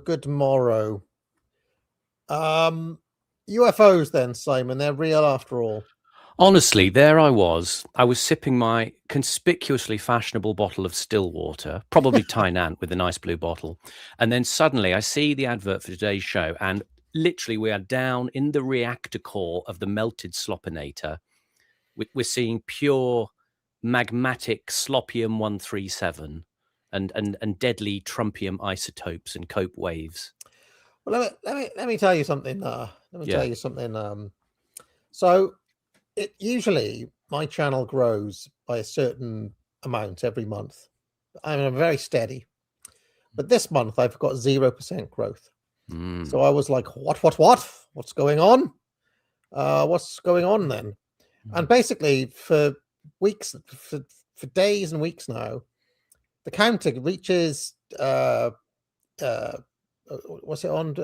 Good morrow. UFOs then, Simon, they're real after all. Honestly, there I was sipping my conspicuously fashionable bottle of still water, probably Tynant with a nice blue bottle. And then suddenly I see the advert for today's show, and literally we are down in the reactor core of the melted sloppinator. We're seeing pure magmatic sloppium-137 and deadly trumpium isotopes and cope waves. Well, let me tell you something. Tell you something. So, usually my channel grows by a certain amount every month. I'm very steady, but this month I've got 0% growth. So I was like, what? What's going on? What's going on then? And basically, for weeks, for days and weeks now, the counter reaches what's it on?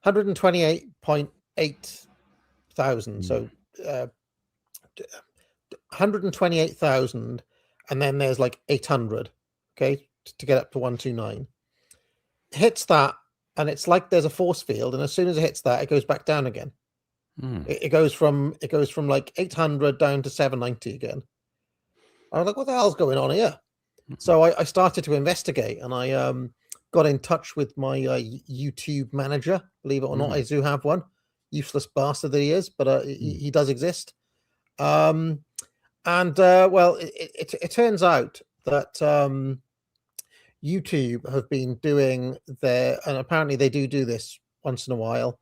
128.8 thousand. So 128,000, and then there's like 800. Okay, to get up to 129. Hits that, and it's like there's a force field, and as soon as it hits that, it goes back down again. It goes from like 800 down to 790 again. I was like, what the hell's going on here? So I started to investigate, and I got in touch with my YouTube manager. Believe it or not, I do have one. Useless bastard that he is, but he does exist. Well, it turns out that YouTube have been doing and apparently they do this once in a while.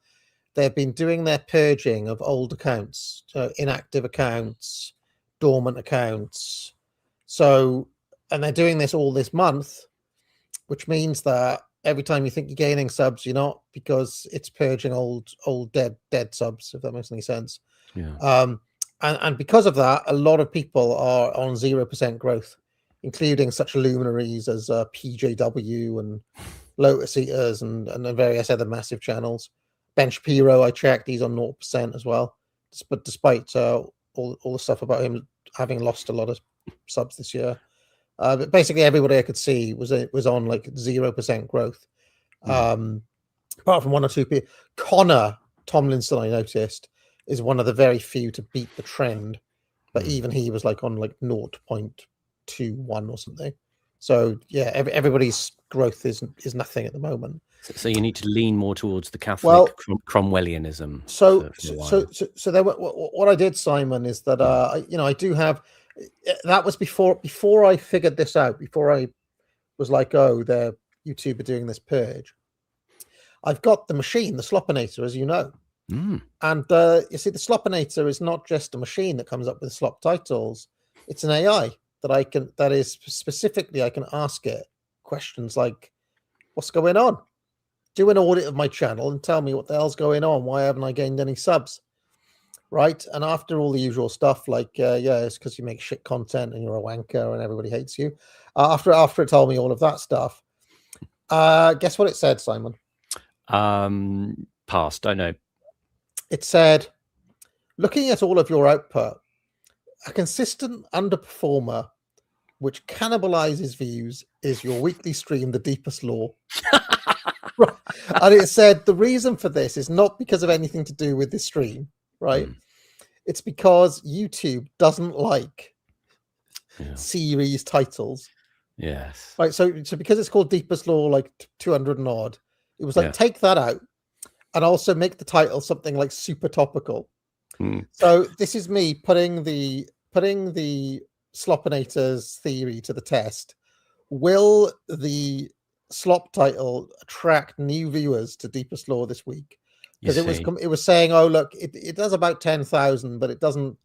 They've been doing their purging of old accounts, inactive accounts, dormant accounts. So, and they're doing this all this month, which means that every time you think you're gaining subs, you're not, because it's purging old dead subs, if that makes any sense. Yeah. And because of that, a lot of people are on 0% growth, including such luminaries as PJW and Lotus Eaters and various other massive channels. Ben Shapiro, I checked, he's on 0% as well. But despite all the stuff about him having lost a lot of subs this year. But basically everybody I could see was on like 0% growth. Apart from one or two people. Connor Tomlinson, I noticed, is one of the very few to beat the trend. But even he was like on like 0.21 or something. So yeah, everybody's growth is nothing at the moment. So you need to lean more towards the Catholic Cromwellianism. So what I did, Simon, is that I do have. That was before I figured this out. Before I was like, oh, they're YouTube are doing this purge. I've got the machine, the Sloppinator, as you know, and you see, the Sloppinator is not just a machine that comes up with slop titles. It's an AI that is specifically I can ask it questions like, "What's going on? Do an audit of my channel and tell me what the hell's going on. Why haven't I gained any subs?" Right? And after all the usual stuff, like, it's because you make shit content and you're a wanker and everybody hates you. After it told me all of that stuff, guess what it said, Simon? Pass. Don't know. It said, looking at all of your output, a consistent underperformer which cannibalizes views is your weekly stream, The Deepest Law. Right. And it said the reason for this is not because of anything to do with this stream, right? It's because YouTube doesn't like series titles. Yes. Right. So because it's called Deepest Law, like 200 and odd, it was like, take that out and also make the title something like super topical. So this is me putting the Sloppinator's theory to the test. Will the slop title attract new viewers to Deepest Lore this week? Because You it was saying, oh look, it does about 10,000, but it doesn't.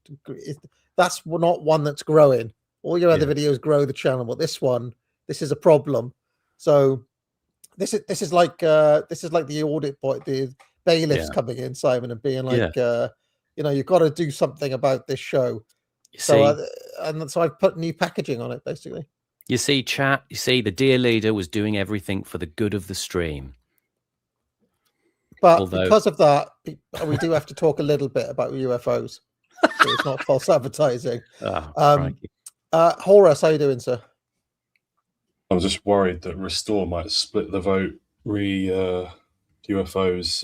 That's not one that's growing. All your other videos grow the channel, but this is a problem. So this is like the audit boy, the bailiffs coming in, Simon, and being like, you've got to do something about this show. So I've put new packaging on it, basically. You see, chat. You see, the dear leader was doing everything for the good of the stream. But because of that, we do have to talk a little bit about UFOs. So it's not false advertising. Horace, how you doing, sir? I was just worried that Restore might split the vote UFOs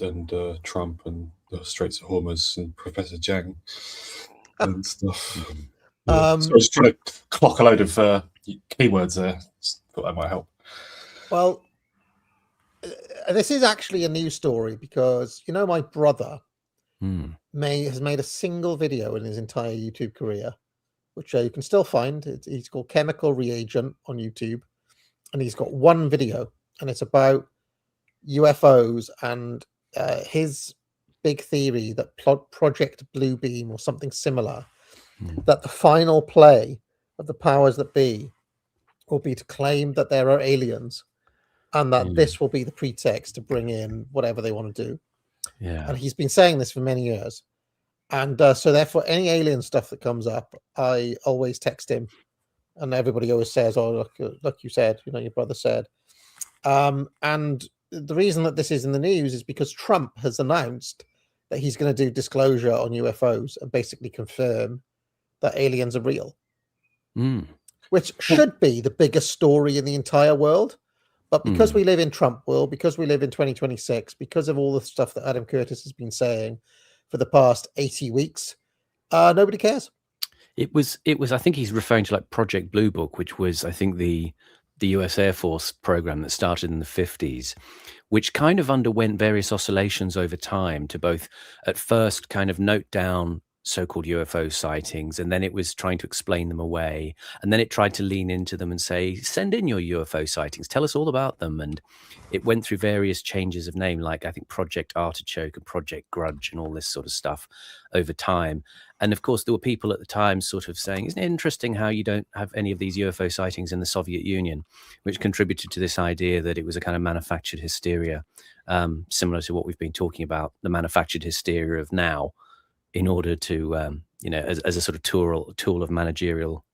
and Trump and the Straits of Hormuz and Professor Jang and stuff. So I was trying to clock a load of keywords there. Thought that might help. Well, this is actually a news story because, my brother has made a single video in his entire YouTube career, which you can still find. He's called Chemical Reagent on YouTube. And he's got one video, and it's about UFOs and his big theory that Project Bluebeam or something similar, that the final play of the powers that be will be to claim that there are aliens, and that this will be the pretext to bring in whatever they want to do. Yeah. And he's been saying this for many years. And so therefore, any alien stuff that comes up, I always text him. And everybody always says, oh, look, you said, your brother said. And the reason that this is in the news is because Trump has announced that he's going to do disclosure on UFOs and basically confirm that aliens are real, which should be the biggest story in the entire world. But because we live in Trump world, because we live in 2026, because of all the stuff that Adam Curtis has been saying for the past 80 weeks, nobody cares. It was. I think he's referring to like Project Blue Book, which was, I think, the US Air Force program that started in the 50s, which kind of underwent various oscillations over time to both at first kind of note down so-called UFO sightings, and then it was trying to explain them away, and then it tried to lean into them and say, send in your UFO sightings, tell us all about them. And it went through various changes of name, like I think Project Artichoke and Project Grudge and all this sort of stuff over time. And of course there were people at the time sort of saying, isn't it interesting how you don't have any of these UFO sightings in the Soviet Union, which contributed to this idea that it was a kind of manufactured hysteria, similar to what we've been talking about, the manufactured hysteria of now, in order to, as a sort of tool of managerial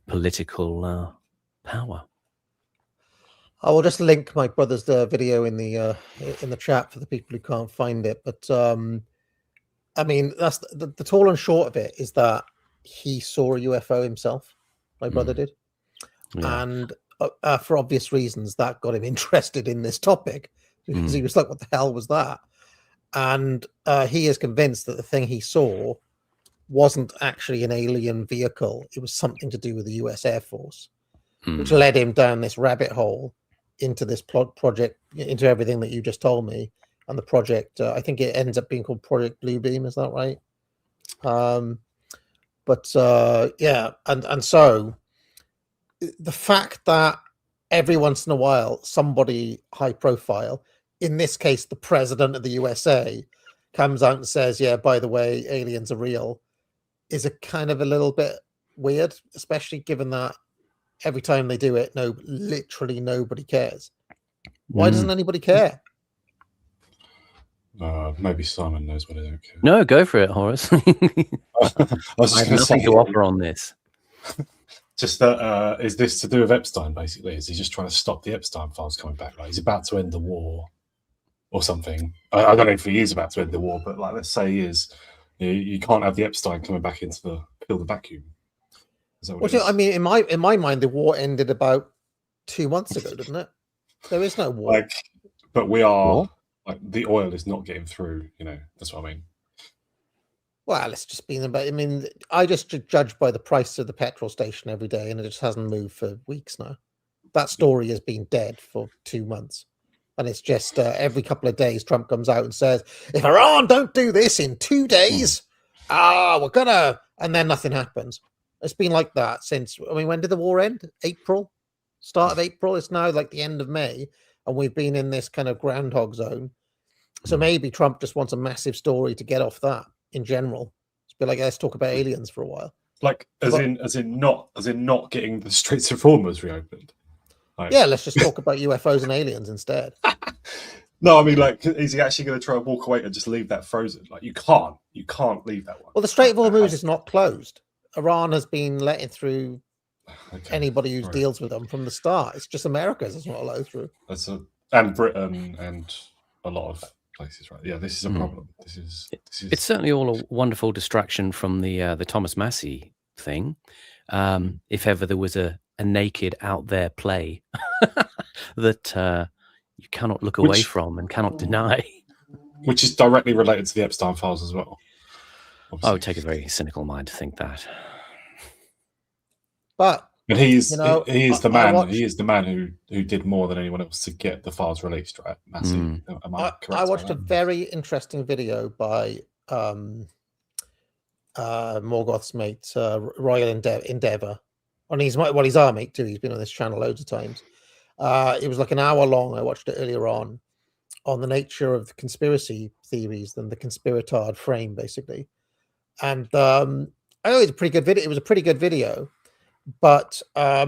political power. I will just link my brother's video in the chat for the people who can't find it. But I mean, that's the tall and short of it is that he saw a UFO himself. My brother did, and for obvious reasons, that got him interested in this topic because he was like, "What the hell was that?" And he is convinced that the thing he saw wasn't actually an alien vehicle. It was something to do with the US Air Force, which led him down this rabbit hole into this project, into everything that you just told me. And the project, I think it ends up being called Project Bluebeam. Is that right? Yeah. And so the fact that every once in a while, somebody high profile, in this case, the president of the USA, comes out and says, yeah, by the way, aliens are real, is a kind of a little bit weird, especially given that every time they do it, literally nobody cares. Why doesn't anybody care? Maybe Simon knows what I don't care. No, go for it, Horace. I have nothing to offer on this. Just that, is this to do with Epstein, basically? Is he just trying to stop the Epstein files coming back? Like, he's about to end the war or something. I don't know if he is about to end the war, but like, let's say he is. You can't have the Epstein coming back into fill the vacuum. Is that what I mean, in my mind, the war ended about 2 months ago, didn't it? There is no war. But we are... Like, the oil is not getting through, that's what I mean. Well, it's just been about, I just judge by the price of the petrol station every day, and it just hasn't moved for weeks now. That story has been dead for 2 months. And it's just every couple of days, Trump comes out and says, if Iran don't do this in 2 days, we're gonna, and then nothing happens. It's been like that since, when did the war end? April? Start of April. It's now like the end of May, and we've been in this kind of groundhog zone. So maybe Trump just wants a massive story to get off that in general. It's be like, let's talk about aliens for a while. Like as in not getting the Straits of Hormuz reopened. Like, yeah, let's just talk about UFOs and aliens instead. No, I mean, like, is he actually going to try and walk away and just leave that frozen? Like, you can't leave that one. Well, the Strait of Hormuz is not closed. Iran has been letting through anybody who deals with them from the start. It's just America that's not allowed through. And Britain and a lot of places, right? Yeah, this is a problem. This is. It's certainly all a wonderful distraction from the Thomas Massey thing. If ever there was a naked out there play that you cannot look away from and cannot deny. Which is directly related to the Epstein files as well. Obviously. I would take a very cynical mind to think that. But he is the man. He is the man who did more than anyone else to get the files released, right? Massey. I watched a very interesting video by Morgoth's mate, Royal Endeavour. And he's our mate too. He's been on this channel loads of times. It was like an hour long. I watched it earlier on the nature of the conspiracy theories and the conspiratard frame, basically. And I know it's a pretty good video. It was a pretty good video, but I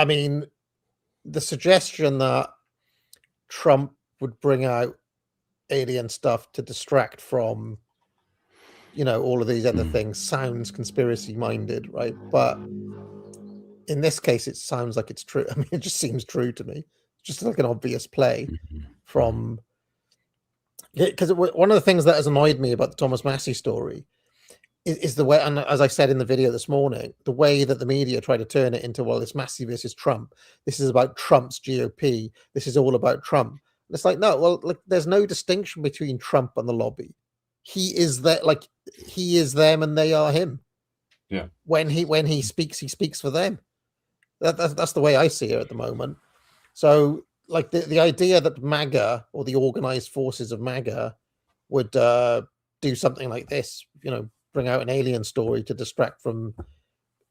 mean, the suggestion that Trump would bring out alien stuff to distract from, all of these other things sounds conspiracy minded, right? But in this case, it sounds like it's true. I mean, it just seems true to me. It's just like an obvious play from. Because one of the things that has annoyed me about the Thomas Massey story is the way, and as I said in the video this morning, the way that the media try to turn it into, well, it's Massey versus Trump. This is about Trump's GOP. This is all about Trump. And it's like, no, well, like, there's no distinction between Trump and the lobby. He is he is them and they are him. Yeah. When he speaks for them. That's the way I see it at the moment. So, like the idea that MAGA or the organized forces of MAGA would do something like this, bring out an alien story to distract from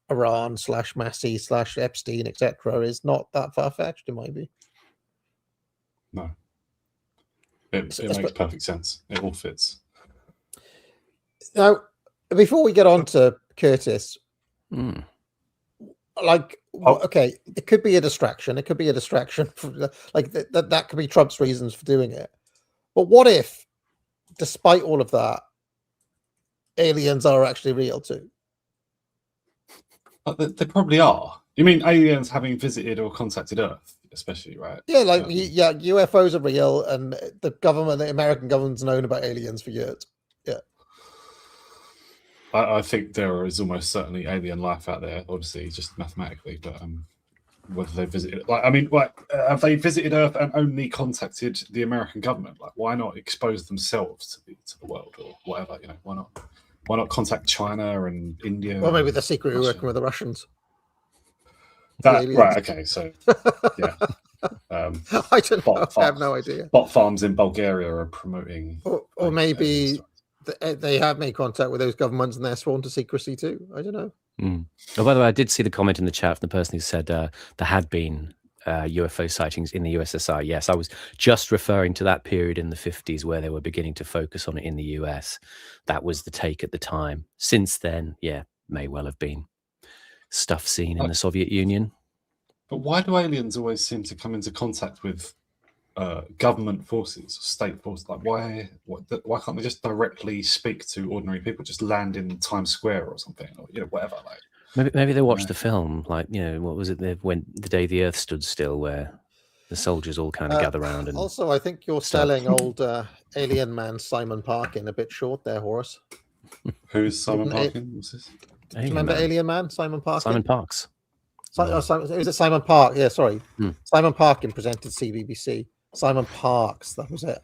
Iran / Massey / Epstein, etc., is not that far fetched in my view. No, it makes perfect sense. It all fits. Now, before we get on to Curtis, okay, it could be a distraction. It could be a distraction from that could be Trump's reasons for doing it. But what if, despite all of that, aliens are actually real too? They probably are. You mean aliens having visited or contacted Earth, especially, right? Yeah, UFOs are real, and the American government's known about aliens for years. Yeah. I think there is almost certainly alien life out there, obviously, just mathematically, but whether they visited, have they visited Earth and only contacted the American government? Like, why not expose themselves to the world or whatever? Why not contact China and India? Well, maybe they're secretly working with the Russians. Right? Okay, so yeah. I don't know. I have no idea. Bot farms in Bulgaria are promoting, or maybe they have made contact with those governments and they're sworn to secrecy too. I don't know. Oh, by the way, I did see the comment in the chat from the person who said there had been UFO sightings in the USSR. Yes, I was just referring to that period in the 50s where they were beginning to focus on it in the US. That was the take at the time. Since then, yeah, may well have been stuff seen in the Soviet Union. But why do aliens always seem to come into contact with government forces, state forces? Like, why can't they just directly speak to ordinary people? Just land in Times Square or something, or whatever. Like, maybe they watched the film. Like, what was it? They went The Day the Earth Stood Still, where the soldiers all kind of gather around. And also, I think you're selling old alien man Simon Parkin a bit short there, Horace. Who's Simon Parkin? What's this? Do you remember Alien Man, Simon Parkin? Simon Parks. Is it Simon Park? Yeah, sorry. Simon Parkin presented CBBC. Simon Parks, that was it.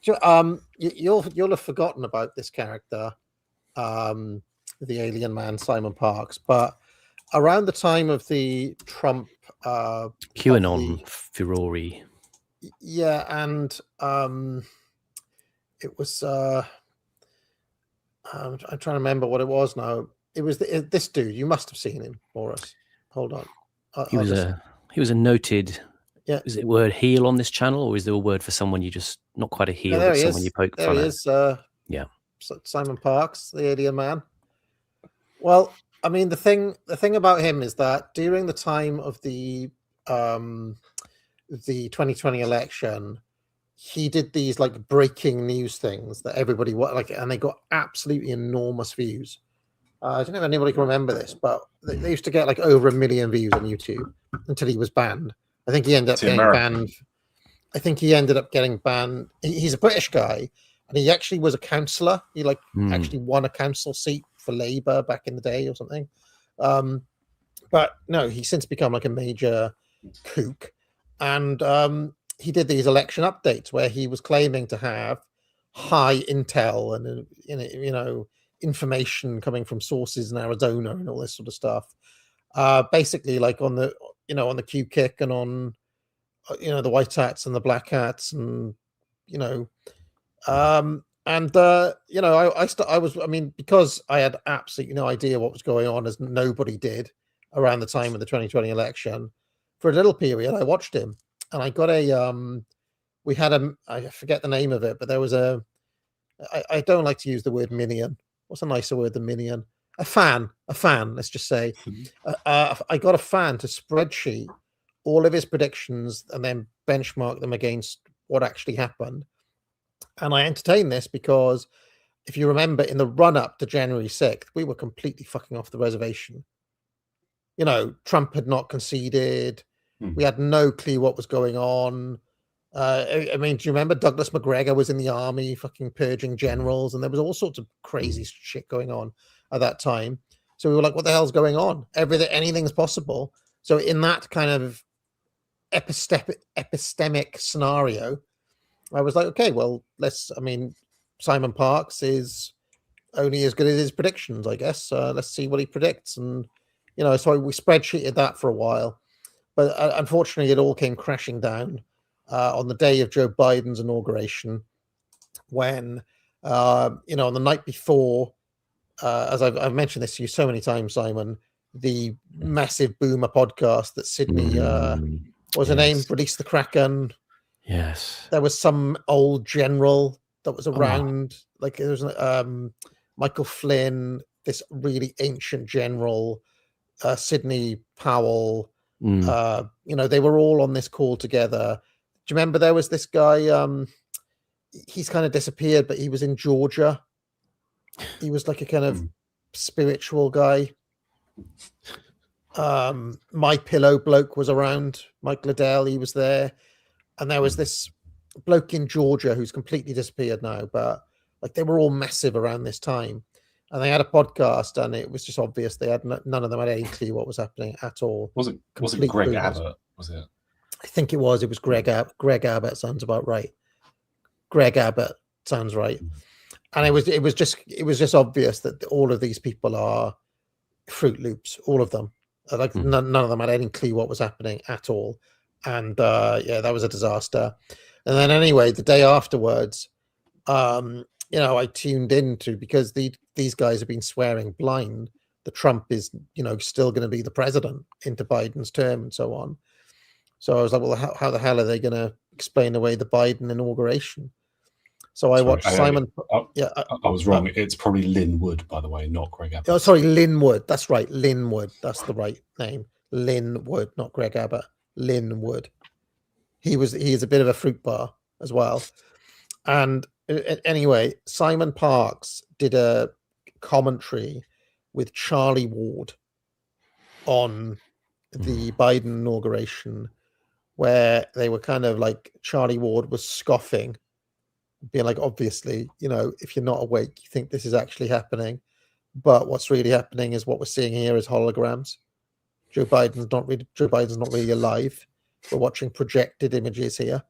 You'll have forgotten about this character, the alien man Simon Parks, but around the time of the Trump QAnon furore, yeah, and it was I'm trying to remember what it was now. It was this dude. You must have seen him, Morris. Hold on. He was a noted. Yeah. Is it a word heel on this channel, or is there a word for someone you just not quite a heel, there but he someone is. you poke There fun he at? is. Yeah. Simon Parkes, the alien man. Well, I mean, the thing about him is that during the time of the 2020 election, he did these like breaking news things that everybody like, and they got absolutely enormous views. I don't know if anybody can remember this, but they used to get like over 1 million views on YouTube until he was banned. I think he ended up getting banned. I think he ended up getting banned. He's a British guy, and he actually was a councillor. He actually won a council seat for Labour back in the day or something. But no, he's since become like a major kook, and he did these election updates where he was claiming to have high intel and information coming from sources in Arizona and all this sort of stuff. Basically, like on the Q kick and on the white hats and the black hats and I mean, because I had absolutely no idea what was going on, as nobody did around the time of the 2020 election. For a little period, I watched him, and I got we had I forget the name of it, but there was I don't like to use the word minion. What's a nicer word than minion? A fan, let's just say. I got a fan to spreadsheet all of his predictions and then benchmark them against what actually happened. And I entertained this because, if you remember, in the run-up to January 6th, we were completely fucking off the reservation. Trump had not conceded. We had no clue what was going on. I mean, do you remember Douglas McGregor was in the army fucking purging generals, and there was all sorts of crazy shit going on at that time. So we were like, what the hell's going on? Anything's possible. So in that kind of epistemic scenario, I was like, okay, well, Simon Parkes is only as good as his predictions, I guess. Let's see what he predicts. And, so we spreadsheeted that for a while. But unfortunately, it all came crashing down on the day of Joe Biden's inauguration, when, on the night before, as I've mentioned this to you so many times, Simon, the massive Boomer podcast that Sydney, what was her name, released the Kraken. Yes. There was some old general that was around, like there was Michael Flynn, this really ancient general, Sidney Powell. They were all on this call together. Do you remember there was this guy? He's kind of disappeared, but he was in Georgia. He was like a kind of spiritual guy. My Pillow bloke was around. Mike Liddell, he was there. And there was this bloke in Georgia who's completely disappeared now, but like they were all massive around this time. And they had a podcast, and it was just obvious they had none of them had any clue what was happening at all. Was it Greg Abbott? Was it? I think it was. It was Greg Abbott. Greg Abbott sounds about right. Greg Abbott sounds right. And it was just obvious that all of these people are Fruit Loops, all of them. Like none of them had any clue what was happening at all. And that was a disaster. And then anyway, the day afterwards, I tuned into, because these guys have been swearing blind that Trump is, still going to be the president into Biden's term and so on. So I was like, well, how the hell are they going to explain away the Biden inauguration? So I watched Simon. I was wrong. It's probably Lynn Wood, by the way, not Greg Abbott. Oh, sorry, Lynn Wood. That's right, Lynn Wood. That's the right name. Lynn Wood, not Greg Abbott. Lynn Wood. He is a bit of a fruit bar as well. And anyway, Simon Parkes did a commentary with Charlie Ward on the Biden inauguration, where they were kind of like, Charlie Ward was scoffing, being like, obviously, if you're not awake, you think this is actually happening, but what's really happening is what we're seeing here is holograms. Joe Biden's not really alive. We're watching projected images here.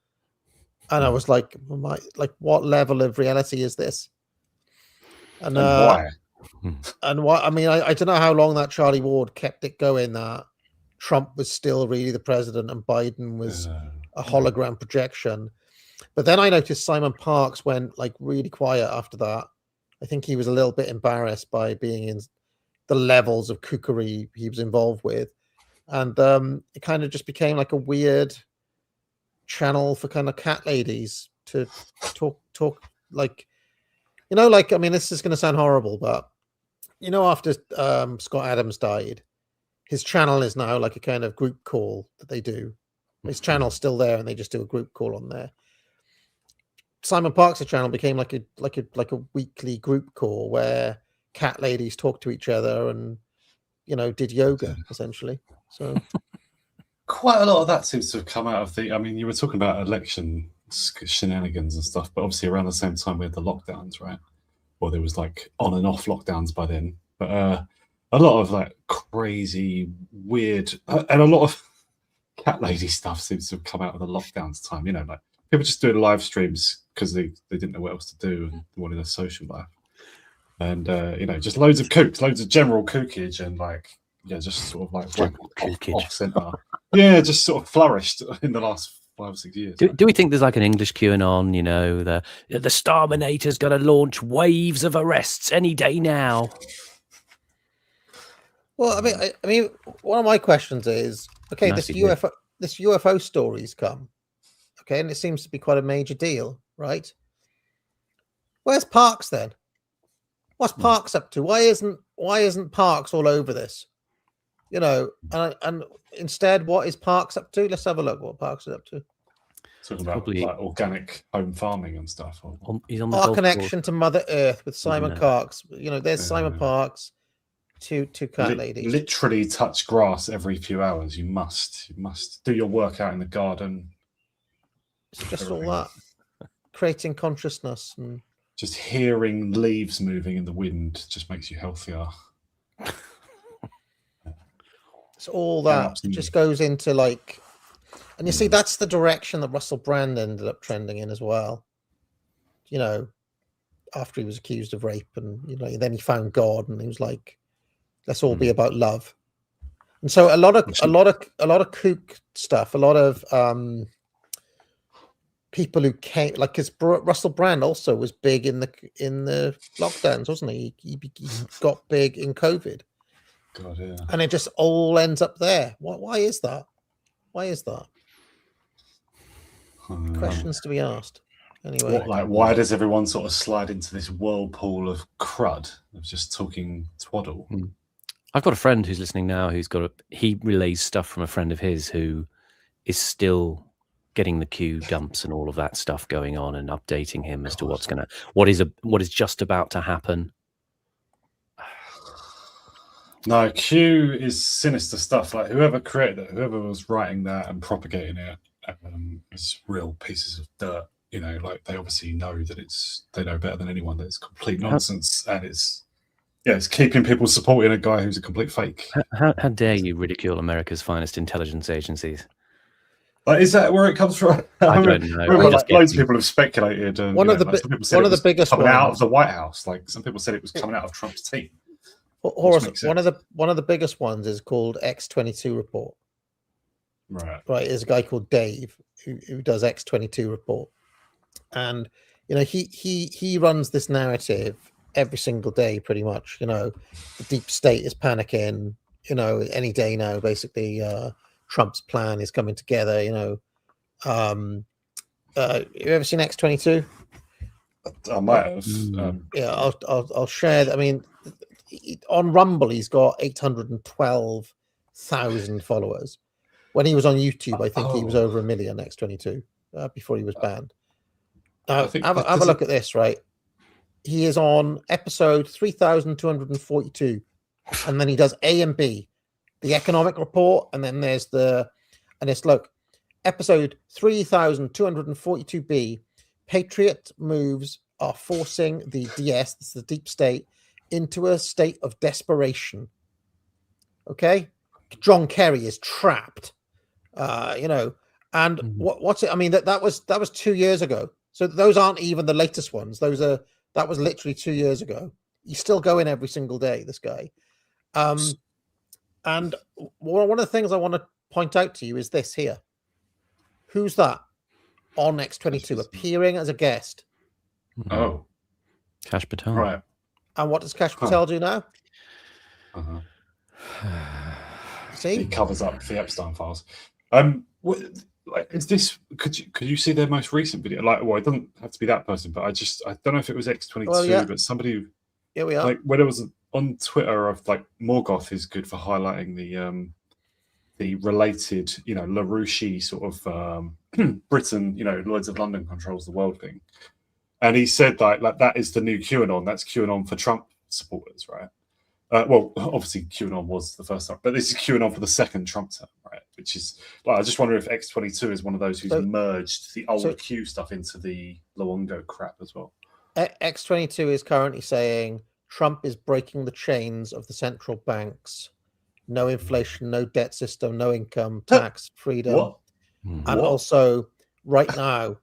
And I was like, what level of reality is this? And why? And what? I mean, I don't know how long that Charlie Ward kept it going, that Trump was still really the president and Biden was a hologram projection. But then I noticed Simon Parkes went like really quiet after that. I think he was a little bit embarrassed by being in the levels of kookery he was involved with. and it kind of just became like a weird channel for kind of cat ladies to talk like, like, I mean, this is going to sound horrible, but after Scott Adams died, his channel is now like a kind of group call that they do. His channel's still there, and they just do a group call on there. Simon Parkes' channel became like a weekly group call where cat ladies talk to each other and did yoga essentially. So quite a lot of that seems to have come out of I mean, you were talking about election shenanigans and stuff, but obviously around the same time we had the lockdowns, right? Or there was like on and off lockdowns by then, but a lot of like crazy, weird, and a lot of cat lady stuff seems to have come out of the lockdowns time. Like people just doing live streams because they didn't know what else to do and wanted a social life, and just loads of kooks, loads of general kookage, and just sort of like off center. Yeah, just sort of flourished in the last 5 or 6 years. Do we think there's like an English QAnon? The Starminator's going to launch waves of arrests any day now. Well, I mean, one of my questions is, okay, this UFO stories come, okay, and it seems to be quite a major deal, right? Where's Parkes then? What's Parkes up to? Why isn't Parkes all over this? And instead, what is Parkes up to? Let's have a look what Parkes is up to. Talking about like organic home farming and stuff. He's on the Our connection to Mother Earth with Simon Parkes. There's Simon Parkes. Two cat ladies. Literally touch grass every few hours. You must do your work out in the garden. It's just all that creating consciousness and just hearing leaves moving in the wind just makes you healthier. It's all that. It just goes into like, and you see that's the direction that Russell Brand ended up trending in as well. After he was accused of rape, and then he found God, and he was like, let's all be about love. And so a lot of kook stuff, a lot of people who came, like, because Russell Brand also was big in the lockdowns, wasn't he? He got big in COVID. God, yeah. And it just all ends up there. Why is that? Why is that? Questions to be asked. Anyway, why does everyone sort of slide into this whirlpool of crud of just talking twaddle? I've got a friend who's listening now he relays stuff from a friend of his who is still getting the Q dumps and all of that stuff going on and updating him as to what is just about to happen. No, Q is sinister stuff. Like whoever created it, whoever was writing that and propagating it, is real pieces of dirt. Like they obviously know that they know better than anyone that it's complete nonsense, and it's keeping people supporting a guy who's a complete fake. How dare you ridicule America's finest intelligence agencies? Is that where it comes from? I don't know. Loads of people have speculated. And, one of the biggest coming ones, out of the White House. Like some people said, it was coming out of Trump's team. Horace, one of the biggest ones is called X-22 Report. Right. There's a guy called Dave who does X-22 Report, and he runs this narrative every single day, pretty much. The deep state is panicking. Any day now, basically, Trump's plan is coming together. You ever seen X-22? I might have. Yeah, I'll share that. I mean, on Rumble, he's got 812,000 followers. When he was on YouTube, I think he was over 1 million. X-22 before he was banned. Have a look at this, right? He is on episode 3,242, and then he does A and B, the economic report, and then there's look, episode 3,242B, Patriot moves are forcing the DS, this is the deep state, into a state of desperation. Okay, John Kerry is trapped. And what's it? I mean, that was 2 years ago. So those aren't even the latest ones. That was literally 2 years ago. He's still going every single day, this guy. And one of the things I want to point out to you is this here. Who's that on X-22 appearing as a guest? Oh, Kash Patel. Right. And what does Kash Patel do now? See? He covers up the Epstein files. Is this? Could you see their most recent video? Like, well, it doesn't have to be that person, but I don't know if it was X22, Well, yeah. but somebody. Here we are. Like when it was on Twitter, of like Morgoth is good for highlighting the related, LaRouche sort of Britain, Lloyd's of London controls the world thing, and he said like that is the new QAnon. That's QAnon for Trump supporters, right? Well, obviously QAnon was the first time, but this is QAnon for the second Trump term, right? Which is like I just wonder if X22 is one of those who's merged the old Q stuff into the Luongo crap as well. X22 is currently saying Trump is breaking the chains of the central banks. No inflation, no debt system, no income tax freedom. What? And also, right now,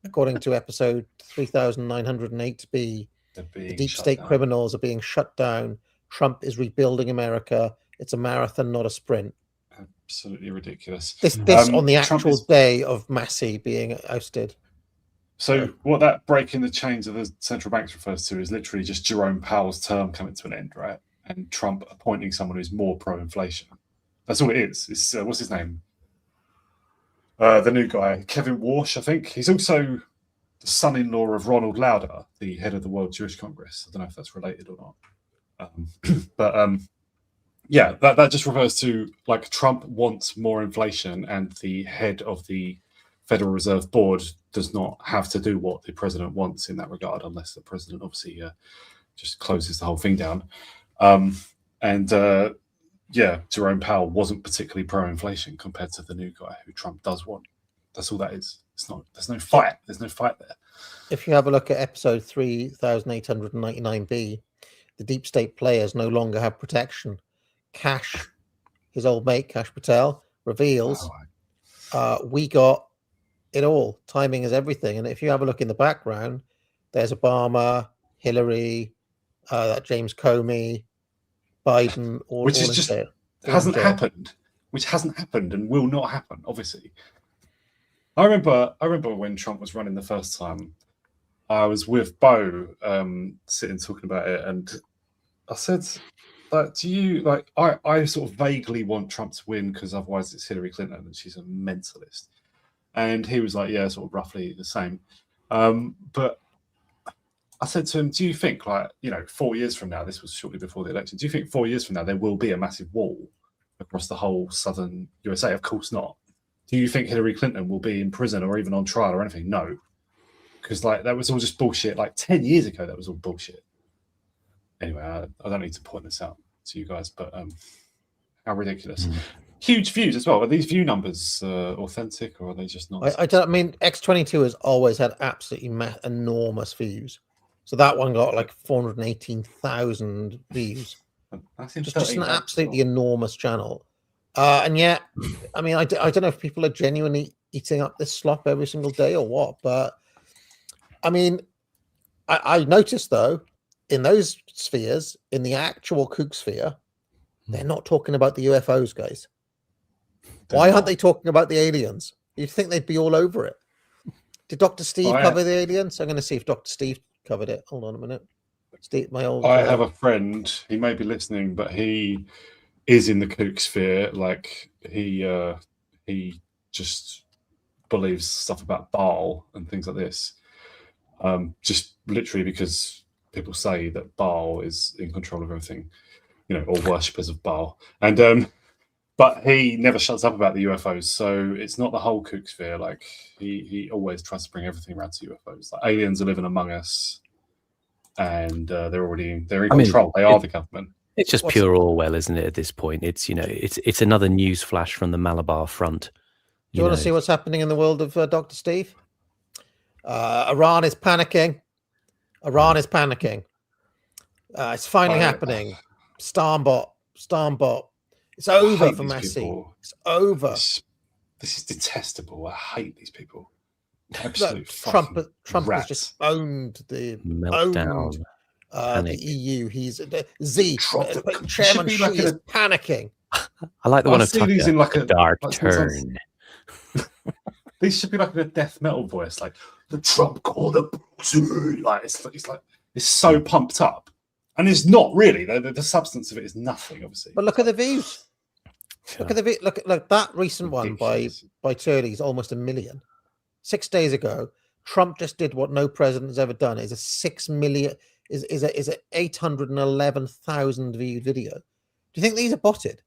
according to episode 3908B, the deep state criminals are being shut down. Trump is rebuilding America. It's a marathon, not a sprint. Absolutely ridiculous. This on the actual day of Massey being ousted. So what that breaking the chains of the central banks refers to is literally just Jerome Powell's term coming to an end, right? And Trump appointing someone who's more pro-inflation. That's all it is. It's what's his name? The new guy, Kevin Warsh, I think. He's also the son-in-law of Ronald Lauder, the head of the World Jewish Congress. I don't know if that's related or not. Yeah, that just refers to like Trump wants more inflation, and the head of the Federal Reserve Board does not have to do what the president wants in that regard, unless the president obviously just closes the whole thing down. Jerome Powell wasn't particularly pro-inflation compared to the new guy who Trump does want. That's all that is. It's not. There's no fight. There's no fight there. If you have a look at episode 3899B, the deep state players no longer have protection. Cash, his old mate Cash Patel, reveals we got it all. Timing is everything. And if you have a look in the background, there's Obama, Hillary, James Comey, Biden, which hasn't happened and will not happen, obviously. I remember when Trump was running the first time, I was with Bo sitting talking about it, and I said, like, do you like I sort of vaguely want Trump to win because otherwise it's Hillary Clinton and she's a mentalist. And he was like, yeah, sort of roughly the same. But I said to him, do you think 4 years from now, this was shortly before the election, do you think 4 years from now there will be a massive wall across the whole southern USA? Of course not. Do you think Hillary Clinton will be in prison or even on trial or anything? No. Because that was all just bullshit. 10 years ago, that was all bullshit. Anyway, I don't need to point this out to you guys, but how ridiculous. Huge views as well. Are these view numbers authentic, or are they just not? I X22 has always had absolutely enormous views. So that one got 418,000 views. That's just an absolutely enormous channel. And yet, I don't know if people are genuinely eating up this slop every single day or what, but I noticed though, in those spheres, in the actual kook sphere, they're not talking about the UFOs, guys. Why aren't they talking about the aliens? You'd think they'd be all over it. Did Dr. Steve cover the aliens? I'm going to see if Dr. Steve covered it. Hold on a minute. Steve, I have a friend. He may be listening, but he is in the kook sphere. He just believes stuff about Baal and things like this. Just literally because people say that Baal is in control of everything, or worshippers of Baal. And but he never shuts up about the UFOs, so it's not the whole kook sphere. He always tries to bring everything around to UFOs. Aliens are living among us, and they're in control. They are the government. It's just pure Orwell, isn't it? At this point, it's it's another news flash from the Malabar front. Do you want to see what's happening in the world of Dr. Steve? Iran is panicking. It's finally happening. Starmbot. It's over for Massey. It's over. This is detestable. I hate these people. Absolute Trump rats. has just owned the meltdown. The EU. He's Chairman Xi is panicking. I like the one of Tucker, these in a dark turn. These should be in a death metal voice, the Trump call the it's so pumped up, and it's not really. The substance of it is nothing, obviously. But look at the views. Look at the look that recent one Ridiculous. by Turley's almost 1 million. 6 days ago, Trump just did what no president has ever done. Is a 6 million is a 811,000 viewed video. Do you think these are botted?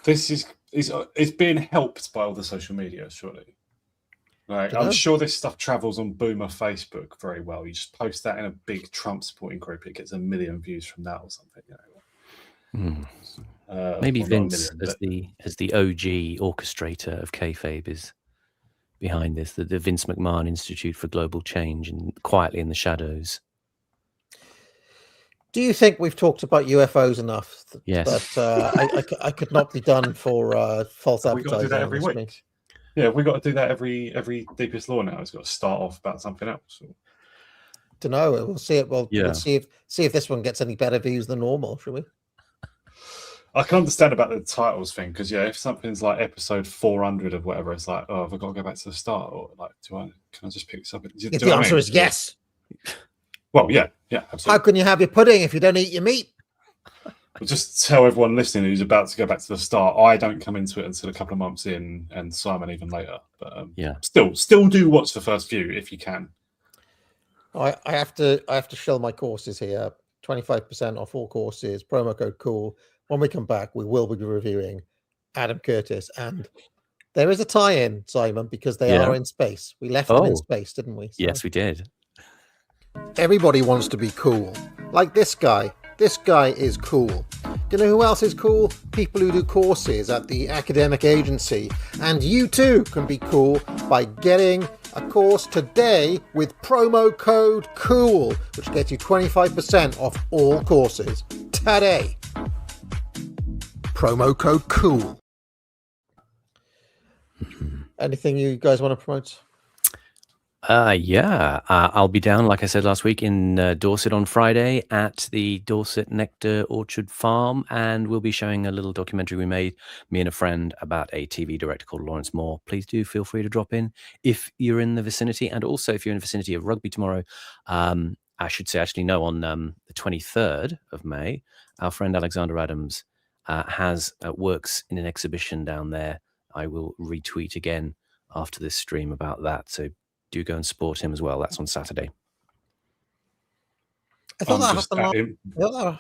This is it's being helped by all the social media, surely. Like, I'm sure this stuff travels on Boomer Facebook very well. You just post that in a big Trump supporting group, it gets 1 million views from that or something. Maybe well, Vince, million, as the OG orchestrator of kayfabe, is behind this. The Vince McMahon Institute for Global Change, and quietly in the shadows. Do you think we've talked about UFOs enough? Yes. But I could not be done for false we got to do advertising. that every week. Yeah, we got to do that every Deepest Law now. It's got to start off about something else. Don't know. We'll see it. We'll see if this one gets any better views than normal, shall we? I can understand about the titles thing, because if something's like episode 400 of whatever, it's like, oh, have I got to go back to the start, or like, can I just pick this up? The answer is yes. Well, yeah, absolutely. How can you have your pudding if you don't eat your meat? But just tell everyone listening who's about to go back to the start, I don't come into it until a couple of months in, and Simon even later. But still do watch the first few if you can. I have to shill my courses here. 25% off all courses. Promo code cool. When we come back, we will be reviewing Adam Curtis, and there is a tie-in, Simon, because they are in space. We left them in space, didn't we? So. Yes, we did. Everybody wants to be cool, like this guy. This guy is cool. Do you know who else is cool? People who do courses at the academic agency. And you too can be cool by getting a course today with promo code COOL, which gets you 25% off all courses today. Promo code COOL. Anything you guys want to promote? I'll be down, like I said last week, in Dorset on Friday at the Dorset Nectar Orchard Farm, and we'll be showing a little documentary we made, me and a friend, about a TV director called Lawrence Moore. Please do feel free to drop in if you're in the vicinity, and also if you're in the vicinity of Rugby tomorrow. I should say, actually, no, on the 23rd of May, our friend Alexander Adams works in an exhibition down there. I will retweet again after this stream about that, so do go and support him as well. That's on Saturday. I thought that happened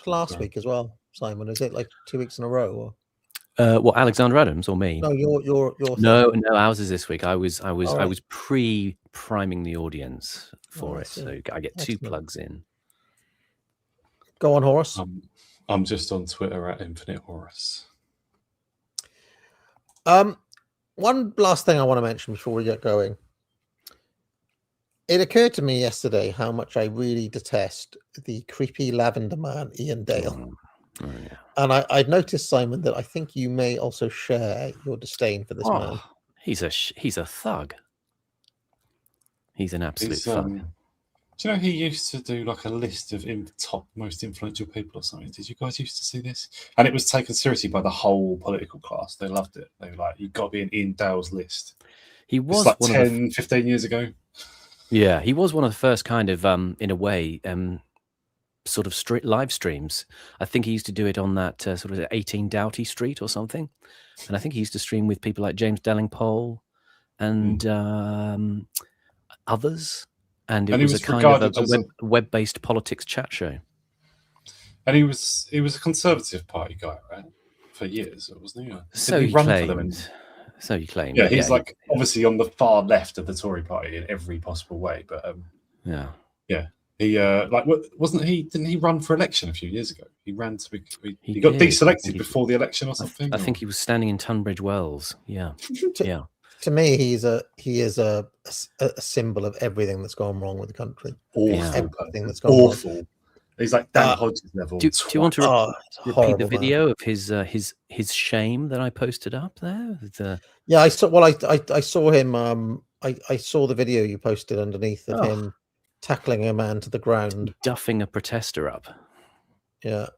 last week as well, Simon. Is it like 2 weeks in a row? Or? What, Alexander Adams or me? No, your no, ours is this week. I was pre-priming the audience for it, so I get two plugs in. Go on, Horace. I'm just on Twitter at Infinite Horace. One last thing I want to mention before we get going. It occurred to me yesterday how much I really detest the creepy lavender man, Ian Dale. And I'd noticed, Simon, that I think you may also share your disdain for this man. He's a thug. He's an absolute thug. Do you know he used to do like a list of top most influential people or something? Did you guys used to see this? And it was taken seriously by the whole political class. They loved it. They were like, you've got to be in Ian Dale's list. He was like 10, 15 years ago. Yeah, he was one of the first kind of, in a way, sort of live streams. I think he used to do it on that sort of 18 Doughty Street or something. And I think he used to stream with people like James Delingpole and others. And it was a kind of a web-based politics chat show. And he was a Conservative Party guy, right? For years, wasn't he? So he claimed. So you claim. Yeah, he's obviously on the far left of the Tory party in every possible way. But he wasn't he? Didn't he run for election a few years ago? He ran to he got deselected before the election or something. I think he was standing in Tunbridge Wells. Yeah, yeah. To me, he is a symbol of everything that's gone wrong with the country. Everything that's gone wrong. He's like Dan Hodges level. Do you want to repeat the video of his shame that I posted up there? Yeah, I saw. Well, I saw him. I saw the video you posted underneath of him tackling a man to the ground, duffing a protester up. Yeah.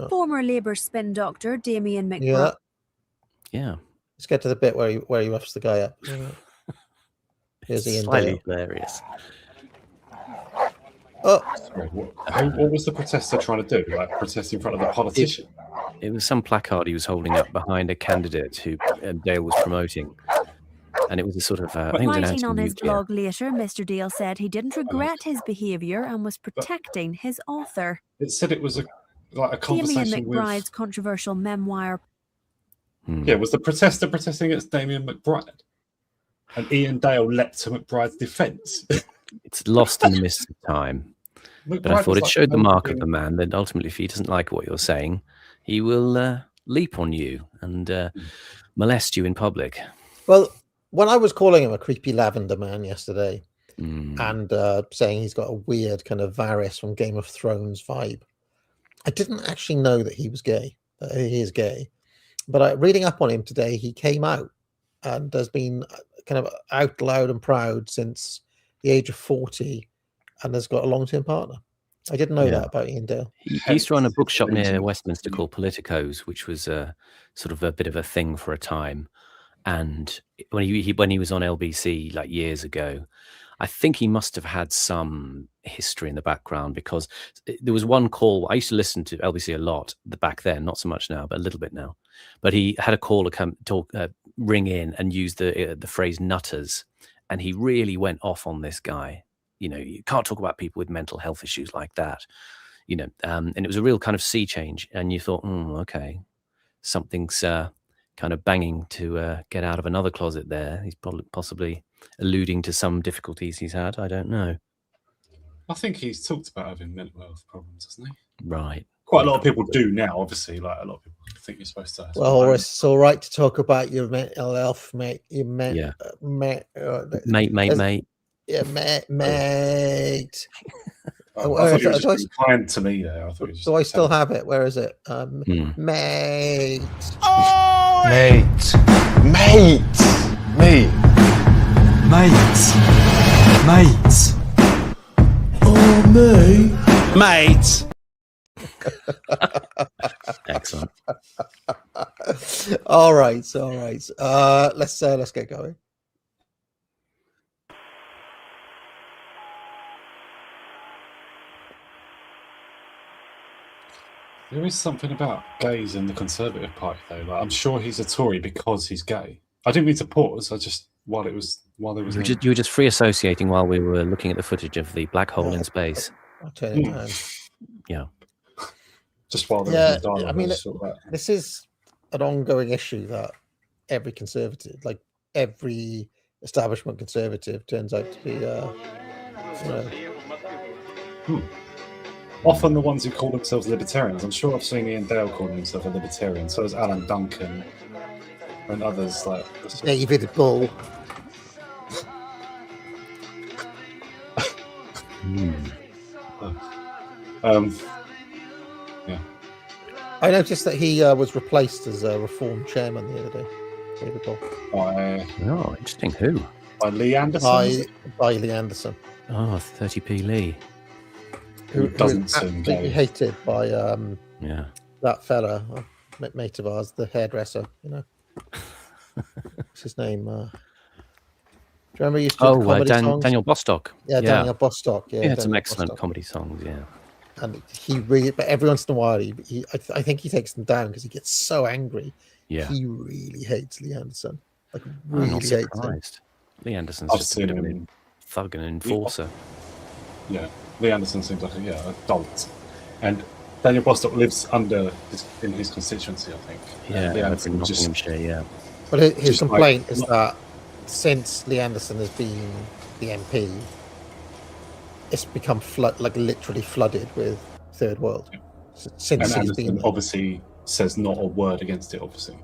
Former Labour spin doctor Damien McBride. Yeah. Let's get to the bit where he roughs the guy up. Here's Ian Dale. Hilarious. What was the protester trying to do? Like protest in front of the politician? It was some placard he was holding up behind a candidate who Dale was promoting. And it was a sort of, I think it was an Writing on his anti-nuclear. blog later, Mr. Dale said he didn't regret his behaviour and was protecting his author. It said it was like a Damien conversation with. McBride's controversial memoir. Yeah, was the protester protesting against Damien McBride? And Ian Dale leapt to McBride's defence. It's lost in the mist of time. But I thought it showed the mark of the man that ultimately, if he doesn't like what you're saying, he will leap on you and molest you in public. Well, when I was calling him a creepy lavender man yesterday and saying he's got a weird kind of Varys from Game of Thrones vibe, I didn't actually know that he was gay. He is gay. But reading up on him today, he came out and has been kind of out loud and proud since the age of 40 and has got a long-term partner. I didn't know that about Ian Dale. He used to run a bookshop near Westminster called Politicos, which was sort of a bit of a thing for a time. And when he was on LBC like years ago, I think he must have had some history in the background, because there was one call. I used to listen to LBC a lot back then, not so much now, but a little bit now. But he had a caller ring in and use the phrase nutters, and he really went off on this guy. You know, you can't talk about people with mental health issues like that. You know, and it was a real kind of sea change. And you thought, okay, something's kind of banging to get out of another closet there. He's possibly alluding to some difficulties he's had. I don't know. I think he's talked about having mental health problems, hasn't he? Right. Quite a lot of people do now, obviously. Like, a lot of people think you're supposed to. Well, Horace, it's all right to talk about your mental health, mate. Mate. Yeah, mate. I thought you were just being kind to me there. Do I still have it? Where is it? Mate. Oh! Mate. Oh, mate. Excellent. All right. Let's get going. There is something about gays in the Conservative Party, though. Like, I'm sure he's a Tory because he's gay. I didn't mean to pause. I just while there was. You were just free associating while we were looking at the footage of the black hole in space. I'll turn it down. Yeah. Just while there was dialogue. I mean, this is an ongoing issue that every conservative, like every establishment conservative, turns out to be. Often the ones who call themselves libertarians. I'm sure I've seen Ian Dale calling himself a libertarian. So has Alan Duncan and others like David Bull. Yeah. I noticed that he was replaced as a Reform chairman the other day. David Bull. Oh, interesting. Who? By Lee Anderson. By Lee Anderson. Oh, 30p Lee. Who doesn't is seem absolutely gay. hated by that fella, mate of ours, the hairdresser. You know, what's his name? Do you remember he used to do comedy songs? Daniel Bostock. Yeah, Daniel Bostock. Yeah, he had some Daniel excellent Bostock. comedy songs. Yeah, and he really, but every once in a while, I think he takes them down because he gets so angry. Yeah, he really hates Lee Anderson. Like I'm really not hates him. surprised. Lee Anderson's I've just a bit of seen a him. thug and enforcer. Yeah, Lee Anderson seems like a dolt, and Daniel Bostock lives in his constituency, I think. Yeah, Lee over Anderson in just- Nottinghamshire. Yeah, But his Just complaint like- is that since Lee Anderson has been the MP, it's become literally flooded with third world. Since and he's Anderson been there. obviously says not a word against it. Obviously,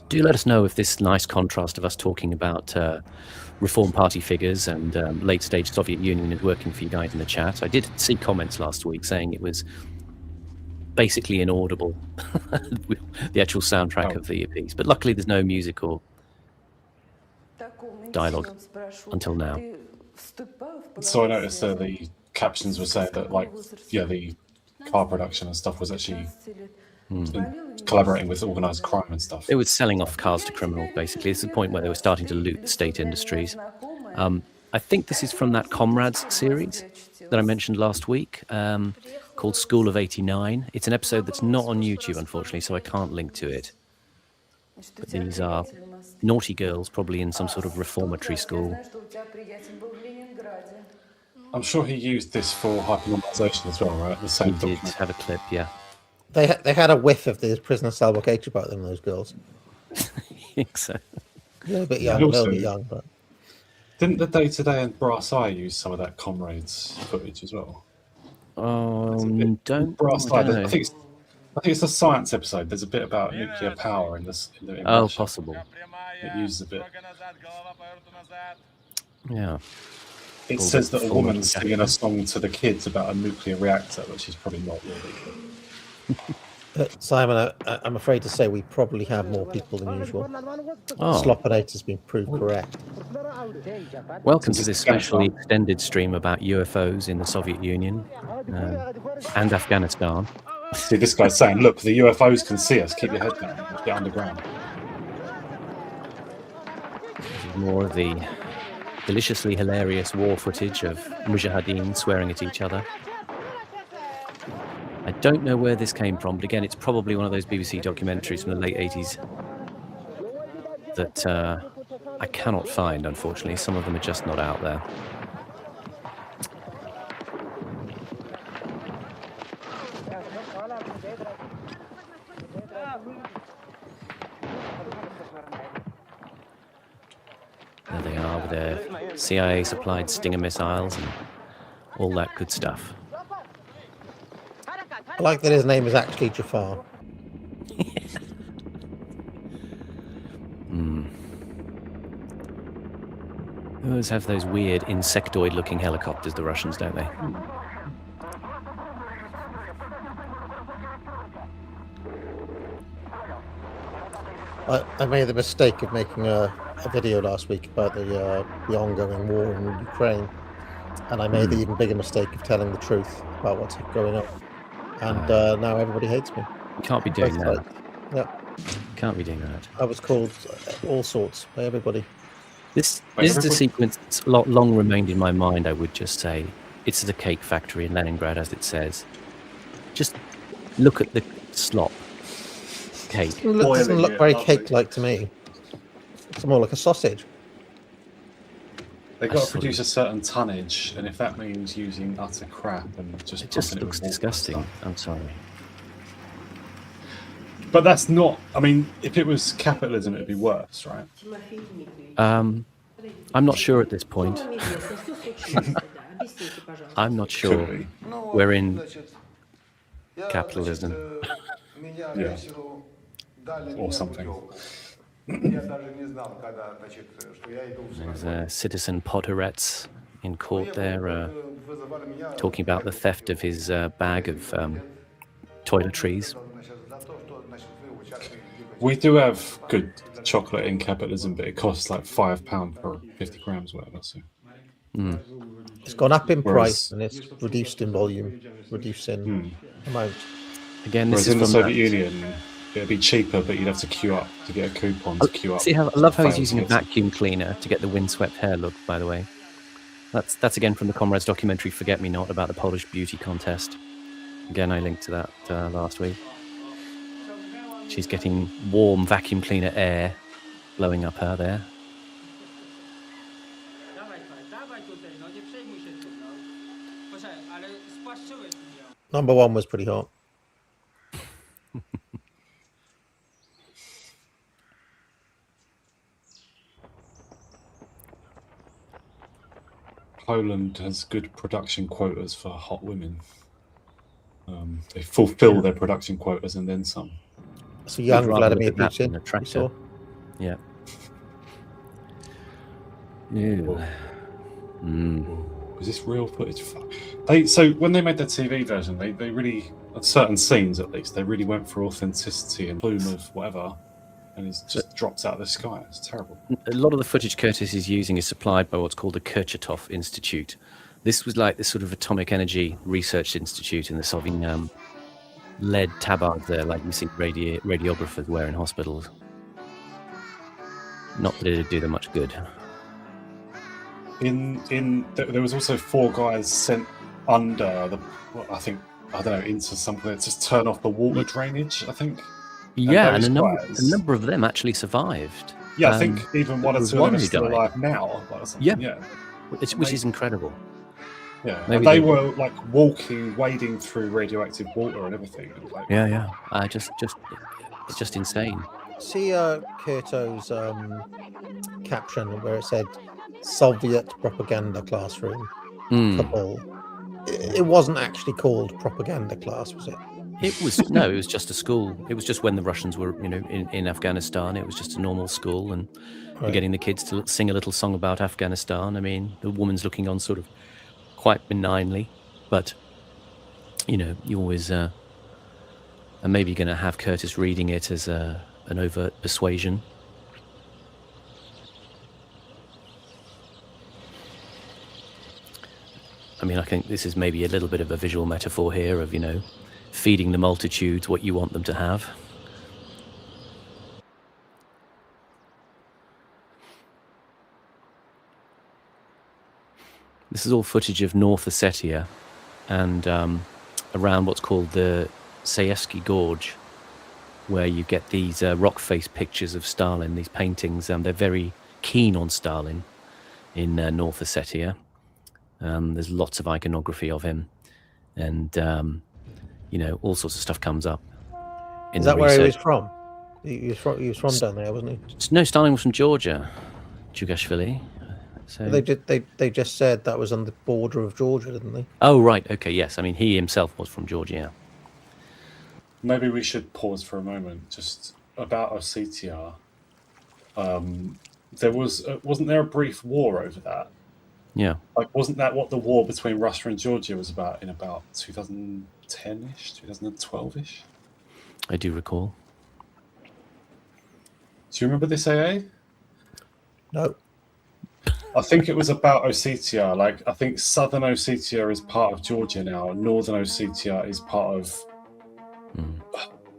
do let us know if this nice contrast of us talking about Reform Party figures and late stage Soviet Union is working for you guys in the chat. I did see comments last week saying it was basically inaudible, the actual soundtrack of the piece. But luckily there's no music or dialogue until now. so I noticed that the captions were saying that, the car production and stuff was actually collaborating with organised crime and stuff. They were selling off cars to criminals, basically. It's the point where they were starting to loot the state industries. I think this is from that Comrades series. that I mentioned last week, called School of 89. It's an episode that's not on YouTube, unfortunately, so I can't link to it. But these are naughty girls, probably in some sort of reformatory school. I'm sure he used this for hypernormalization as well, right? The He same did document. have a clip, yeah. They had a whiff of the prisoner cell book age about them, those girls. I think so. A little bit Yeah, young, a little also- bit young, but Didn't the Day Today and Brass Eye use some of that Comrades footage as well? Don't Brass I Eye. don't I know. think it's a science episode. There's a bit about nuclear power in this. In Oh, Russia. possible. It uses a bit. Yeah. It Called says it that a Formal woman's singing a Jackson. song to the kids about a nuclear reactor, which is probably not really. Simon, I'm afraid to say we probably have more people than usual. Oh, Sloppinator's been proved correct. welcome to this specially extended stream about UFOs in the Soviet Union and Afghanistan. See, this guy's saying, "Look, the UFOs can see us. Keep your head down. Get underground." This is more of the deliciously hilarious war footage of mujahideen swearing at each other. I don't know where this came from, but again, it's probably one of those BBC documentaries from the late 80s that I cannot find, unfortunately. Some of them are just not out there. There they are with their CIA-supplied Stinger missiles and all that good stuff. I like that his name is actually Jafar. They always have those weird insectoid-looking helicopters, the Russians, don't they? I made the mistake of making a video last week about the ongoing war in Ukraine, and I made the even bigger mistake of telling the truth about what's going on. And now everybody hates me. You can't be doing that. Yeah, Can't be doing that. I was called all sorts by everybody. This Wait, is the everybody- sequence that's long remained in my mind, I would just say. It's the cake factory in Leningrad, as it says. Just look at the slop. Cake. It doesn't Boiling look it, very lovely. cake-like to me. It's more like a sausage. They've got to Absolutely. produce a certain tonnage, and if that means using utter crap and just It just pumping looks with water and disgusting. stuff. I'm sorry. But that's not. I mean, if it was capitalism, it'd be worse, right? I'm not sure at this point. I'm not sure. Could be. We're in capitalism. Yeah. Or something. There's Citizen Podhoretz in court there, talking about the theft of his bag of toiletries. We do have good chocolate in capitalism, but it costs like £5 per 50 grams, whatever. So It's gone up in price Whereas- and it's reduced in volume, reduced in amount. Again, this whereas is in the from Soviet that- Union, it'd be cheaper, but you'd have to queue up to get a coupon to queue up. See how I love how he's Fails using a it. vacuum cleaner to get the windswept hair look. By the way, that's again from the Comrades documentary "Forget Me Not" about the Polish beauty contest. Again, I linked to that last week. She's getting warm vacuum cleaner air blowing up her there. Number one was pretty hot. Poland has good production quotas for hot women. They fulfill their production quotas and then some. So young rather Vladimir look at that than Putin, a we tractor. saw. Yeah. Ew. Is this real footage? Fuck. So when they made their TV version, they really, at certain scenes at least, they really went for authenticity and plume of whatever, and it just drops out of the sky. It's terrible. A lot of the footage Curtis is using is supplied by what's called the Kurchatov Institute. This was like this sort of atomic energy research institute in the Soviet lead tabards there, like you see radiographers wear in hospitals. Not that it'd do them much good. There was also 4 guys sent under the, I don't know, into something to just turn off the water drainage, I think. Yeah, and those a guys- number of them actually survived. Yeah, I think even one or was two of one them are who still died. alive now. Like, or something. Yeah. Yeah. Which is incredible. Yeah. Maybe And they they- were like wading through radioactive water and everything. And, like, Yeah. It's just insane. See Kurto's caption where it said Soviet propaganda classroom Kabul. It wasn't actually called propaganda class, was it? It was just a school. It was just when the Russians were, in Afghanistan. It was just a normal school, and you're getting the kids to sing a little song about Afghanistan. I mean, the woman's looking on sort of quite benignly, but you always are maybe going to have Curtis reading it as an overt persuasion. I mean, I think this is maybe a little bit of a visual metaphor here of, feeding the multitudes what you want them to have. This is all footage of North Ossetia and around what's called the Sayevsky Gorge, where you get these rock-faced pictures of Stalin, these paintings. They're very keen on Stalin in North Ossetia. There's lots of iconography of him, and all sorts of stuff comes up. Is that where he was from? He was from down there, wasn't he? No, Stalin was from Georgia, Jugashvili. So They just said that was on the border of Georgia, didn't they? Oh, right. Okay, yes. I mean, he himself was from Georgia. Yeah. Maybe we should pause for a moment just about Ossetia. There wasn't there a brief war over that? Yeah. Like, wasn't that what the war between Russia and Georgia was about in about 2010-ish, 2012-ish? I do recall. Do you remember this, AA? No. I think it was about Ossetia. Like, I think southern Ossetia is part of Georgia now, and northern Ossetia is part of...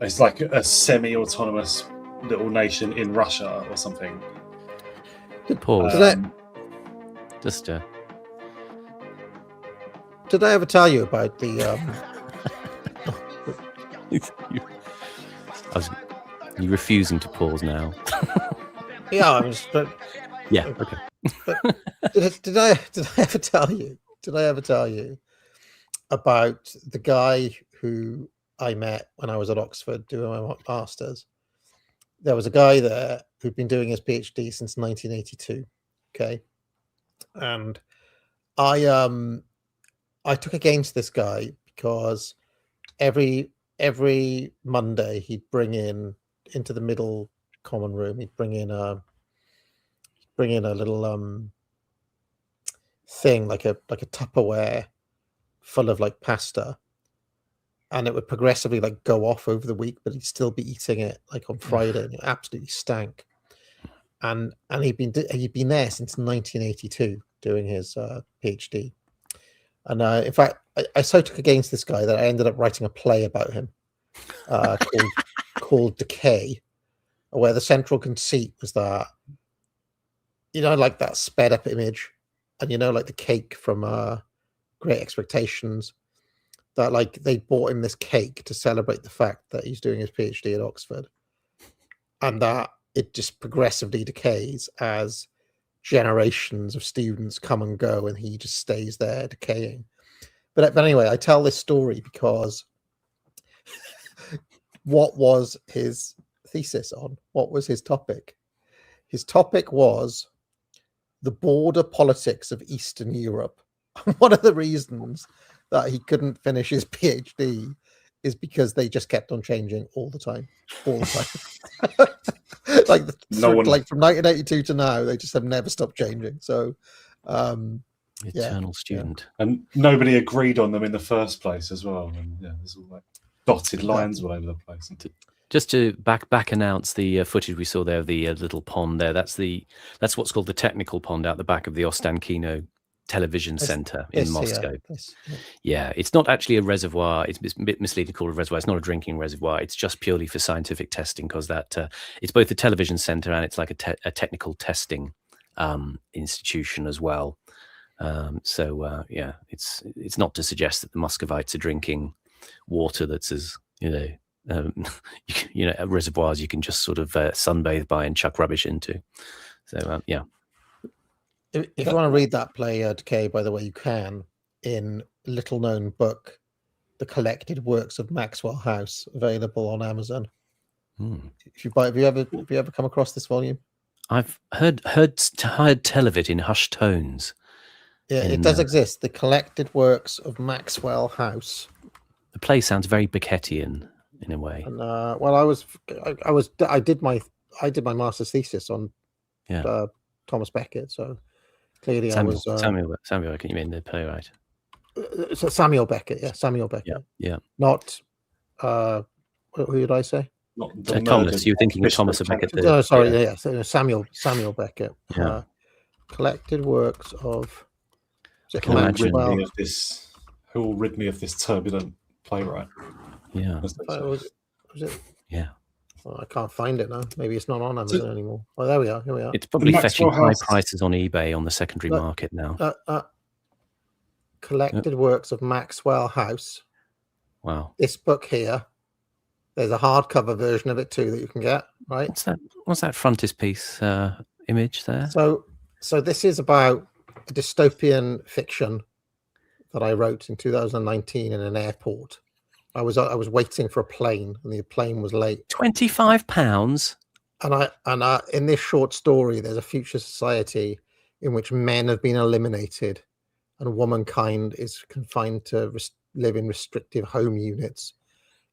It's like a semi-autonomous little nation in Russia or something. Pause. Did I ever tell you about the... You're refusing to pause now. Yeah, I was... Yeah, okay. But did I ever tell you? Did I ever tell you about the guy who I met when I was at Oxford doing my masters? There was a guy there who'd been doing his PhD since 1982. Okay, and I took against this guy because every Monday he'd bring into the middle common room. He'd bring in a little thing like a Tupperware full of like pasta, and it would progressively like go off over the week, but he'd still be eating it like on Friday, and it absolutely stank. And he'd been there since 1982 doing his PhD, and in fact I so took against this guy that I ended up writing a play about him called Decay, where the central conceit was that, like that sped up image, and like the cake from Great Expectations, that like they bought him this cake to celebrate the fact that he's doing his PhD at Oxford, and that it just progressively decays as generations of students come and go, and he just stays there decaying. But anyway, I tell this story because what was his thesis on? What was his topic? His topic was the border politics of Eastern Europe. One of the reasons that he couldn't finish his PhD is because they just kept on changing all the time. Like from 1982 to now, they just have never stopped changing. So, eternal student, and nobody agreed on them in the first place as well. And there's all like dotted lines all over the place. Just to back announce the footage we saw there of the little pond there. That's what's called the technical pond out the back of the Ostankino television center in Moscow. Yeah, it's not actually a reservoir. It's a bit misleading to call it a reservoir. It's not a drinking reservoir. It's just purely for scientific testing, because that it's both a television center and it's like a technical testing institution as well. Yeah, it's not to suggest that the Muscovites are drinking water that's as reservoirs you can just sort of sunbathe by and chuck rubbish into. So yeah. If you want to read that play, Decay, by the way, you can in a little-known book, The Collected Works of Maxwell House, available on Amazon. If you have you ever come across this volume? I've heard tell of it in hushed tones. Yeah, it does exist. The Collected Works of Maxwell House. The play sounds very Beckettian in a way. And well, I did my master's thesis on Thomas Beckett, so clearly Samuel Beckett. You mean the playwright? So Samuel Beckett, yeah, Samuel Beckett. Yeah. Not who did I say? Not Thomas. You were thinking of Thomas Beckett. No, sorry, yeah. So Samuel Beckett. Yeah. Collected works of. Who will rid me of this turbulent playwright? Yeah. Was it? Yeah. Well, I can't find it now. Maybe it's not on Amazon anymore. Oh, there we are. Here we are. It's probably fetching high prices on eBay on the secondary market now. Collected works of Maxwell House. Wow. This book here. There's a hardcover version of it too that you can get. Right. What's that frontispiece image there? So this is about a dystopian fiction that I wrote in 2019 in an airport. I was waiting for a plane, and the plane was late. £25. And in this short story, there's a future society in which men have been eliminated, and womankind is confined to live in restrictive home units,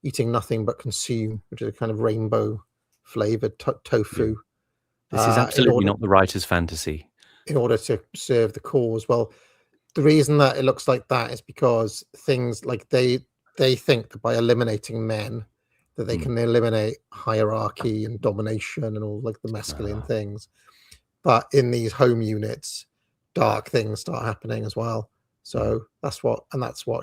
eating nothing but consume, which is a kind of rainbow flavored tofu. This is absolutely not the writer's fantasy. In order to serve the cause. Well, the reason that it looks like that is because things like they think that by eliminating men, that they can eliminate hierarchy and domination and all like the masculine things. But in these home units, dark things start happening as well. So that's what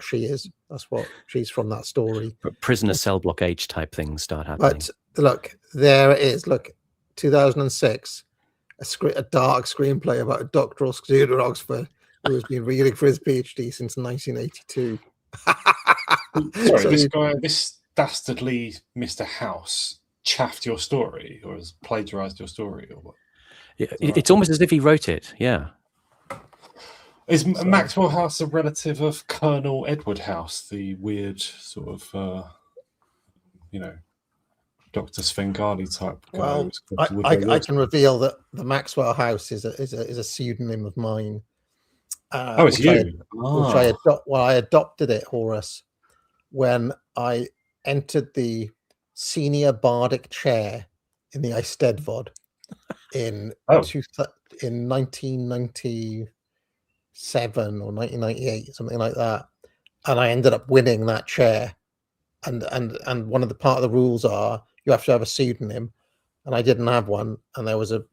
she is. That's what she's from that story. But prisoner cell block H type things start happening. But look, there it is. Look, 2006, a dark screenplay about a doctoral student at Oxford who has been reading for his PhD since 1982. Sorry, this dastardly Mr. House chaffed your story, or has plagiarized your story, or what? It's almost as if he wrote it. Yeah. Is Maxwell House a relative of Colonel Edward House, the weird sort of, Dr. Svengali type guy? Well, I can reveal that the Maxwell House is a pseudonym of mine. It's you. I adopted it, Horace, when I entered the senior bardic chair in the Eisteddfod in 1997 or 1998, something like that, and I ended up winning that chair. And one of the part of the rules are you have to have a pseudonym, and I didn't have one, and there was a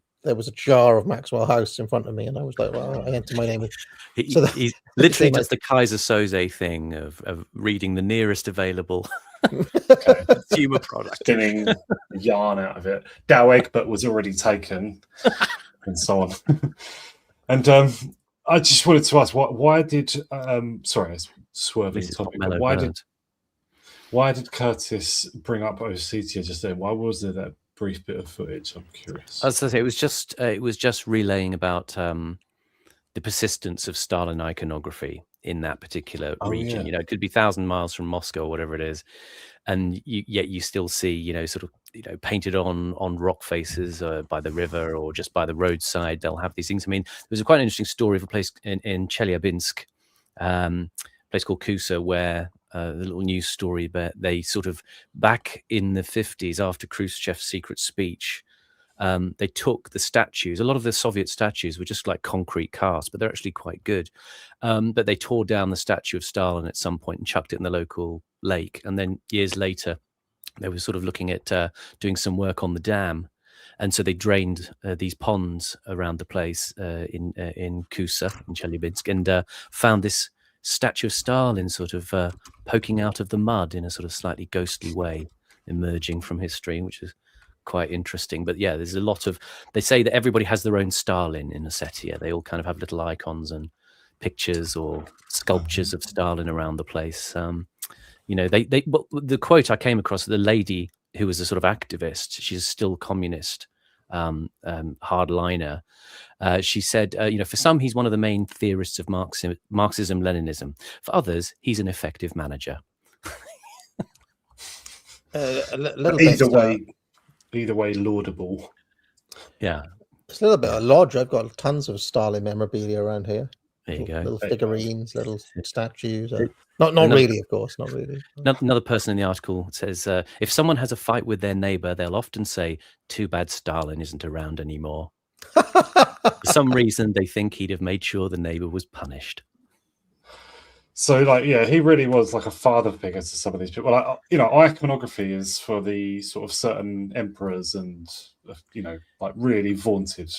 jar of Maxwell House in front of me, and I was like, well, I entered my name. He literally does the Kaiser Soze thing of reading the nearest available consumer product. Getting yarn out of it. Dow Egbert was already taken, and so on. And I just wanted to ask, why did sorry, swerving topic. Why did Curtis bring up Ossetia just then? Why was there that brief bit of footage? I'm curious. As I say, it was just relaying about the persistence of Stalin iconography in that particular region. Yeah. You know, it could be 1,000 miles from Moscow or whatever it is, and yet you still see, painted on rock faces by the river or just by the roadside. They'll have these things. I mean, there was a quite interesting story of a place in Chelyabinsk, a place called Kusa, where the little news story, but they sort of back in the 50s after Khrushchev's secret speech, they took the statues. A lot of the Soviet statues were just like concrete casts, but they're actually quite good. But they tore down the statue of Stalin at some point and chucked it in the local lake. And then years later, they were sort of looking at doing some work on the dam. And so they drained these ponds around the place in Kusa, in Chelyabinsk, and found this statue of Stalin sort of poking out of the mud in a sort of slightly ghostly way, emerging from history, which is quite interesting. But yeah, there's a lot of, they say that everybody has their own Stalin in Ossetia. They all kind of have little icons and pictures or sculptures of Stalin around the place. Well, the quote I came across, the lady who was a sort of activist, she's still communist, hardliner. She said, for some, he's one of the main theorists of Marxism-Leninism. For others, he's an effective manager. Either way, laudable. Yeah. It's a little bit of lodge. I've got tons of Stalin memorabilia around here. There you go. Little figurines, little statues. Not really, of course, not really. Another person in the article says, if someone has a fight with their neighbor, they'll often say, "Too bad Stalin isn't around anymore." For some reason, they think he'd have made sure the neighbor was punished. So, he really was like a father figure to some of these people. Iconography is for the sort of certain emperors and, really vaunted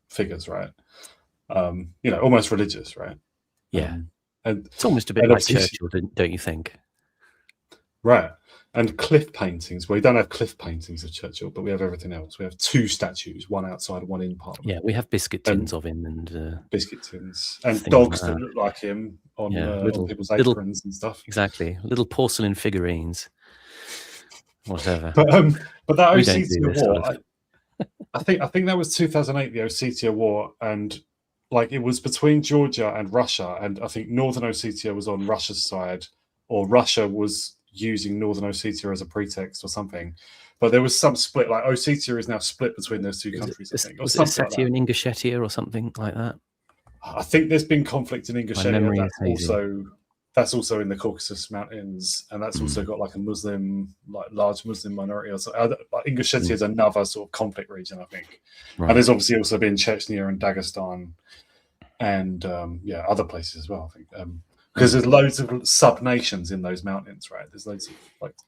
figures, right? Almost religious, right? Yeah. And it's almost a bit like Churchill, don't you think? Right. And cliff paintings. We don't have cliff paintings of Churchill, but we have everything else. We have 2 statues, one outside, one in Parliament. Yeah, we have biscuit tins of him and biscuit tins and dogs that look like him on people's aprons and stuff. Exactly, little porcelain figurines, whatever. But that Ossetia War, I think that was 2008, the Ossetia War, and it was between Georgia and Russia, and I think Northern Ossetia was on Russia's side, or Russia was using Northern Ossetia as a pretext or something. But there was some split. Ossetia is now split between those 2 countries. I think, was it Ossetia and Ingushetia or something like that? I think there's been conflict in Ingushetia. That's also in the Caucasus Mountains, and that's also got a Muslim, large Muslim minority. Or something. Ingushetia is another sort of conflict region, I think. Right. And there's obviously also been Chechnya and Dagestan, and other places as well, I think. Because there's loads of sub-nations in those mountains, right? There's loads of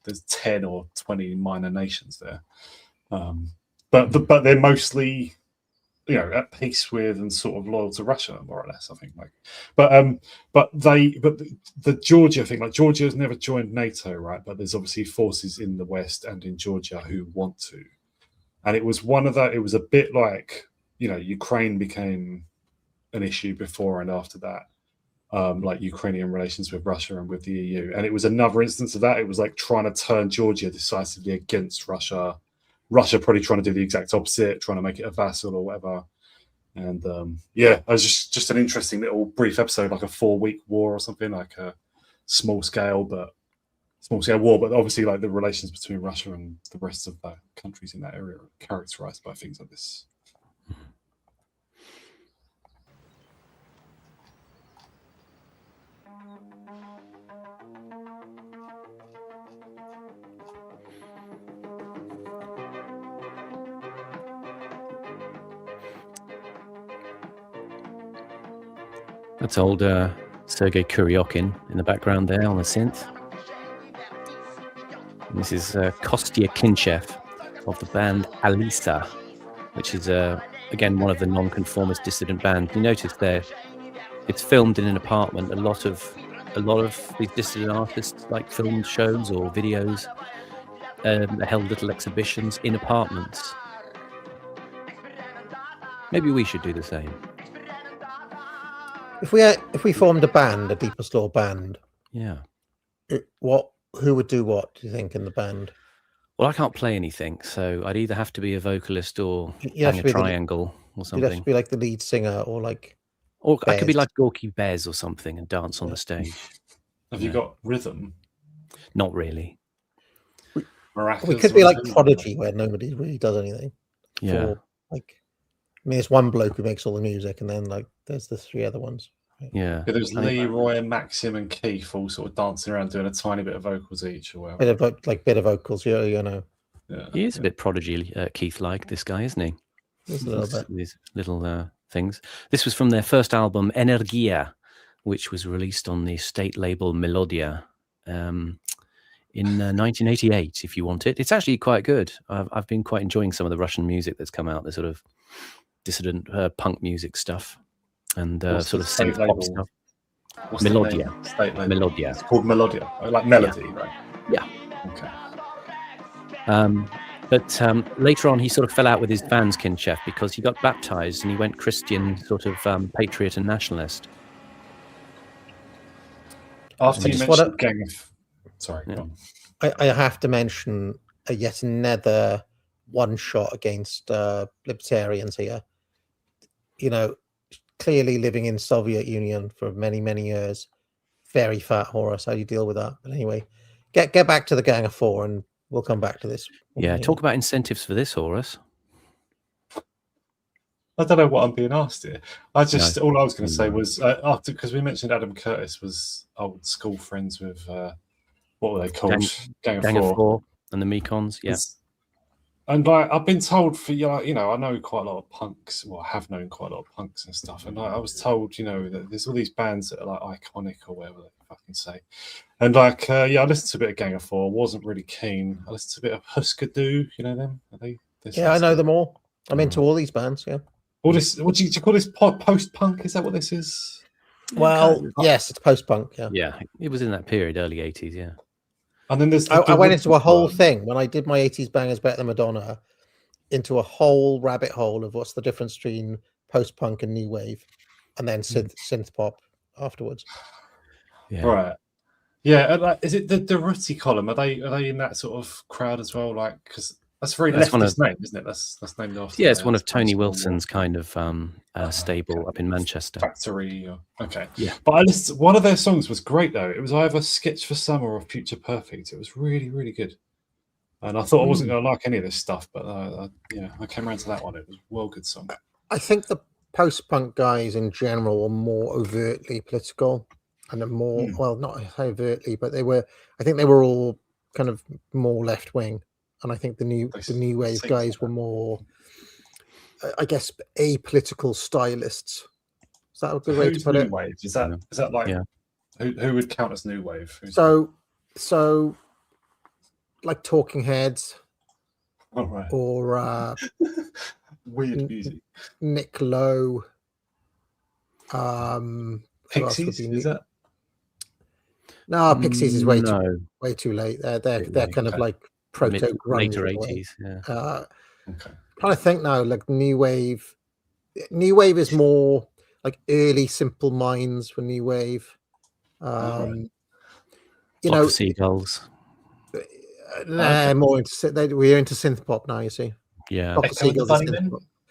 there's 10 or 20 minor nations there, but they're mostly at peace with and sort of loyal to Russia, more or less, I think. But the Georgia thing, Georgia has never joined NATO, right? But there's obviously forces in the West and in Georgia who want to, and it was it was a bit like Ukraine became an issue before and after that. Ukrainian relations with Russia and with the EU. And it was another instance of that. It was trying to turn Georgia decisively against Russia. Russia probably trying to do the exact opposite, trying to make it a vassal or whatever. And it was just an interesting little brief episode, like a 4-week war or something, like a small scale war. But obviously the relations between Russia and the rest of the countries in that area are characterized by things like this. That's old Sergei Kuryakin in the background there on the synth. And this is Kostya Kinchev of the band Alisa, which is again one of the non-conformist dissident bands. You notice there, it's filmed in an apartment. A lot of these dissident artists filmed shows or videos, held little exhibitions in apartments. Maybe we should do the same. If we formed a band, a Deepest Law band, who would do what, do you think, in the band? Well, I can't play anything, so I'd either have to be a vocalist or hang a triangle or something. You'd have to be the lead singer or I could be like Gorky Bez or something and dance on the stage. Have you got rhythm? Not really. We could be like Prodigy, where nobody really does anything. Yeah. There's one bloke who makes all the music, and then there's the 3 other ones. Right? Yeah. There's Leroy, Maxim, and Keith all sort of dancing around doing a tiny bit of vocals each, or whatever. Bit of vocals, Yeah. He is a bit Prodigy, Keith-like, this guy, isn't he? Just a little bit. These little things. This was from their first album, Energia, which was released on the state label Melodia in 1988. If you want it, it's actually quite good. I've been quite enjoying some of the Russian music that's come out. The sort of dissident punk music stuff and sort of synth pop stuff. Melodia. Melodia. It's called Melodia, like melody, right? Yeah. Okay. But later on, he sort of fell out with his fans, Kinchev, because he got baptized and he went Christian, sort of patriot and nationalist. After I you just mentioned wanna- Gang of... Sorry, Yeah. go on. I have to mention yet another one shot against libertarians here. You know, clearly living in Soviet Union for many, many years. Very fat Horus. How do you deal with that? But anyway, get back to the Gang of Four, and we'll come back to this. Yeah, anyway. talk about incentives for this, Horus. I don't know what I'm being asked here. All I was going to say No. was after, because we mentioned Adam Curtis was old school friends with what were they called? Gang of Four. And the Mekons. Yeah. And like I've been told for I know quite a lot of punks. Well, I have known quite a lot of punks and stuff. And I was told, that there's all these bands that are like iconic or whatever they fucking say. And like, I listened to a bit of Gang of Four. Wasn't really keen. I listened to a bit of Husker Du. You know them? Are they? Yeah, I know them all. I'm into all these bands. Yeah. All this. What do you call this? Post-punk? Is that what this is? Well, yes, it's post-punk. Yeah. Yeah, it was in that period, early 80s. Yeah. And then there's. I went into a whole thing when I did my 80s bangers better than Madonna, into a whole rabbit hole of what's the difference between post-punk and new wave, and then synth pop afterwards. Yeah. Right. Yeah. Like, is it the Rooty column? Are they in that sort of crowd as well? Like, because that's a very leftist name, isn't it? That's named after. Yeah, it's one of Tony Wilson's kind of stable up in Manchester. Factory. Okay. Yeah. But one of their songs was great though. It was either Sketch for Summer or Future Perfect. It was really, really good. And I thought I wasn't going to like any of this stuff, but I came around to that one. It was a well good song. I think the post-punk guys in general were more overtly political, and more well, not overtly, but I think they were all kind of more left-wing. And I think the new wave guys were more, I guess, apolitical stylists. Is that a good way to put it? Wave? Is that like who would count as new wave? So like Talking Heads, or weird music. Nick Lowe. Pixies, is that? No, Pixies is way too late. They're kind of like proto later 80s. Yeah. Okay. Trying to think now, like new wave. New wave is more like early Simple Minds for new wave. You know, Seagulls. More into we're into synth pop now. You see, yeah.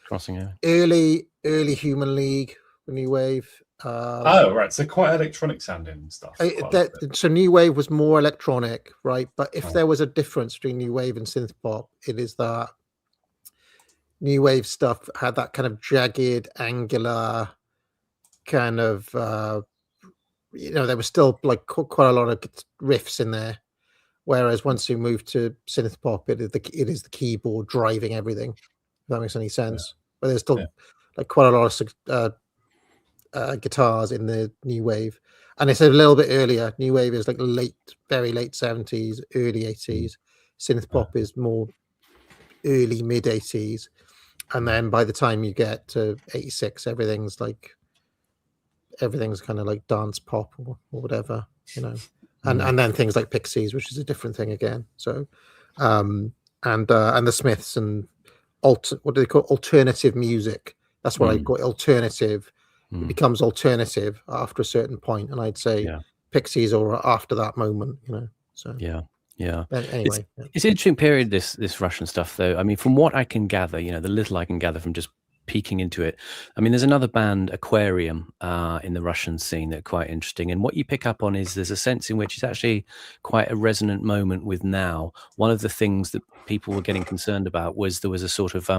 Crossing over. Early Human League for new wave. Right, so quite electronic sounding stuff. So new wave was more electronic, right? But if there was a difference between new wave and synth pop, it is that new wave stuff had that kind of jagged, angular kind of. There was still like quite a lot of riffs in there. Whereas once you move to synth pop, it is the keyboard driving everything. If that makes any sense. Yeah. But there's still like quite a lot of guitars in the new wave, and it's a little bit earlier. New wave is like very late 70s, early 80s. Synth pop is more early mid 80s, and then by the time you get to 86, everything's kind of like dance pop or whatever, and then things like Pixies, which is a different thing again. So and the Smiths and what do they call alternative music? That's what I call alternative. It becomes alternative after a certain point, and I'd say Pixies or after that moment, So But anyway, it's an interesting period. This Russian stuff, though. I mean, from what I can gather, the little I can gather from just peeking into it. I mean, there's another band, Aquarium, in the Russian scene that are quite interesting. And what you pick up on is there's a sense in which it's actually quite a resonant moment with now. One of the things that people were getting concerned about was there was a sort of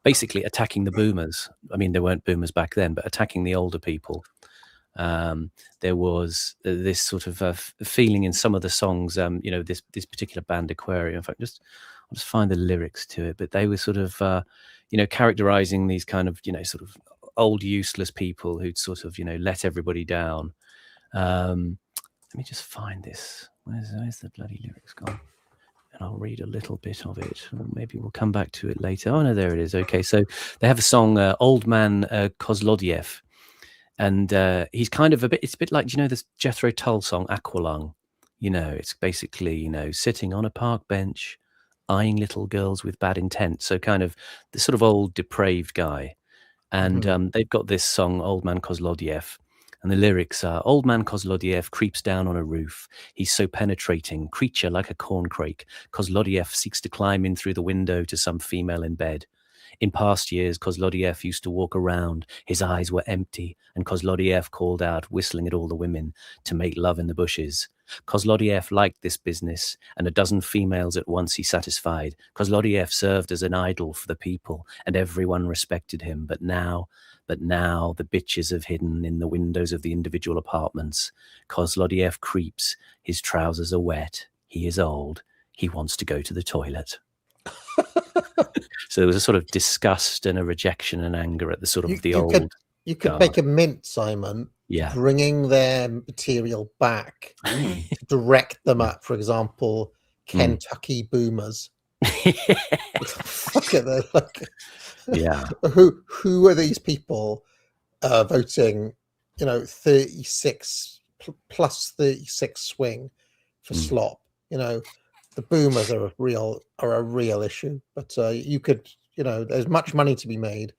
basically attacking the boomers. I mean, there weren't boomers back then, but attacking the older people. There was this sort of feeling in some of the songs, this particular band, Aquarium. In fact, I'll just find the lyrics to it, but they were sort of, characterizing these kind of, sort of old useless people who'd sort of, let everybody down. Let me just find this. Where's the bloody lyrics gone? And I'll read a little bit of it. Or maybe we'll come back to it later. Oh, no, there it is. Okay, so they have a song, Old Man Kozlodiev. And he's kind of it's a bit like, this Jethro Tull song, Aqualung. It's basically, sitting on a park bench, eyeing little girls with bad intent. So kind of the sort of old depraved guy. And they've got this song, Old Man Kozlodiev, And the lyrics are, old man Kozlodiev creeps down on a roof. He's so penetrating, creature like a corncrake. Kozlodiev seeks to climb in through the window to some female in bed. In past years, Kozlodiev used to walk around. His eyes were empty, and Kozlodiev called out, whistling at all the women, to make love in the bushes. Kozlodiev liked this business, and a dozen females at once he satisfied. Kozlodiev served as an idol for the people, and everyone respected him. But now the bitches have hidden in the windows of the individual apartments. Kozlodiev creeps. His trousers are wet. He is old. He wants to go to the toilet. So there was a sort of disgust and a rejection and anger at the sort of You could make a mint, Simon, bringing their material back to direct them at, for example, Kentucky boomers. Fuck it, they're like, who are these people voting? 36 plus 36 swing for slop. The boomers are a real issue, but you could, there's much money to be made.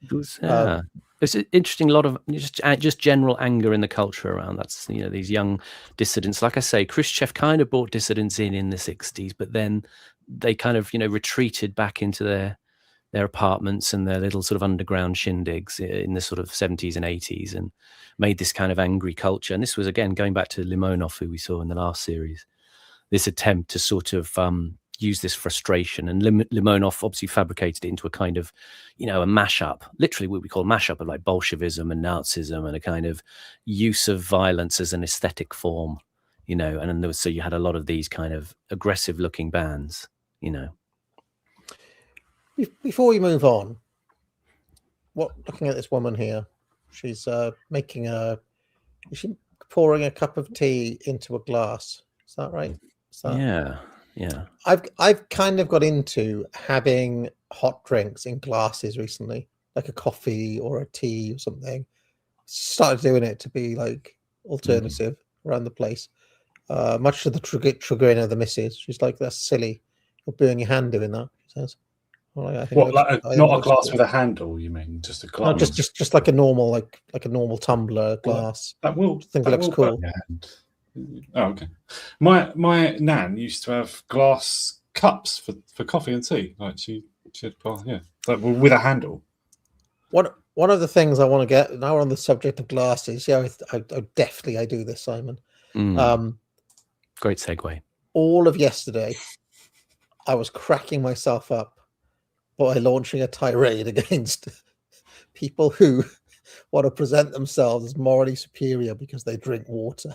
It's an interesting lot of just general anger in the culture around that's these young dissidents. Like I say, Khrushchev kind of brought dissidents in the 60s, but then they kind of retreated back into their apartments and their little sort of underground shindigs in the sort of 70s and 80s, and made this kind of angry culture. And this was, again, going back to Limonov, who we saw in the last series, this attempt to sort of use this frustration. And Limonov obviously fabricated it into a kind of, a mashup, literally what we call mashup of like Bolshevism and Nazism, and a kind of use of violence as an aesthetic form, and then so you had a lot of these kind of aggressive looking bands, Before we move on, looking at this woman here, she's is she pouring a cup of tea into a glass? Is that right? Yeah. I've kind of got into having hot drinks in glasses recently, like a coffee or a tea or something. Started doing it to be like alternative around the place, much to the chagrin of the missus. She's like, "That's silly. You'll burn your hand doing that," she says. Well, not a glass with a handle? You mean just a glass? No, just like a normal, like a normal tumbler glass. I think it looks cool. Oh, okay. My nan used to have glass cups for coffee and tea. Like she had, like with a handle. One of the things I want to get now, we're on the subject of glasses. Yeah, I do this, Simon. Great segue. All of yesterday, I was cracking myself up by launching a tirade against people who want to present themselves as morally superior because they drink water.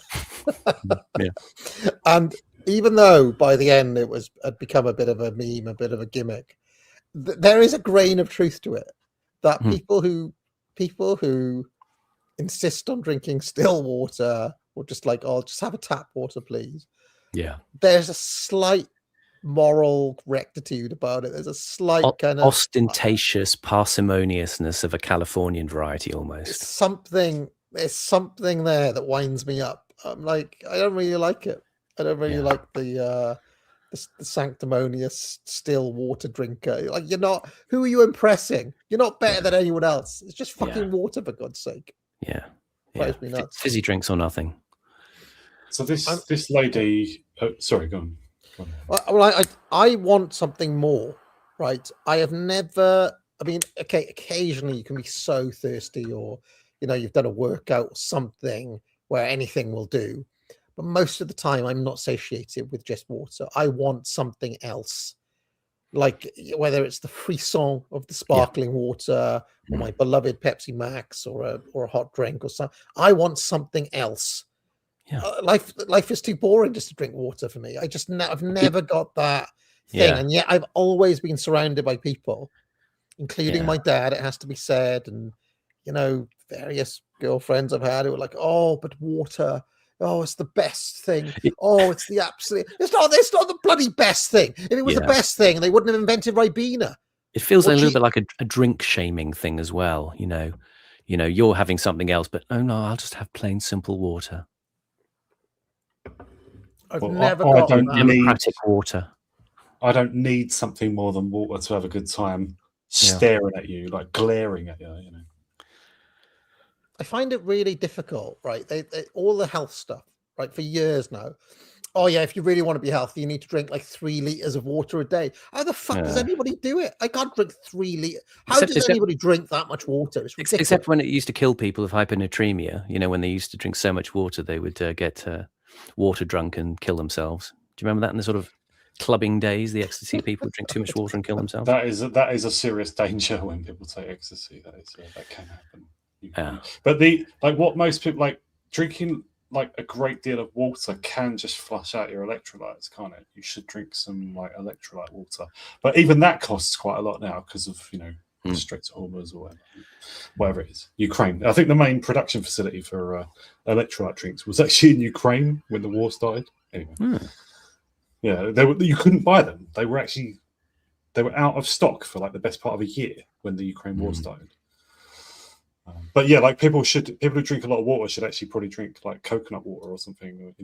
And even though by the end it had become a bit of a meme, a bit of a gimmick, there is a grain of truth to it. That people who insist on drinking still water, or just like, "Oh, just have a tap water, please." Yeah, there's a slight moral rectitude about it. There's a slight kind of ostentatious parsimoniousness of a Californian variety, almost. There's something there that winds me up. I'm like, I don't really like it. I don't really like the sanctimonious still water drinker. Like, you're not. Who are you impressing? You're not better than anyone else. It's just fucking water, for God's sake. Drives me nuts. Fizzy drinks or nothing. So this lady. Sorry, go on. Well, I want something more, right? I have never. I mean, okay, occasionally you can be so thirsty, or you've done a workout or something where anything will do. But most of the time, I'm not satiated with just water. I want something else, like whether it's the frisson of the sparkling water, or my beloved Pepsi Max, or a hot drink, or something. I want something else. Life is too boring just to drink water for me. I've never got that thing, and yet I've always been surrounded by people, including my dad. It has to be said, and various girlfriends I've had who were like, "Oh, but water. Oh, it's the best thing. Oh, it's the absolute. It's not the bloody best thing. If it was the best thing, they wouldn't have invented Ribena." It feels like a little bit like a drink shaming thing as well. You're having something else, but oh no, I'll just have plain simple water. I've never got democratic water. I don't need something more than water to have a good time staring at you, like glaring at you. I find it really difficult, right? They all the health stuff, right, for years now. Oh yeah, if you really want to be healthy, you need to drink like 3 liters of water a day. How the fuck does Yeah. anybody do it? I can't drink 3 liters. How Except- does except- anybody drink that much water? It's ridiculous. Except when it used to kill people with hyponatremia, you know, when they used to drink so much water, they would get water drunk and kill themselves. Do you remember that in the sort of clubbing days, the ecstasy people would drink too much water and kill themselves? That is a serious danger when people take ecstasy. That can happen. Yeah. But what most people like drinking like a great deal of water can just flush out your electrolytes, can't it? You should drink some like electrolyte water, but even that costs quite a lot now because of restricted hormones or whatever it is. Ukraine, I think the main production facility for electrolyte drinks was actually in Ukraine when the war started. Anyway, yeah, you couldn't buy them. They were out of stock for like the best part of a year when the Ukraine war started. But yeah, like people who drink a lot of water should actually probably drink like coconut water or something,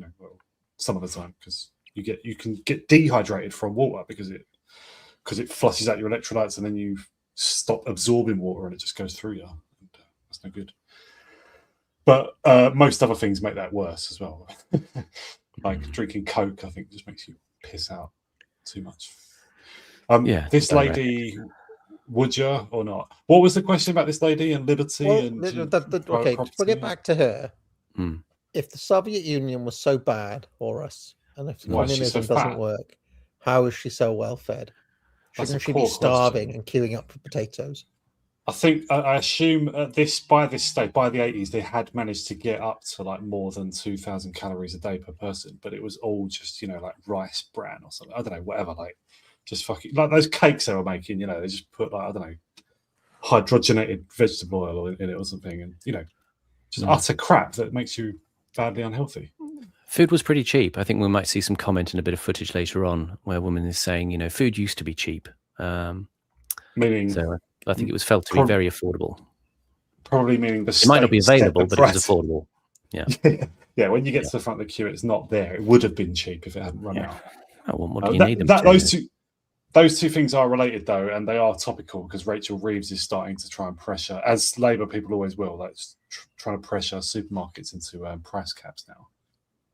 some of the time, because you can get dehydrated from water because it flushes out your electrolytes and then you stop absorbing water and it just goes through you. And, that's no good. But most other things make that worse as well. Like drinking Coke, I think, just makes you piss out too much. This lady. Would you or not? What was the question about this lady and liberty? Okay, to bring it back to her. If the Soviet Union was so bad for us, and if communism doesn't work, how is she so well fed? Shouldn't she be starving and queuing up for potatoes? I assume by this stage, by the 80s, they had managed to get up to like more than 2,000 calories a day per person, but it was all just like rice bran or something. I don't know, whatever, like. Just fucking like those cakes they were making, they just put like, I don't know, hydrogenated vegetable oil in it or something, and just utter crap that makes you badly unhealthy. Food was pretty cheap. I think we might see some comment in a bit of footage later on where a woman is saying, food used to be cheap. Meaning, so I think it was felt to be very affordable. Probably meaning it might not be available, but it was affordable. Yeah. Yeah. When you get to the front of the queue, it's not there. It would have been cheap if it hadn't run out. Oh, well, what do you need them to? Those two things are related, though, and they are topical because Rachel Reeves is starting to try and pressure, as Labour people always will, like trying to pressure supermarkets into price caps now,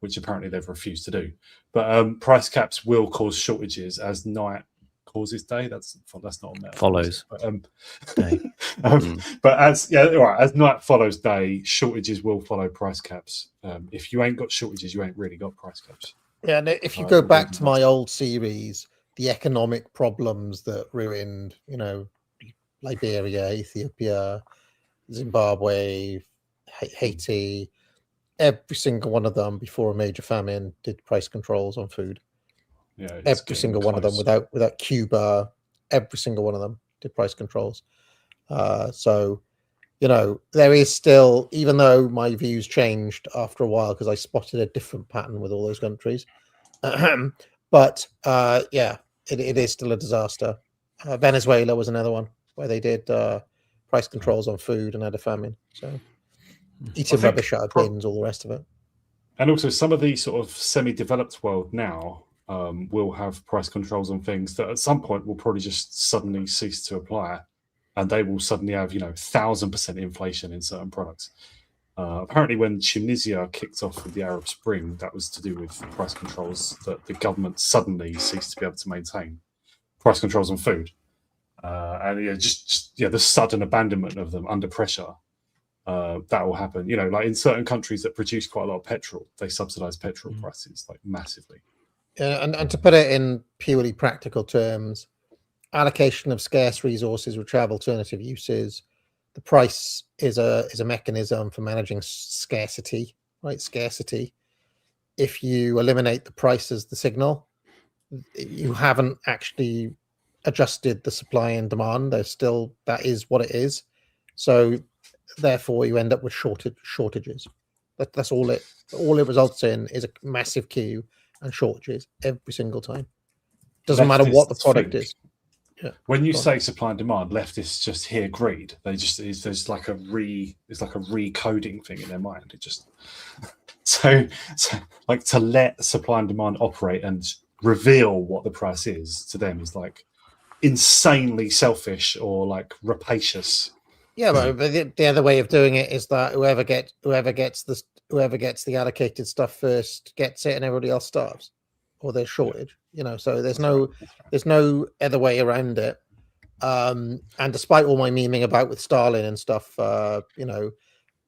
which apparently they've refused to do. But price caps will cause shortages as night causes day. That's not on there. Follows. Day. But as night follows day, shortages will follow price caps. If you ain't got shortages, you ain't really got price caps. Yeah, and if you go back to my old series, the economic problems that ruined, Liberia, Ethiopia, Zimbabwe, Haiti, every single one of them before a major famine did price controls on food. Yeah, every single one of them without Cuba, every single one of them did price controls. So, there is still, even though my views changed after a while because I spotted a different pattern with all those countries. But it is still a disaster. Venezuela was another one where they did price controls on food and had a famine. So eating rubbish out of bins, all the rest of it. And also some of the sort of semi-developed world now will have price controls on things that at some point will probably just suddenly cease to apply. And they will suddenly have, 1,000% inflation in certain products. Apparently, when Tunisia kicked off with the Arab Spring, that was to do with price controls that the government suddenly ceased to be able to maintain. Price controls on food. And the sudden abandonment of them under pressure. That will happen. Like in certain countries that produce quite a lot of petrol, they subsidize petrol prices like massively. And to put it in purely practical terms, allocation of scarce resources which have alternative uses. The price is a mechanism for managing scarcity, right? Scarcity. If you eliminate the price as the signal, you haven't actually adjusted the supply and demand. That is what it is. So therefore you end up with shortages. That's all it results in is a massive queue and shortages every single time. Doesn't matter what the product is. Yeah. When you say supply and demand, leftists just hear greed. There's like a recoding thing in their mind. It just so like to let supply and demand operate and reveal what the price is to them is like insanely selfish or like rapacious. Yeah, but the other way of doing it is that whoever gets the allocated stuff first gets it, and everybody else starves, or there's shortage. So there's no other way around it. And despite all my memeing about with Stalin and stuff,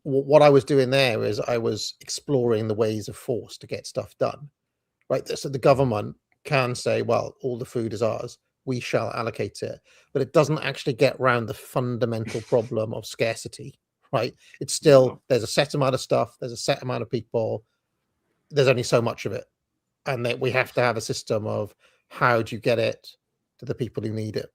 what I was doing there is I was exploring the ways of force to get stuff done. Right, so the government can say, well, all the food is ours, we shall allocate it, but it doesn't actually get around the fundamental problem of scarcity, right? It's still, there's a set amount of stuff, there's a set amount of people, there's only so much of it, and that we have to have a system of how do you get it to the people who need it,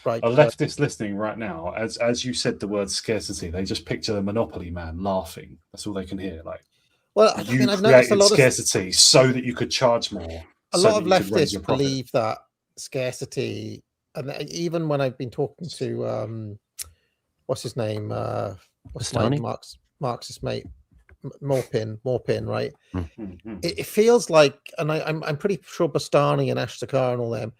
right? A leftist listening right now, as you said the word scarcity, they just picture the Monopoly man laughing. That's all they can hear. Like, well, I've noticed created a lot scarcity so that you could charge more. A lot of leftists believe that scarcity, and even when I've been talking to what's his name, what's my Marxist mate, Morpin, right? It feels like, and I'm pretty sure Bastani and Ash Sakar and all them,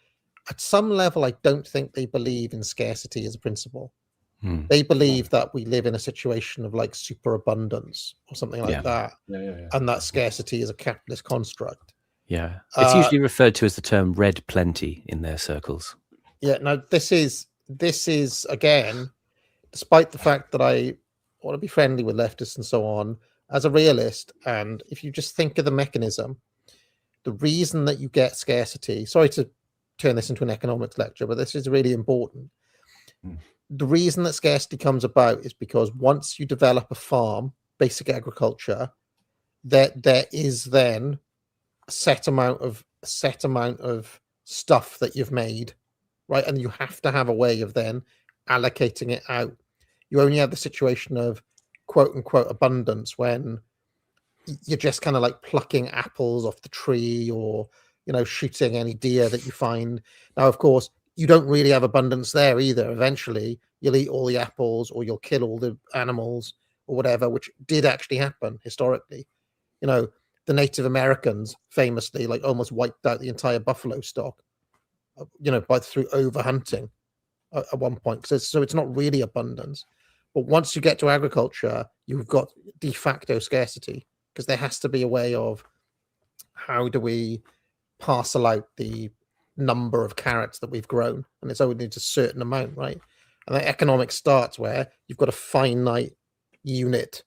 at some level, I don't think they believe in scarcity as a principle. They believe that we live in a situation of like superabundance or something like that, and that scarcity is a capitalist construct. Yeah, it's usually referred to as the term "red plenty" in their circles. Yeah, no, this is again, despite the fact that I want to be friendly with leftists and so on, as a realist, and if you just think of the mechanism, the reason that you get scarcity. Sorry to turn this into an economics lecture, but this is really important. The reason that scarcity comes about is because once you develop a farm, basic agriculture, there is then a set amount of stuff that you've made, right? And you have to have a way of then allocating it out. You only have the situation of quote unquote abundance when you're just kind of like plucking apples off the tree, or shooting any deer that you find. Now, of course, you don't really have abundance there either. Eventually, you'll eat all the apples, or you'll kill all the animals, or whatever, which did actually happen historically. The Native Americans famously like almost wiped out the entire buffalo stock, through overhunting at one point. So it's not really abundance. But once you get to agriculture, you've got de facto scarcity, because there has to be a way of how do we parcel out the number of carrots that we've grown, and it's only a certain amount, right? And the economics starts where you've got a finite unit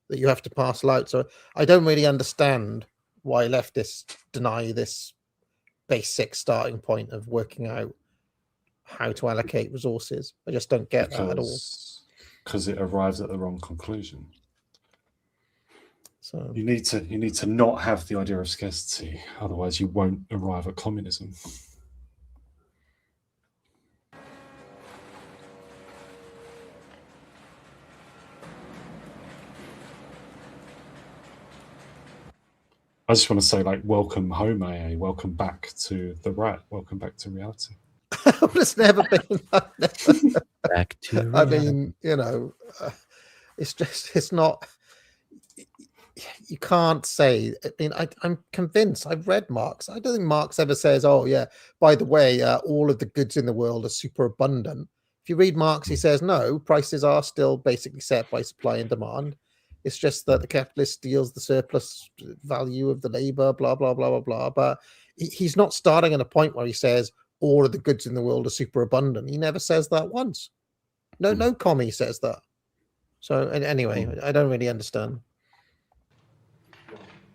that you have to parcel out. So I don't really understand why leftists deny this basic starting point of working out how to allocate resources. I just don't get that at all. Because it arrives at the wrong conclusion. So you need to not have the idea of scarcity, otherwise you won't arrive at communism. I just want to say, like, welcome home, AA. Welcome back to the right. Welcome back to reality. It's never been back to reality. I mean, it's not. You can't say. I mean, I'm convinced. I've read Marx. I don't think Marx ever says, "Oh, yeah, by the way, all of the goods in the world are super abundant." If you read Marx, he says, "No, prices are still basically set by supply and demand. It's just that the capitalist steals the surplus value of the labor, blah, blah, blah, blah, blah." But he's not starting at a point where he says all of the goods in the world are super abundant. He never says that once. No commie says that. So anyway, I don't really understand.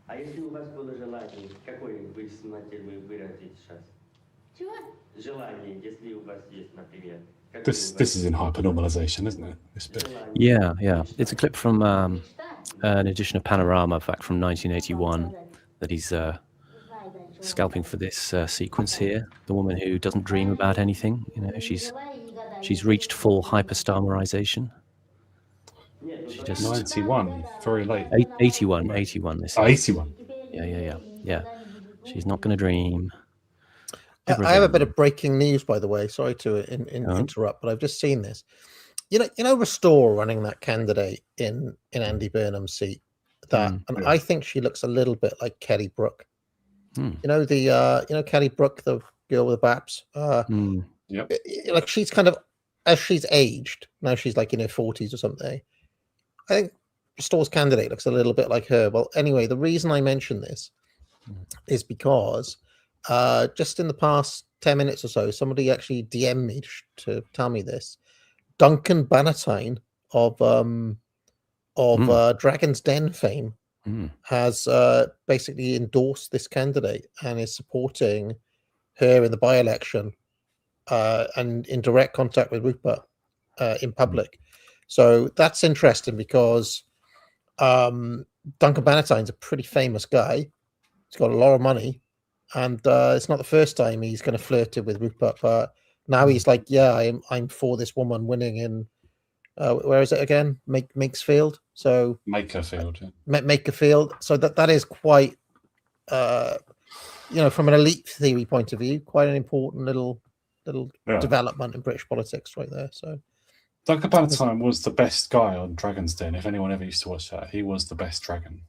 А если у вас было желание, какой высмотритель вы выразить сейчас? Чего? Желание, если у вас есть, например. This is in hypernormalization, isn't it? This bit. Yeah. It's a clip from an edition of Panorama back from 1981 that he's scalping for this sequence here. The woman who doesn't dream about anything. She's reached full hyperstarmerization. She just 91, very late. 81. This. 81. Yeah. She's not going to dream. I have a bit of breaking news, by the way. Sorry to interrupt, but I've just seen this. Restore running that candidate in Andy Burnham's seat. And I think she looks a little bit like Kelly Brook. Kelly Brook, the girl with the BAPS. Yep. Like she's kind of as she's aged, now she's like in her 40s or something, I think Stoll's candidate looks a little bit like her. Well, anyway, the reason I mention this is because just in the past 10 minutes or so, somebody actually DM'd me to tell me this. Duncan Bannatyne of Dragon's Den fame has basically endorsed this candidate and is supporting her in the by-election and in direct contact with Rupert in public. So that's interesting because Duncan Bannatyne's a pretty famous guy. He's got a lot of money, and it's not the first time he's kind of flirted with Rupert, but now he's like, yeah, I'm for this woman winning in where is it again? Makefield. So Makerfield. Yeah. Makerfield. So that is quite from an elite theory point of view, quite an important little development in British politics right there. So Duncan Bannatyne was the best guy on Dragon's Den. If anyone ever used to watch that, he was the best dragon.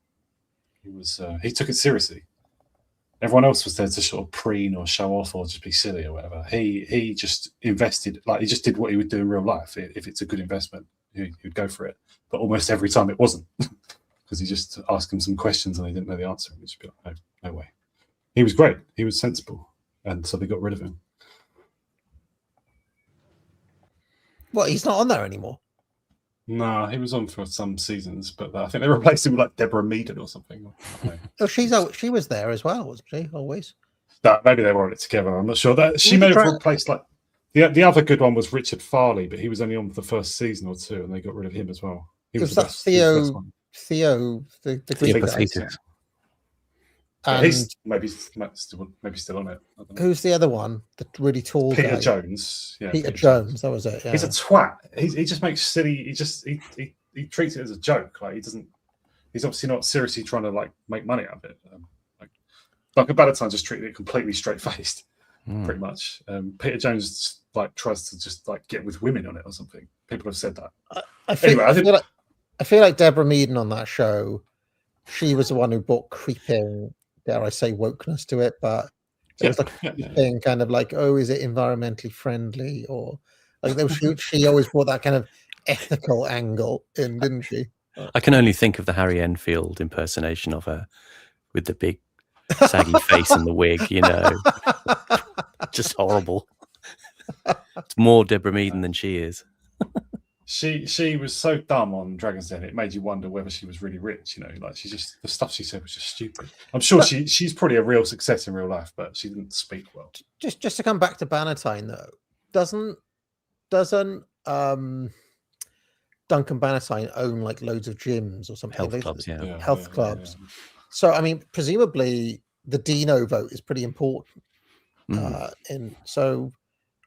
He was. He took it seriously. Everyone else was there to sort of preen or show off or just be silly or whatever. He just invested, like he just did what he would do in real life. If it's a good investment, he'd go for it. But almost every time it wasn't, because he just asked him some questions and they didn't know the answer. And he'd just be like, no way. He was great. He was sensible, and so they got rid of him. Well, he's not on there anymore. No, he was on for some seasons, but I think they replaced him with like Deborah Meaden or something. Oh, she was there as well, wasn't she? Always. Maybe they were on it together. I'm not sure. That she may have replaced like the other good one was Richard Farley, but he was only on for the first season or two, and they got rid of him as well. He was the best, Theo, the Greek guy. And he's maybe still on it. Who's the other one? The really tall Peter guy? Jones. Yeah, Peter Jones. That was it. Yeah. He's a twat. He just makes silly. He treats it as a joke. Like he doesn't. He's obviously not seriously trying to like make money out of it. Duncan Bannatyne just treated it completely straight faced, pretty much. Peter Jones like tries to just like get with women on it or something. People have said that. I feel like Deborah Meaden on that show. She was the one who brought creeping, dare I say, wokeness to it, but it was like creeping kind of like, oh, is it environmentally friendly? Or like she always brought that kind of ethical angle in, didn't she? I can only think of the Harry Enfield impersonation of her with the big saggy face and the wig, just horrible. It's more Deborah Meaden than she is. She was so dumb on Dragon's Den, it made you wonder whether she was really rich, like the stuff she said was just stupid. I'm sure she's probably a real success in real life, but she didn't speak well. Just to come back to Bannatyne though, doesn't Duncan Bannatyne own like loads of gyms or something? Health clubs, yeah. Health clubs. Yeah. So I mean, presumably the Dino vote is pretty important. And so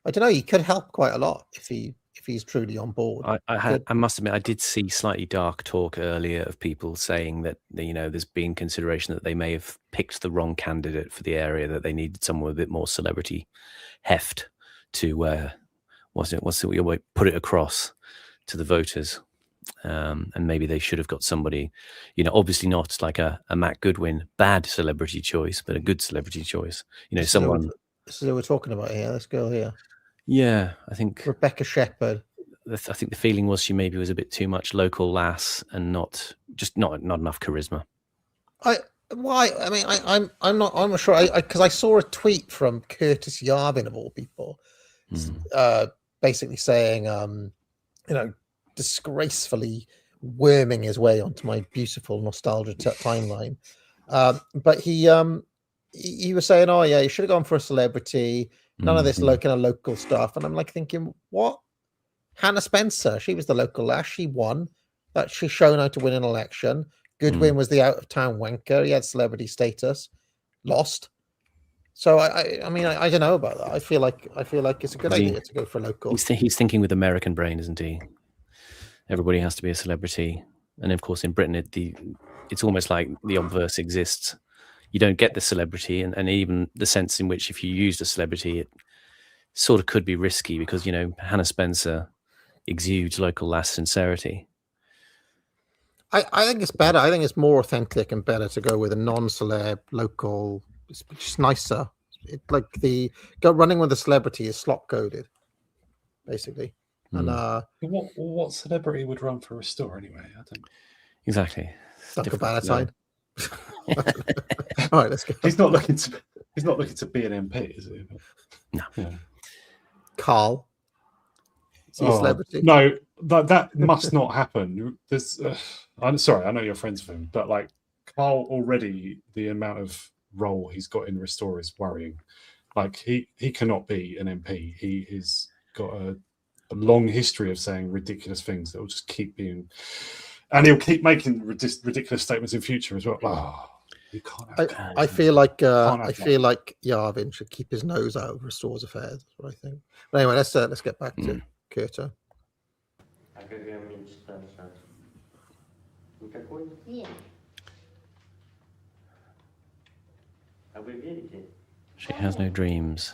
I don't know, he could help quite a lot if he's truly on board. I must admit, I did see slightly dark talk earlier of people saying that there's been consideration that they may have picked the wrong candidate for the area, that they needed someone with a bit more celebrity heft to put it across to the voters, and maybe they should have got somebody, obviously not like a Matt Goodwin bad celebrity choice, but a good celebrity choice. Someone. This is who we're talking about here. This girl here. Yeah, I think Rebecca Shepherd. I think the feeling was she maybe was a bit too much local lass and not enough charisma. I'm not sure, because I saw a tweet from Curtis Yarvin of all people, basically saying, disgracefully worming his way onto my beautiful nostalgia timeline. But he was saying, oh yeah, you should have gone for a celebrity. None of this local stuff. And I'm like thinking, what? Hannah Spencer, she was the local lass. She won. That she's shown how to win an election. Goodwin was the out-of-town wanker. He had celebrity status. Lost. So I don't know about that. I feel like it's a good idea to go for local. He's thinking with American brain, isn't he? Everybody has to be a celebrity. And of course in Britain it's almost like the obverse exists. You don't get the celebrity, and even the sense in which if you used a celebrity, it sort of could be risky because, Hannah Spencer exudes local lass sincerity. I think it's better. I think it's more authentic and better to go with a non-celeb local. It's just nicer. Running with a celebrity is slop coded, basically. And What celebrity would run for a store anyway? I don't. Exactly. Dr. Difficult to Valentine. All right, let's go. He's not looking to be an MP, is he? No. Yeah. Carl. Is he a celebrity? No, that must not happen. There's. I'm sorry, I know you're friends with him, but like Carl already, the amount of role he's got in Restore is worrying. Like he cannot be an MP. He has got a long history of saying ridiculous things that will just keep being, and he'll keep making ridiculous statements in future as well. Oh, you can't have Carl, I feel like Can't have Yarvin should keep his nose out of Restore's affairs. That's what I think. But anyway, let's get back to Kurto. А какая мечта, Саша? Никакой? Нет. А вы верите? She has no dreams.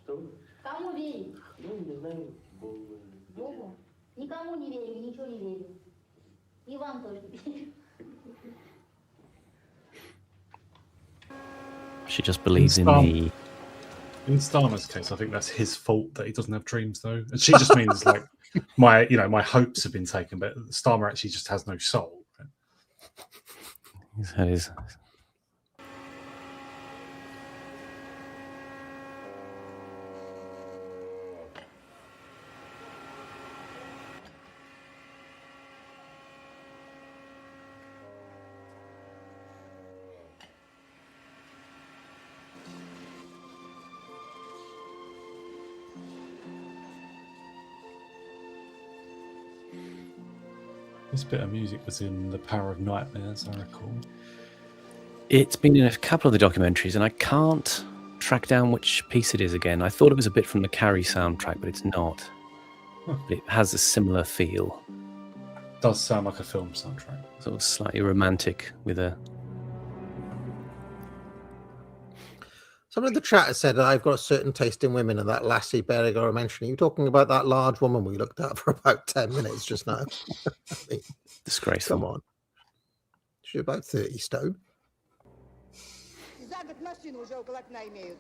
Что? Кому верить? Ну, не знаю, Богу. Богу? Никому не верю, ничего не верю. И вам тоже не верю. She just believes in me. In Starmer's case, I think that's his fault that he doesn't have dreams, though. And she just means like my hopes have been taken, but Starmer actually just has no soul. Right? That is. This bit of music was in The Power of Nightmares, I recall. It's been in a couple of the documentaries, and I can't track down which piece it is again. I thought it was a bit from the Carrie soundtrack, but it's not. But it has a similar feel. Does sound like a film soundtrack. Sort of slightly romantic with a... Someone in the chat has said that I've got a certain taste in women, and that lassie Berriger I mentioned. Are you talking about that large woman we looked at for about 10 minutes just now? I mean, Disgraceful. come on. She's about 30 stone. За год машину уже около окна имеют.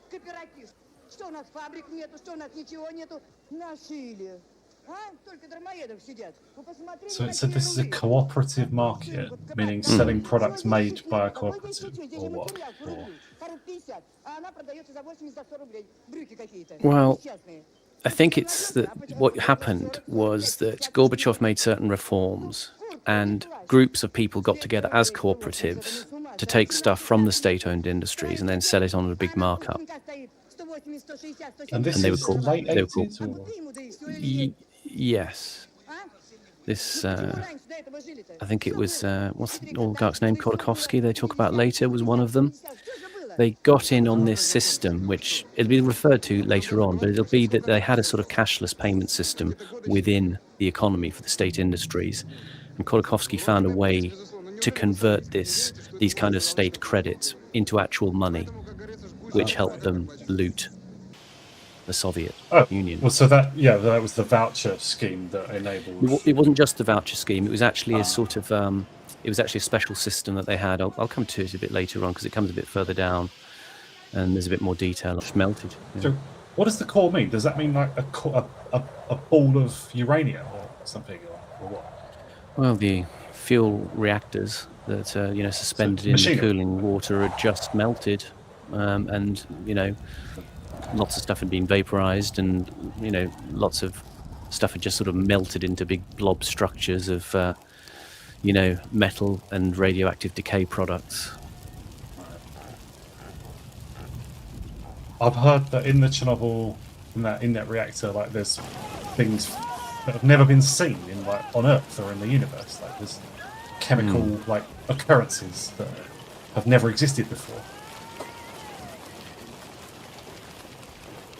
Кооператив. Что у нас фабрик нету, что у нас ничего нету. Нашили. А? Только дармоедов сидят. Вы посмотрели, So it said this is a cooperative market, meaning selling products made by a cooperative, or what? Or... Well, I think it's that what happened was that Gorbachev made certain reforms, and groups of people got together as cooperatives to take stuff from the state-owned industries and then sell it on at a big markup. And this And they were is called- late they were 80s? Or... Yes. This, I think it was, what's the oligarch's name? Khodorkovsky, they talk about later, was one of them. They got in on this system, which it'll be referred to later on, but it'll be that they had a sort of cashless payment system within the economy for the state industries. And Khodorkovsky found a way to convert these kind of state credits into actual money, which helped them loot the Soviet Union. Well, so that was the voucher scheme that enabled. It wasn't just the voucher scheme. It was actually a sort of it was actually a special system that they had. I'll come to it a bit later on because it comes a bit further down and there's a bit more detail. It's melted. Yeah. So, what does the core mean? Does that mean like a ball of uranium or something, or what? Well, the fuel reactors that suspended in the machinery. cooling water had just melted, and lots of stuff had been vaporized, and lots of stuff had just sort of melted into big blob structures of metal and radioactive decay products. I've heard that in the Chernobyl, in that reactor, like there's things that have never been seen in on Earth or in the universe. Like there's chemical like occurrences that have never existed before.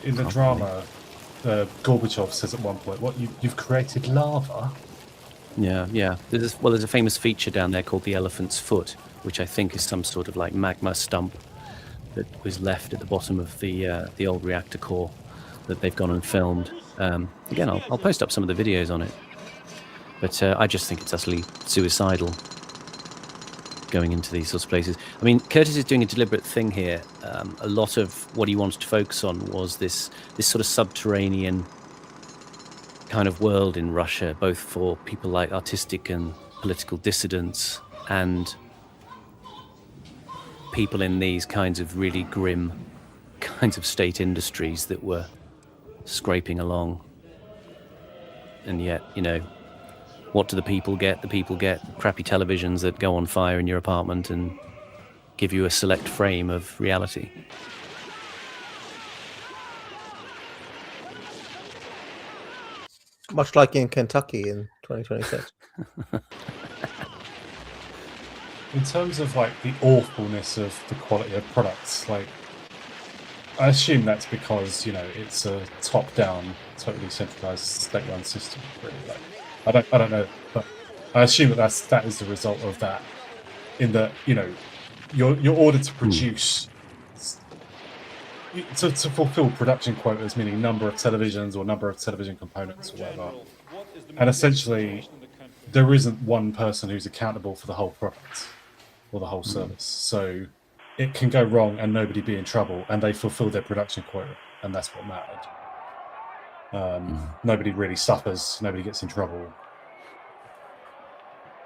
In the drama, Gorbachev says at one point, "What you've created lava?" Yeah. There's a famous feature down there called the Elephant's Foot, which I think is some sort of like magma stump that was left at the bottom of the old reactor core that they've gone and filmed. Again, I'll post up some of the videos on it, but I just think it's utterly suicidal going into these sorts of places. I mean, Curtis is doing a deliberate thing here. A lot of what he wanted to focus on was this sort of subterranean kind of world in Russia, both for people like artistic and political dissidents and people in these kinds of really grim kinds of state industries that were scraping along. And yet, what do the people get? The people get crappy televisions that go on fire in your apartment and give you a select frame of reality. Much like in Kentucky in 2026. In terms of like the awfulness of the quality of products, like I assume that's because it's a top-down, totally centralized state-run system. Really, like I don't know, but I assume that is the result of that. In that you're ordered to produce to fulfill production quotas, meaning number of televisions or number of television components or whatever, and essentially there isn't one person who's accountable for the whole product or the whole service. So it can go wrong and nobody be in trouble, and they fulfill their production quota, and that's what mattered. Nobody really suffers, nobody gets in trouble.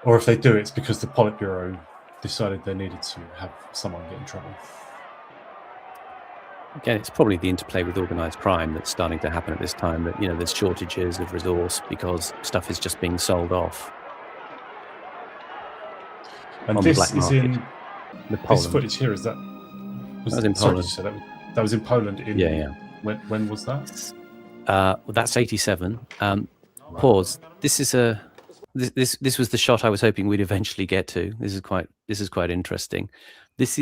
Or if they do, it's because the Politburo decided they needed to have someone get in trouble. Again, it's probably the interplay with organised crime that's starting to happen at this time, that, there's shortages of resource because stuff is just being sold off. And this is in this footage here. That was in Poland. That was in Poland. When was that? Well, that's 87. Pause. This is this was the shot I was hoping we'd eventually get to. This is quite interesting. This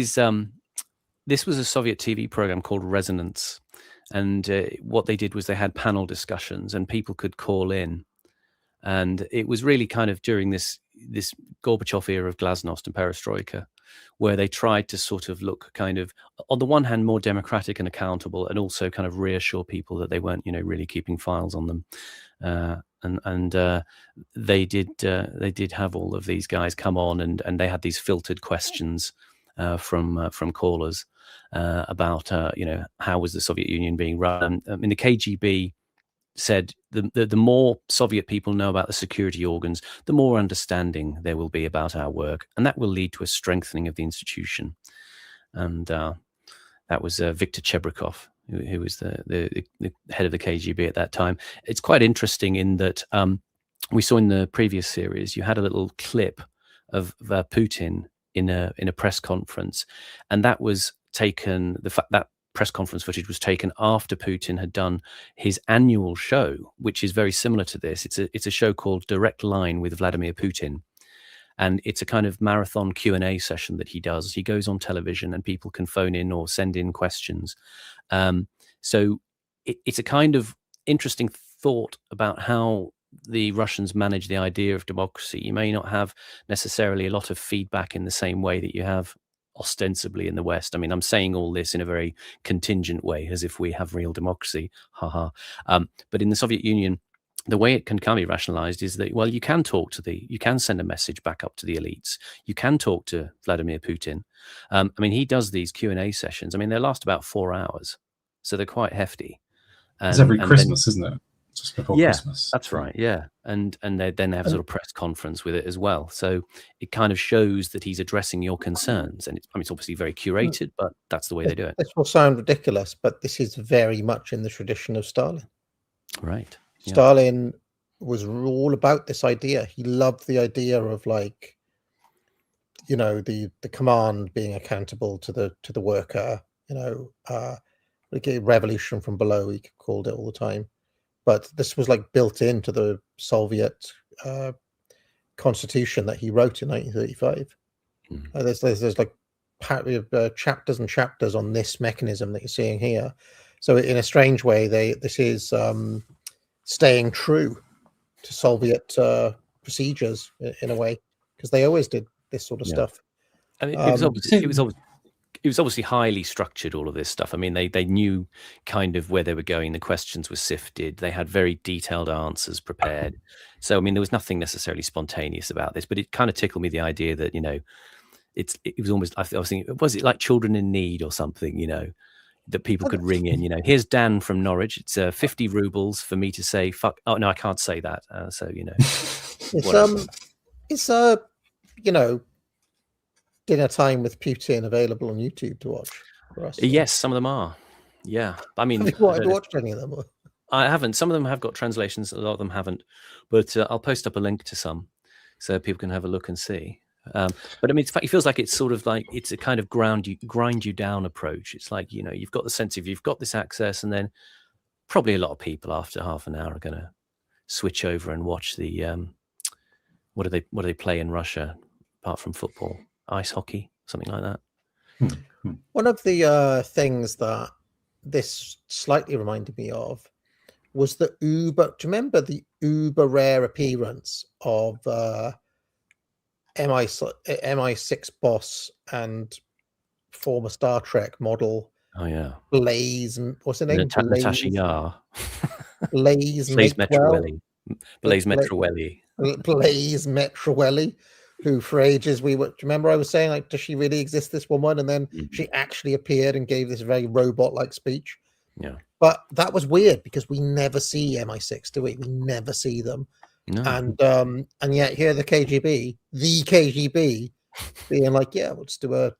was a Soviet TV program called Resonance, and what they did was they had panel discussions, and people could call in. And it was really kind of during this Gorbachev era of glasnost and perestroika, where they tried to sort of look kind of, on the one hand, more democratic and accountable, and also kind of reassure people that they weren't, really keeping files on them. They did have all of these guys come on, and they had these filtered questions from callers about how was the Soviet Union being run. I mean, the KGB said the more Soviet people know about the security organs, the more understanding there will be about our work, and that will lead to a strengthening of the institution. And that was Viktor Chebrikov, who was the head of the KGB at that time. It's quite interesting in that we saw in the previous series, you had a little clip of Putin in a press conference, and that was taken. That press conference footage was taken after Putin had done his annual show, which is very similar to this. It's a show called Direct Line with Vladimir Putin, and it's a kind of marathon Q&A session that he does. He goes on television, and people can phone in or send in questions. So it's a kind of interesting thought about how the Russians manage the idea of democracy. You may not have necessarily a lot of feedback in the same way that you have ostensibly in the West. I mean, I'm saying all this in a very contingent way, as if we have real democracy. But in the Soviet Union, the way it can be rationalized is that, well, you can send a message back up to the elites. You can talk to Vladimir Putin. I mean, he does these Q&A sessions. I mean, they last about 4 hours, so they're quite hefty. It's every Christmas, isn't it? Just before Christmas. That's right. Yeah, and they have a sort of press conference with it as well. So it kind of shows that he's addressing your concerns, and it's obviously very curated, but that's the way they do it. This will sound ridiculous, but this is very much in the tradition of Stalin. Right. Yeah. Stalin was all about this idea. He loved the idea of, like, the command being accountable to the worker. Like a revolution from below, he called it all the time. But this was like built into the Soviet constitution that he wrote in 1935. There's like chapters and chapters on this mechanism that you're seeing here. So in a strange way, this is staying true to Soviet procedures in a way, because they always did this sort of stuff. And it was obviously highly structured, all of this stuff. I mean, they knew kind of where they were going. The questions were sifted. They had very detailed answers prepared. So, I mean, there was nothing necessarily spontaneous about this, but it kind of tickled me, the idea that, it was almost, I was thinking, was it like Children in Need or something, that people could ring in. Here's Dan from Norwich. It's 50 rubles for me to say fuck. Oh no, I can't say that. So it's dinner time with Putin available on YouTube to watch for us. Yes, some of them are. Yeah, I mean, have you watched any of them? I haven't. Some of them have got translations. A lot of them haven't. But I'll post up a link to some so people can have a look and see. But I mean, it feels like it's sort of like it's a kind of grind you down approach. It's like, you've got the sense of you've got this access, and then probably a lot of people after half an hour are going to switch over and watch the what do they play in Russia apart from football? Ice hockey, something like that. One of the things that this slightly reminded me of was the Uber. Do you remember the uber rare appearance of MI6 boss and former Star Trek model? Oh yeah, Blaze. What's her name? Natasha Yar. Blaze Metrowelli. Blaze Metrowelli, who for ages do you remember I was saying, like, does she really exist, this woman? And then she actually appeared and gave this very robot-like speech. Yeah. But that was weird because we never see MI6, do we? We never see them. No. And yet here the KGB being like, yeah, we'll just do a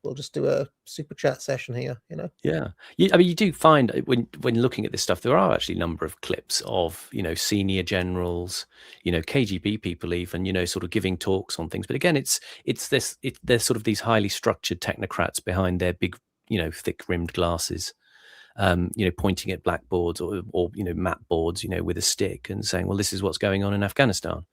super chat session here, Yeah. I mean, you do find when looking at this stuff, there are actually a number of clips of, senior generals, KGB people even, sort of giving talks on things. But again, they're sort of these highly structured technocrats behind their big, thick rimmed glasses, pointing at blackboards or map boards, with a stick and saying, well, this is what's going on in Afghanistan.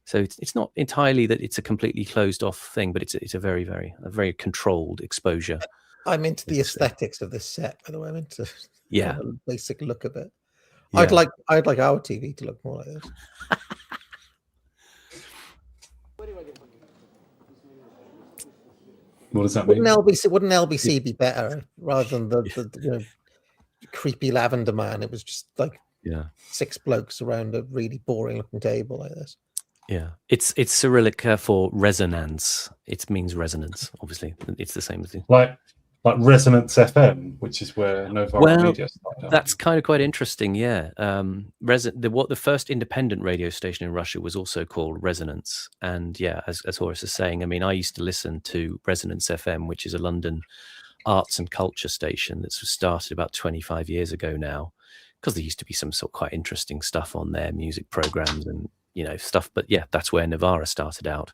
So it's not entirely that it's a completely closed off thing, but it's a very controlled exposure. I'm into the aesthetics of this set, by the way. I'm into the basic look of it. Yeah. I'd like our TV to look more like this. What does that mean? Wouldn't LBC be better rather than the creepy lavender man? It was just like 6 blokes around a really boring looking table like this. Yeah, it's Cyrillic for resonance. It means resonance. Obviously, it's the same as the like Resonance FM, which is where Novara Media started. That's kind of quite interesting. Yeah, the first independent radio station in Russia was also called Resonance. And yeah, as Horace is saying, I mean, I used to listen to Resonance FM, which is a London arts and culture station that was started about 25 years ago now, because there used to be some sort of quite interesting stuff on there, music programs and stuff. But yeah, that's where Novara started out,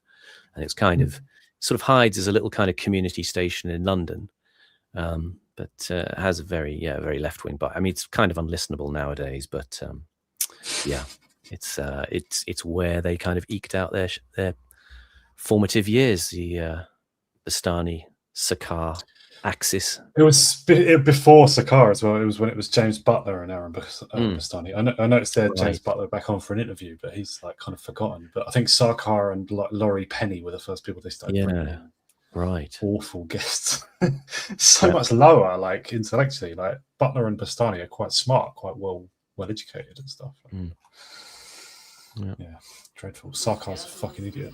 and it's kind of sort of hides as a little kind of community station in London, but has a very left wing. But I mean, it's kind of unlistenable nowadays. But yeah, it's where they kind of eked out their formative years, the Bastani Sakar axis. It was before Sakar as well. It was when it was James Butler and Aaron Bastani. I noticed they had James Butler back on for an interview, but he's like kind of forgotten. But I think Sakar and Laurie Penny were the first people they started bringing in. Right. Awful guests. So much lower, like intellectually. Like Butler and Bastani are quite smart, quite well educated and stuff. Yeah, dreadful. Sakar's a fucking idiot.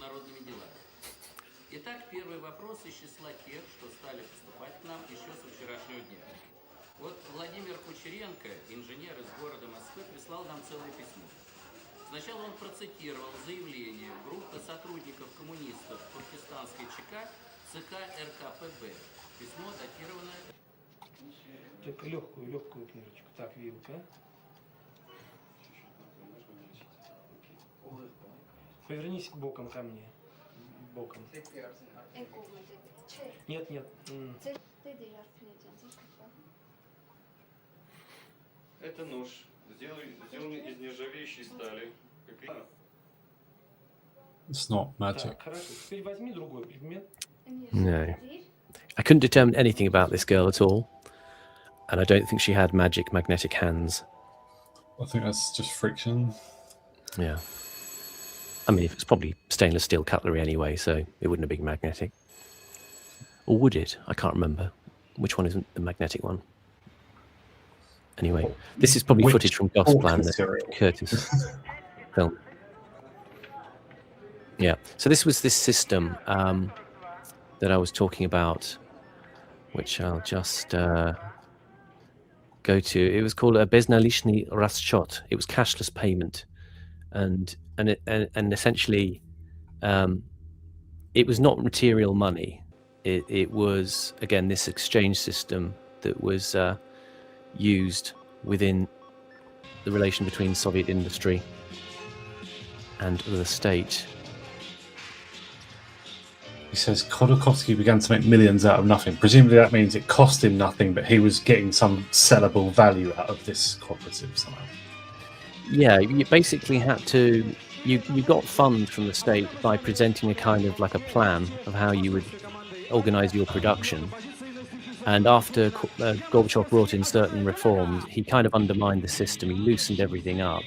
Итак, первый вопрос из числа тех, что стали поступать к нам еще со вчерашнего дня. Вот Владимир Кучеренко, инженер из города Москвы, прислал нам целое письмо. Сначала он процитировал заявление группы сотрудников коммунистов пакистанской ЧК ЦК РКПБ. Письмо датировано... Только легкую книжечку. Так, вилка. Повернись боком ко мне. Боком. Нет. Это нож, сделанный из нержавеющей стали. It's not magic. Так, хорошо. Теперь возьми другой предмет. No. I couldn't determine anything about this girl at all. And I don't think she had magnetic hands. I think that's just friction. Yeah. I mean, it's probably stainless steel cutlery anyway, so it wouldn't have been magnetic. Or would it? I can't remember. Which one isn't the magnetic one? Anyway, this is probably footage from Ghost Plan, the Curtis film. Yeah, so this was this system that I was talking about, which I'll just go to. It was called a beznalishny расчет. It was cashless payment, and essentially, it was not material money. It was, again, this exchange system that was used within the relation between Soviet industry and the state. He says Khodorkovsky began to make millions out of nothing. Presumably that means it cost him nothing, but he was getting some sellable value out of this cooperative somehow. Yeah, you basically had to. You got funds from the state by presenting a kind of like a plan of how you would organize your production. And after Gorbachev brought in certain reforms, he kind of undermined the system. He loosened everything up,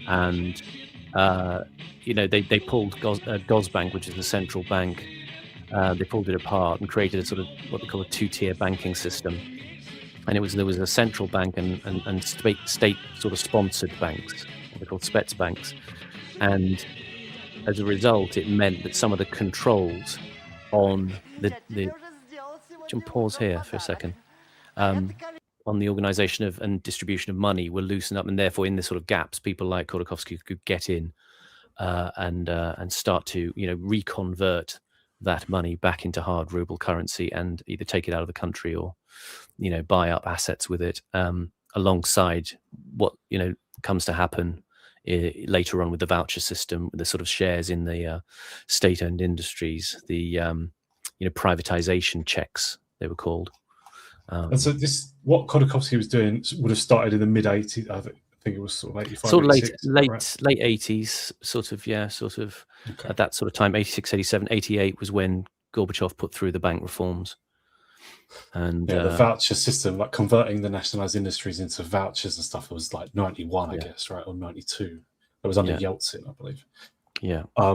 and they pulled Gosbank, which is the central bank. They pulled it apart and created a sort of what they call a two-tier banking system. And there was a central bank and state sort of sponsored banks, what they're called Spetsbanks. And as a result, it meant that some of the controls on the just pause here for a second. On the organization of and distribution of money were loosened up, and therefore in the sort of gaps, people like Khodorkovsky could get in and start to reconvert that money back into hard ruble currency and either take it out of the country or buy up assets with it, alongside what comes to happen later on with the voucher system, the sort of shares in the state-owned industries, the privatization checks they were called. And so what Khodorkovsky was doing would have started in the mid 80s. I think it was sort of 85, sort of 86, late right? 80s, sort of okay. At that sort of time, 86, 87, 88 was when Gorbachev put through the bank reforms. And the voucher system, like converting the nationalized industries into vouchers and stuff, was like 91, I guess, right? Or 92. It was under Yeltsin, I believe. Yeah. I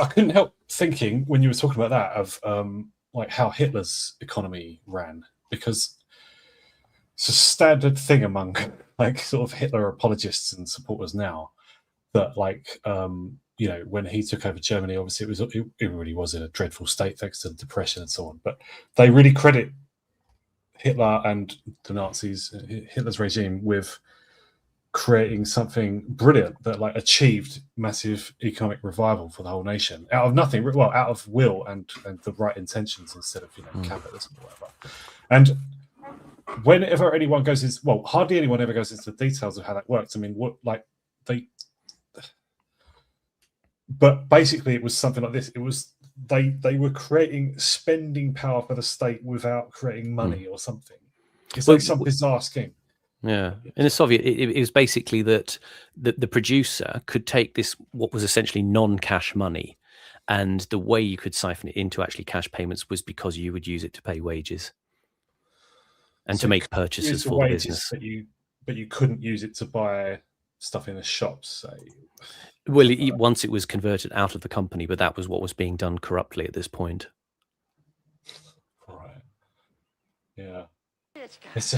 couldn't help thinking when you were talking about that of like how Hitler's economy ran, because it's a standard thing among like sort of Hitler apologists and supporters now that like when he took over Germany, obviously it really was in a dreadful state thanks to the depression and so on, but they really credit Hitler and the Nazis, Hitler's regime, with creating something brilliant that like achieved massive economic revival for the whole nation out of nothing, well, out of will and the right intentions instead of capitalism or whatever. And whenever anyone goes into, well, hardly anyone ever goes into the details of how that works. I mean, but basically it was something like this. It was they were creating spending power for the state without creating money or something. It's like some bizarre scheme. Yeah, in the Soviet, it was basically that the producer could take this, what was essentially non-cash money, and the way you could siphon it into actually cash payments was because you would use it to pay wages and to make purchases for the business. But you couldn't use it to buy stuff in the shops, say. Well, once it was converted out of the company, but that was what was being done corruptly at this point. Right. Yeah. It's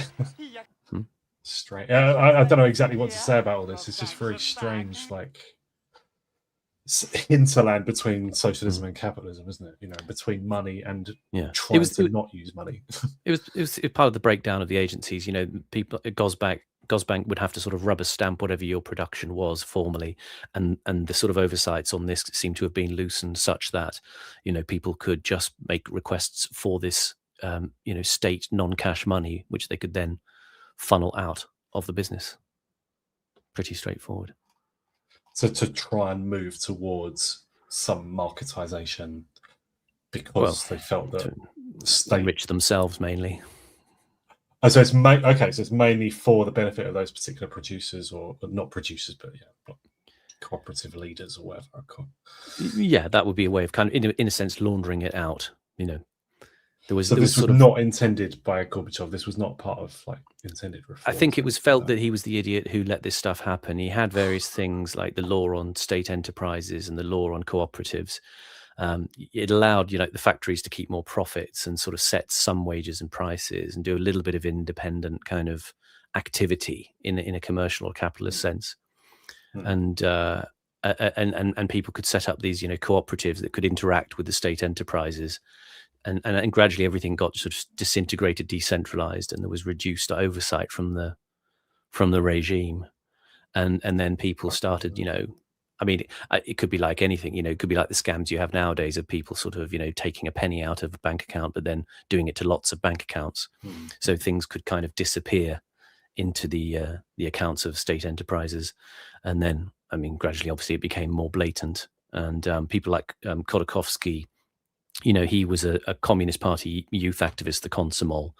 strange. I don't know exactly what to say about all this. It's just very strange, like hinterland between socialism and capitalism, isn't it? Between money and trying to not use money. It was part of the breakdown of the agencies. People at Gosbank would have to sort of rubber stamp whatever your production was formally, and the sort of oversights on this seem to have been loosened such that people could just make requests for this state non-cash money, which they could then funnel out of the business. Pretty straightforward. So to try and move towards some marketization because they felt that the state enrich themselves mainly. So it's mainly for the benefit of those particular producers, or not producers, but cooperative leaders or whatever. Yeah, that would be a way of kind of, in a sense, laundering it out. This was not intended by Gorbachev. This was not part of intended reform. I think it was felt that he was the idiot who let this stuff happen. He had various things like the law on state enterprises and the law on cooperatives. It allowed the factories to keep more profits and sort of set some wages and prices and do a little bit of independent kind of activity in a commercial or capitalist sense. And people could set up these cooperatives that could interact with the state enterprises and gradually everything got sort of disintegrated, decentralized, and there was reduced oversight from the regime, and then people started, I mean, it could be like anything, it could be like the scams you have nowadays of people sort of, taking a penny out of a bank account, but then doing it to lots of bank accounts. So things could kind of disappear into the accounts of state enterprises. And then, I mean, gradually, obviously, it became more blatant. And people like Khodorkovsky, he was a Communist Party youth activist, the Komsomol.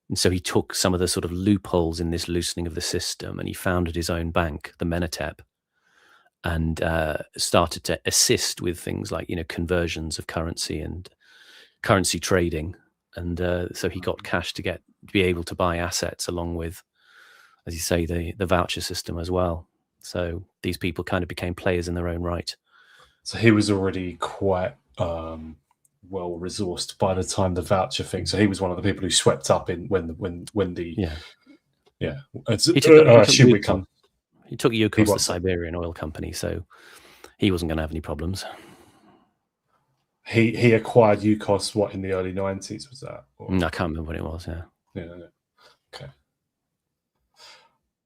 And so he took some of the sort of loopholes in this loosening of the system, and he founded his own bank, the Menatep, and started to assist with things like, conversions of currency and currency trading. And so he got cash to be able to buy assets, along with, as you say, the voucher system as well. So these people kind of became players in their own right. So he was already quite well resourced by the time the voucher thing. So he was one of the people who swept up in when the He took Yukos, the Siberian oil company, so he wasn't going to have any problems. He acquired Yukos in the early 90s, was that? Or? No, I can't remember what it was. Yeah. Okay.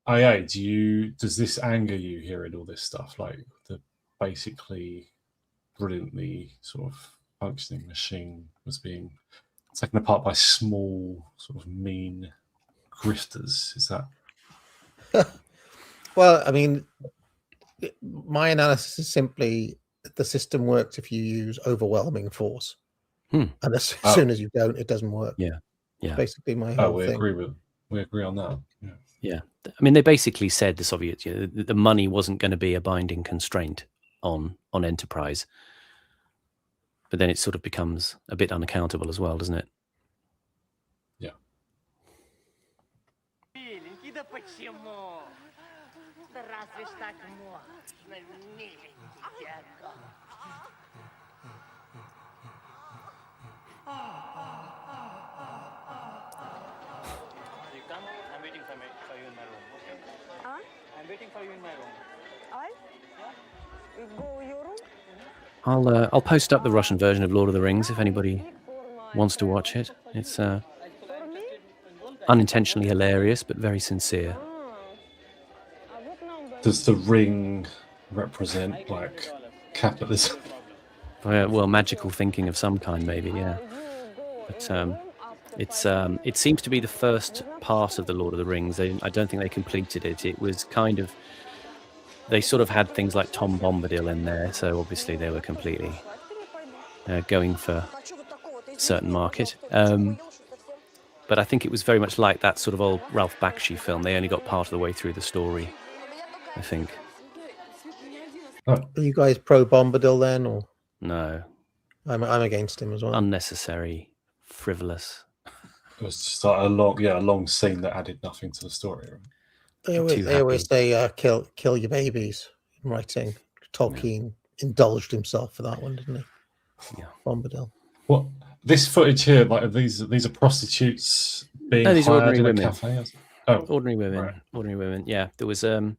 IA, does this anger you hearing all this stuff, like the basically brilliantly sort of functioning machine was being taken apart by small sort of mean grifters? Is that? Well, I mean, my analysis is simply the system works if you use overwhelming force, and as soon as you don't, it doesn't work. Yeah. That's basically my whole thing. We agree on that. Yeah. I mean, they basically said, the Soviets, the money wasn't going to be a binding constraint on enterprise, but then it sort of becomes a bit unaccountable as well, doesn't it? Yeah. I'm waiting for you in my room. Okay? I'm waiting for you in my room. You go your room? I'll post up the Russian version of Lord of the Rings if anybody wants to watch it. It's unintentionally hilarious, but very sincere. Does the ring represent like capitalism? Well, magical thinking of some kind, maybe, yeah. But it seems to be the first part of the Lord of the Rings. I don't think they completed it. It was kind of, they sort of had things like Tom Bombadil in there, so obviously they were completely going for a certain market. But I think it was very much like that sort of old Ralph Bakshi film. They only got part of the way through the story, I think. Are you guys pro Bombadil then, or? No. I'm against him as well. Unnecessary, frivolous. It was just like a long scene that added nothing to the story. Right? They always say kill your babies in writing. Tolkien indulged himself for that one, didn't he? Yeah. Bombadil. What this footage here? Like these are prostitutes being hired in a cafe. Ordinary women. Right. Ordinary women. Yeah, there was an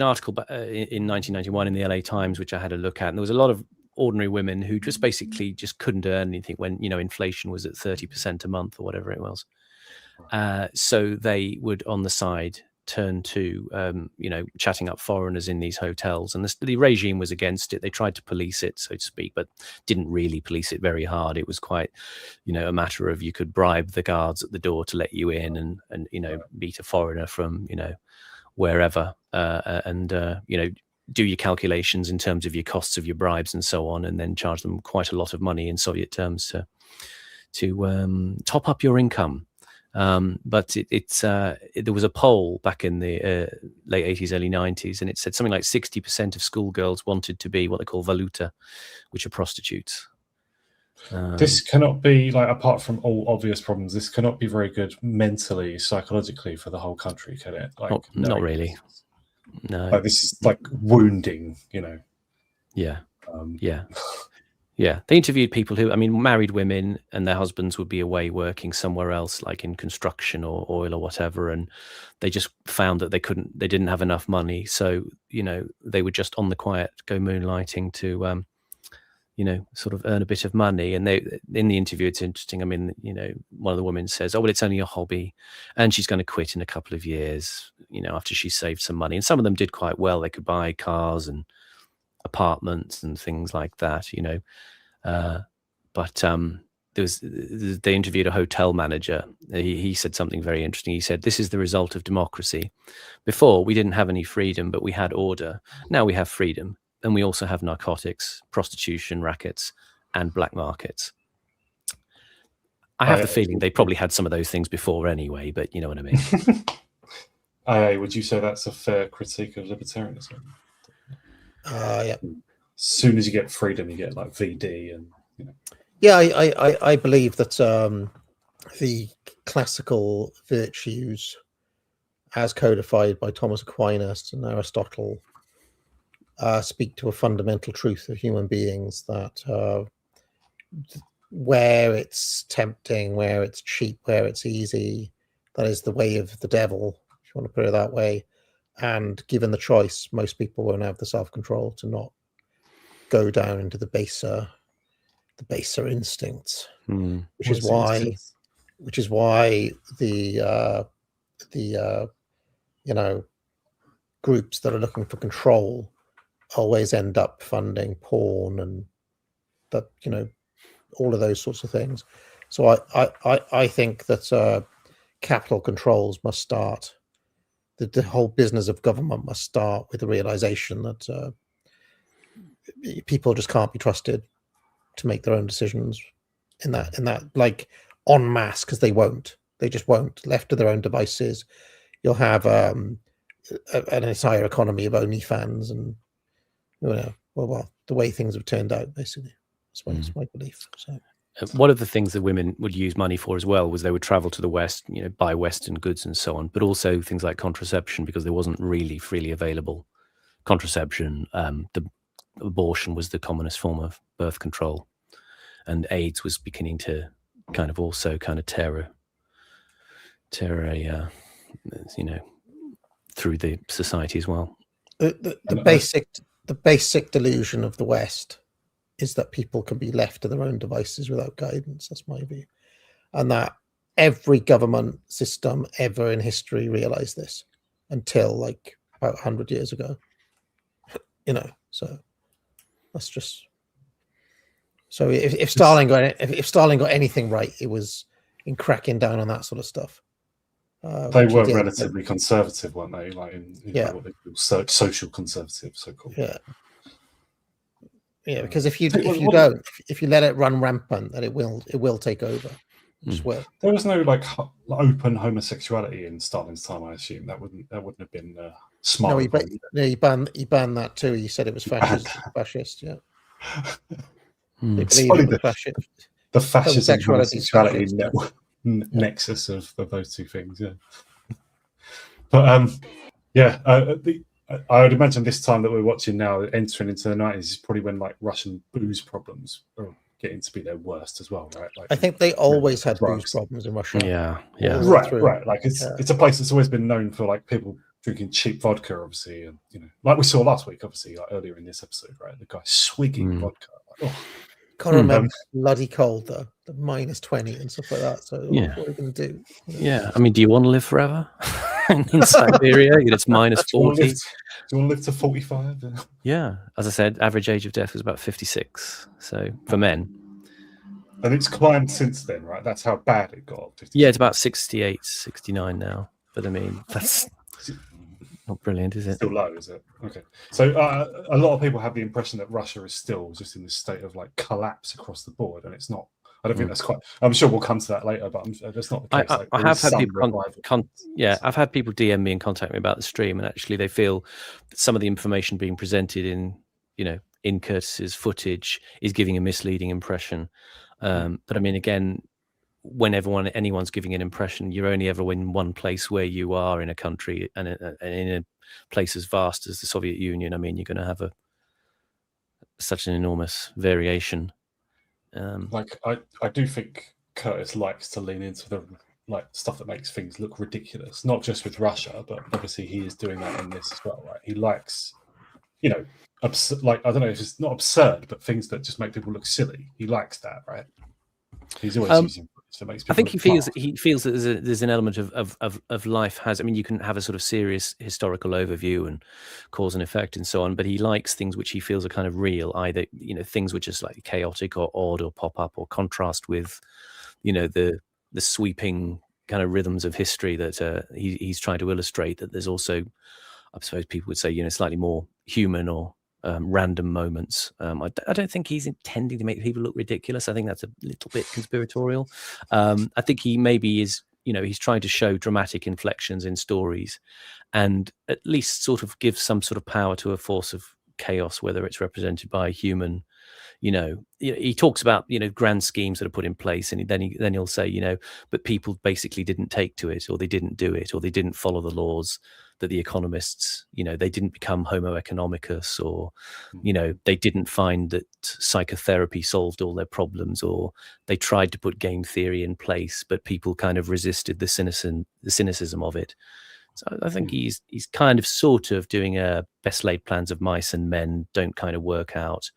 article in 1991 in the LA Times which I had a look at, and there was a lot of ordinary women who just basically just couldn't earn anything when inflation was at 30% a month or whatever it was. So they would on the side turn to chatting up foreigners in these hotels, and the regime was against it. They tried to police it, so to speak, but didn't really police it very hard. It was quite a matter of you could bribe the guards at the door to let you in and meet a foreigner from wherever and do your calculations in terms of your costs of your bribes and so on, and then charge them quite a lot of money in Soviet terms to top up your income. But there was a poll back in the late 80s, early 90s, and it said something like 60% of schoolgirls wanted to be what they call valuta, which are prostitutes. This cannot be, like, apart from all obvious problems, this cannot be very good mentally, psychologically for the whole country, can it? Like, not really. No. Like, this is like wounding, Yeah. Yeah. They interviewed people who, married women, and their husbands would be away working somewhere else, like in construction or oil or whatever. And they just found that they didn't have enough money. So, they would just on the quiet go moonlighting sort of earn a bit of money. And they, in the interview, it's interesting. I mean, one of the women says, "Oh, well, it's only a hobby," and she's going to quit in a couple of years, after she saved some money. And some of them did quite well. They could buy cars and apartments and things like that, but they interviewed a hotel manager. He said something very interesting. He said, "This is the result of democracy. Before, we didn't have any freedom, but we had order. Now we have freedom. And we also have narcotics, prostitution, rackets, and black markets." I have the feeling they probably had some of those things before anyway, but you know what I mean. Would you say that's a fair critique of libertarianism? Yeah. As soon as you get freedom, you get like VD and. Yeah, I believe that the classical virtues, as codified by Thomas Aquinas and Aristotle, speak to a fundamental truth of human beings, that where it's tempting, where it's cheap, where it's easy, that is the way of the devil, if you want to put it that way. And given the choice, most people won't have the self-control to not go down into the baser instincts, which is why the groups that are looking for control always end up funding porn and that, all of those sorts of things. So I think that capital controls must start. The whole business of government must start with the realization that people just can't be trusted to make their own decisions in that like en masse, because they just won't. Left to their own devices, you'll have an entire economy of OnlyFans and well the way things have turned out, basically. That's my belief. So one of the things that women would use money for as well was they would travel to the West, buy Western goods and so on, but also things like contraception, because there wasn't really freely available contraception. The abortion was the commonest form of birth control, and AIDS was beginning to kind of also tear a through the society as well. The basic delusion of the West is that people can be left to their own devices without guidance. That's my view, and that every government system ever in history realized this until like about 100 years ago. So that's just. So if Stalin got anything right, it was in cracking down on that sort of stuff. They were relatively conservative, weren't they? Like in what they call social conservative, so-called. Yeah, because if you let it run rampant, then it will take over. There was no like open homosexuality in Stalin's time, I assume. That wouldn't have been smart. No, he banned that too. He said it was fascist. Yeah. The fascism and homosexuality nexus of those two things, yeah. But I would imagine this time that we're watching now, entering into the 90s, is probably when like Russian booze problems are getting to be their worst as well, right? Like, I think they always had booze problems in Russia. Yeah. Right. Like it's a place that's always been known for like people drinking cheap vodka, obviously, and like we saw last week, obviously, like earlier in this episode, right? The guy swigging vodka. Like, Can't remember bloody cold though, the -20 and stuff like that. So what are we going to do? Yeah, I mean, do you want to live forever in Siberia? It's -40. Do you want to live to 45? Yeah, as I said, average age of death was about 56. So for men, and it's climbed since then, right? That's how bad it got. 56. Yeah, it's about 68, 69 now. But I mean, that's not brilliant, is it? Still low, is it? Okay. So a lot of people have the impression that Russia is still just in this state of like collapse across the board, and it's not. I don't think that's quite. I'm sure we'll come to that later, but that's not the case. I have had people. I've had people DM me and contact me about the stream, and actually they feel that some of the information being presented in Curtis's footage is giving a misleading impression. But I mean, again, when anyone's giving an impression, you're only ever in one place where you are in a country, and in a place as vast as the Soviet Union. I mean, you're going to have such an enormous variation. I do think Curtis likes to lean into the stuff that makes things look ridiculous, not just with Russia, but obviously he is doing that in this as well, right? He likes you know, like, I don't know if it's not absurd, but things that just make people look silly. He likes that, right? He's always using footage that makes people. I think look he feels that there's an element of life has. I mean, you can have a sort of serious historical overview and cause and effect and so on, but he likes things which he feels are kind of real, either, you know, things which are slightly chaotic or odd or pop up or contrast with, you know, the sweeping kind of rhythms of history that he's trying to illustrate. That there's also, I suppose people would say, you know, slightly more human or random moments. I don't think he's intending to make people look ridiculous. I think that's a little bit conspiratorial. I think he maybe is, you know, he's trying to show dramatic inflections in stories and at least sort of give some sort of power to a force of chaos, whether it's represented by a human. You know, he talks about, you know, grand schemes that are put in place, and then he'll say, you know, but people basically didn't take to it, or they didn't do it, or they didn't follow the laws that the economists, you know, they didn't become Homo economicus, or, you know, they didn't find that psychotherapy solved all their problems, or they tried to put game theory in place, but people kind of resisted the cynicism of it. So I think he's kind of sort of doing a best laid plans of mice and men don't kind of work out.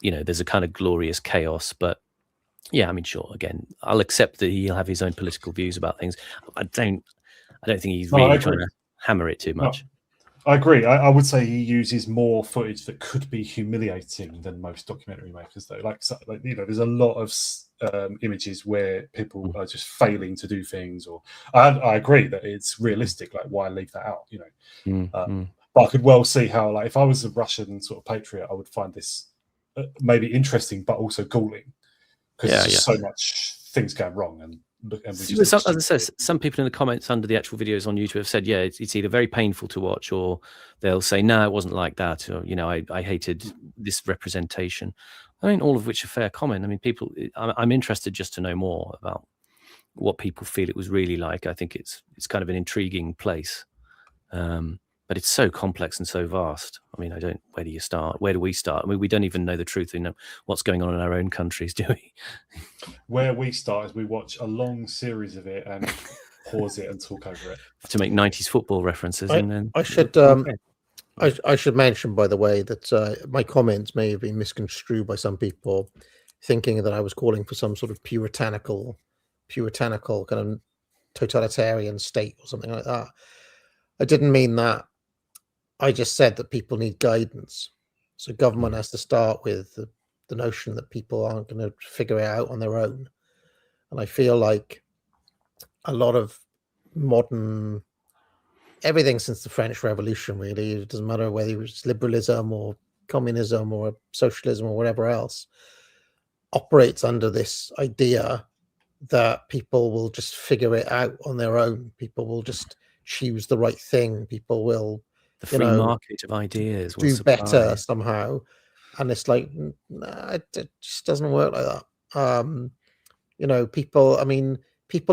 You know, there's a kind of glorious chaos, but yeah, I mean, sure. Again, I'll accept that he'll have his own political views about things. I don't think he's really trying to hammer it too much. I agree. I would say he uses more footage that could be humiliating than most documentary makers, though. Like you know, there's a lot of images where people are just failing to do things, or I agree that it's realistic. Like, why leave that out? You know, but I could well see how, like, if I was a Russian sort of patriot, I would find this maybe interesting, but also galling, because there's just so much things going wrong. And as I said, some people in the comments under the actual videos on YouTube have said, yeah, it's either very painful to watch, or they'll say, no, it wasn't like that, or, you know, I hated this representation. I mean, all of which are fair comment. I mean, I'm interested just to know more about what people feel it was really like. I think it's kind of an intriguing place. But it's so complex and so vast. I mean, where do you start? Where do we start? I mean, we don't even know the truth. We know what's going on in our own countries, do we? Where we start is we watch a long series of it and pause it and talk over it. To make 90s football references. I should mention, by the way, that my comments may have been misconstrued by some people, thinking that I was calling for some sort of puritanical kind of totalitarian state or something like that. I didn't mean that. I just said that people need guidance. So government has to start with the notion that people aren't going to figure it out on their own. And I feel like a lot of modern, everything since the French Revolution, really, it doesn't matter whether it's liberalism or communism or socialism or whatever else, operates under this idea that people will just figure it out on their own. People will just choose the right thing. People will, the free market of ideas, do better somehow. And it's like, nah, it just doesn't work like that. You know, people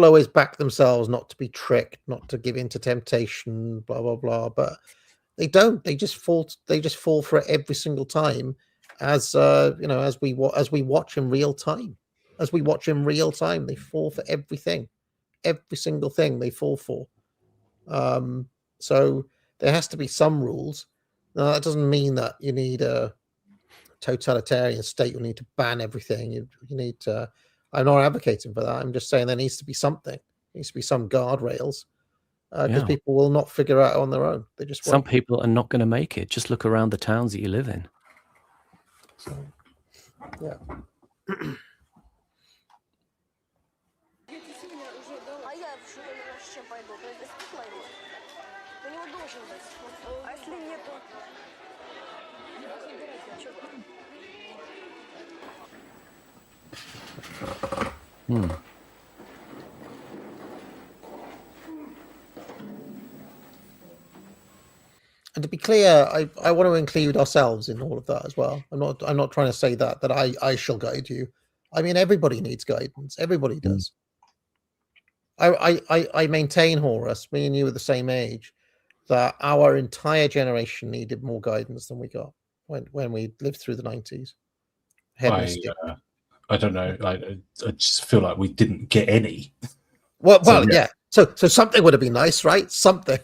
always back themselves not to be tricked, not to give in to temptation, blah blah blah, but they don't. They just fall for it every single time, as you know, as we watch in real time. As we watch in real time, they fall for everything, every single thing they fall for. So there has to be some rules. Now, that doesn't mean that you need a totalitarian state. You need to ban everything. You need to. I'm not advocating for that. I'm just saying there needs to be something. There needs to be some guardrails, because people will not figure out on their own. They just some people are not going to make it. Just look around the towns that you live in. So, yeah. And to be clear, I want to include ourselves in all of that as well. I'm not trying to say that I shall guide you. I mean, everybody needs guidance. Everybody does. I maintain, Horace, me and you are the same age, that our entire generation needed more guidance than we got when we lived through the 90s. I don't know. I just feel like we didn't get any. Well, yeah. So something would have been nice, right? Something.